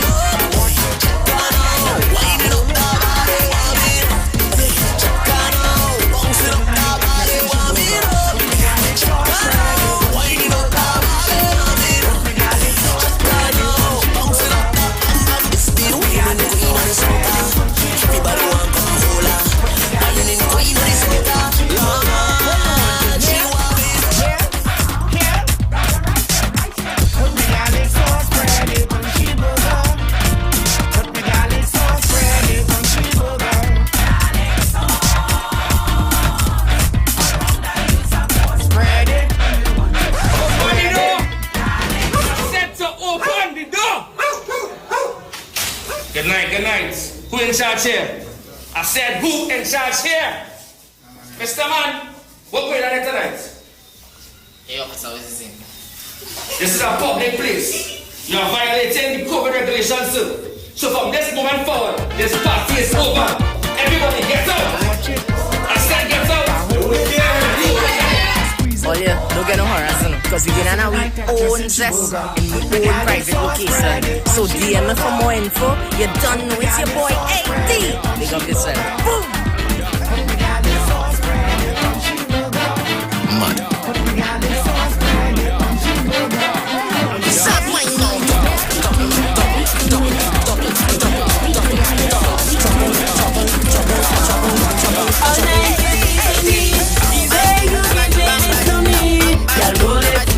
Check her now. Winding up the body, want me. Check her now. Bouncing up the body, want me. Check her now. Winding up the body, want me. Check her now. Bouncing up the bam bam. It's the whining queen of the soca. Everybody want come hold her. Whining queen of the soca. Lord, she want me. Put me garlic sauce, spread it on cheeseburger. Put me garlic sauce, spread it on cheeseburger. Spread it. Open the door. Set to open the door. Good night, good night. Who in charge here? I said who in charge here? Mr. Man, what going on here tonight? Hey, officer, what is it? This is a public place. You are violating the COVID regulations, sir. So from this moment forward, this party is over. Everybody get out. I said get out. Oh yeah, don't get no harassing, because we get on our own zest in we own private location. So DM me for more info. You don't know it's your boy AD. Big up yourself. Boom.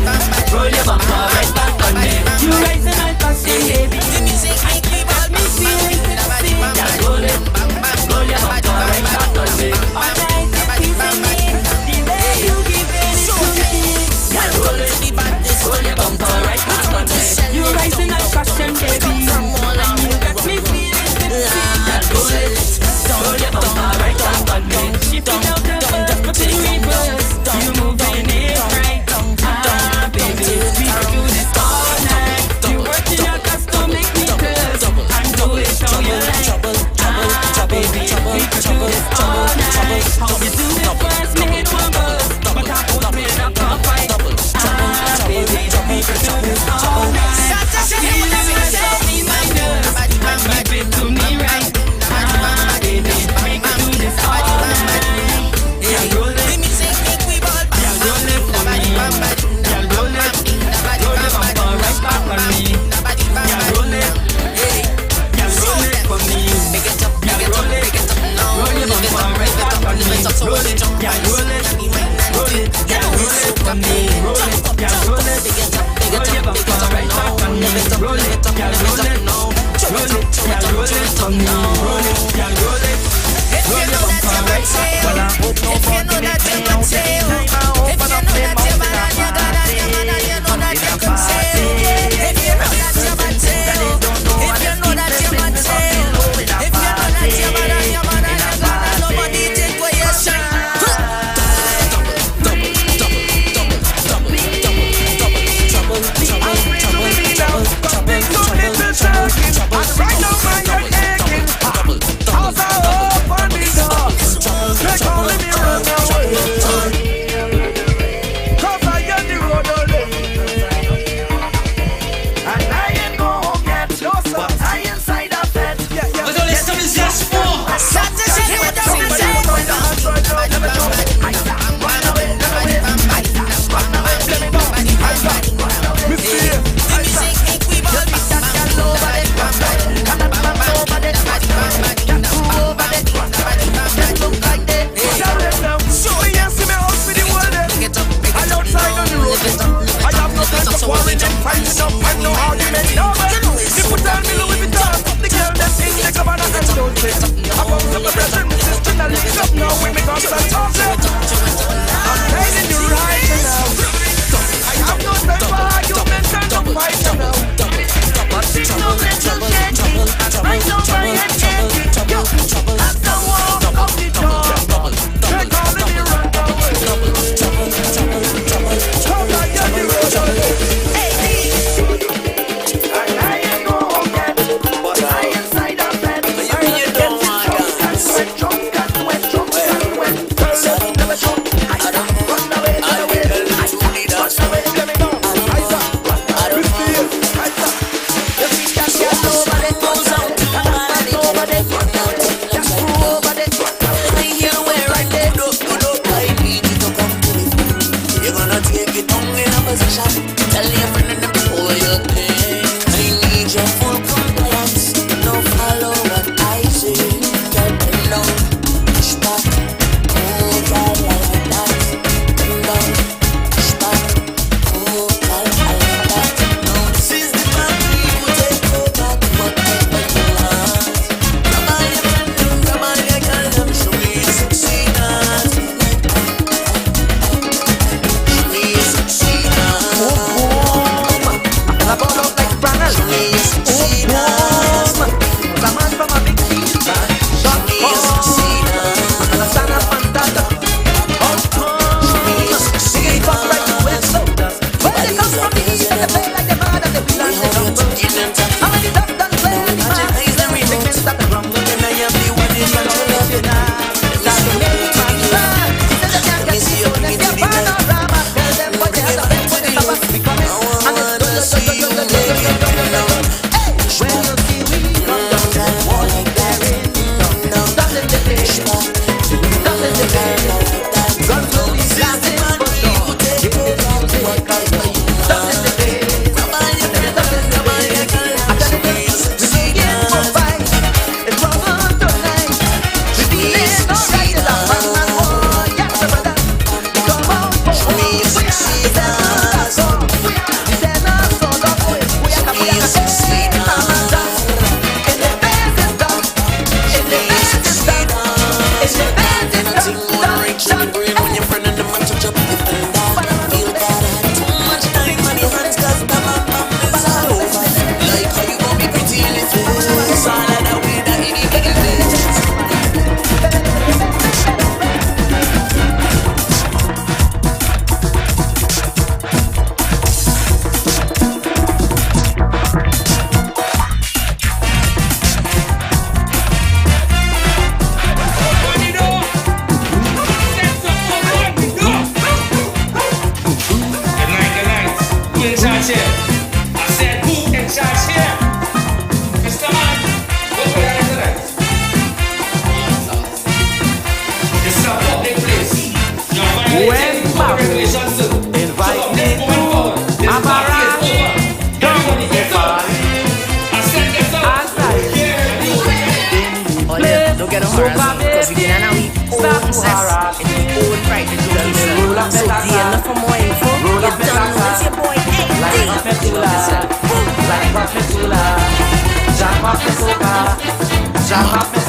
Mad. Roll your bumper right back on me. You rising my passion, baby. The music make me ball me feel. Roll your bumper right Because we didn't know we own zest in the own private location. So DM for more info. You don't know it's your boy AD. Like Professor, Jack Professor, Jack Professor.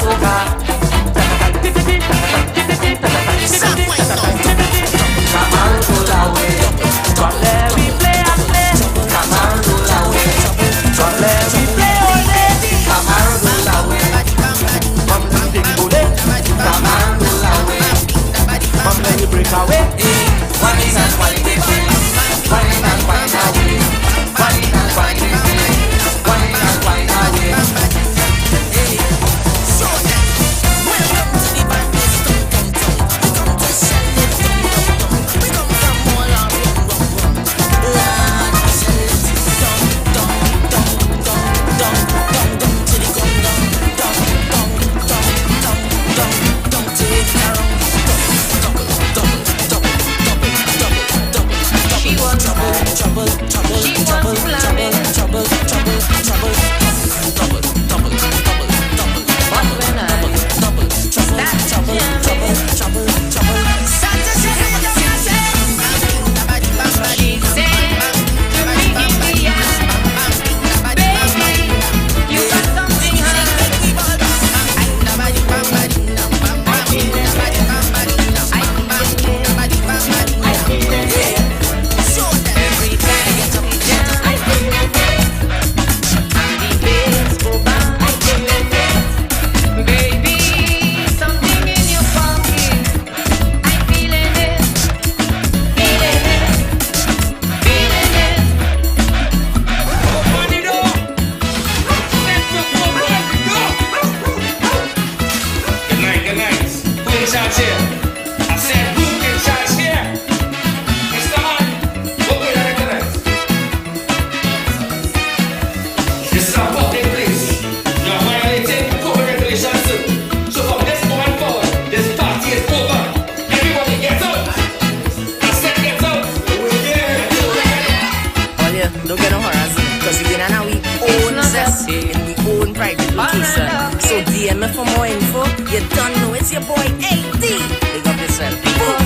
So DM for more info. You don't know it's your boy AD. Big up yourself.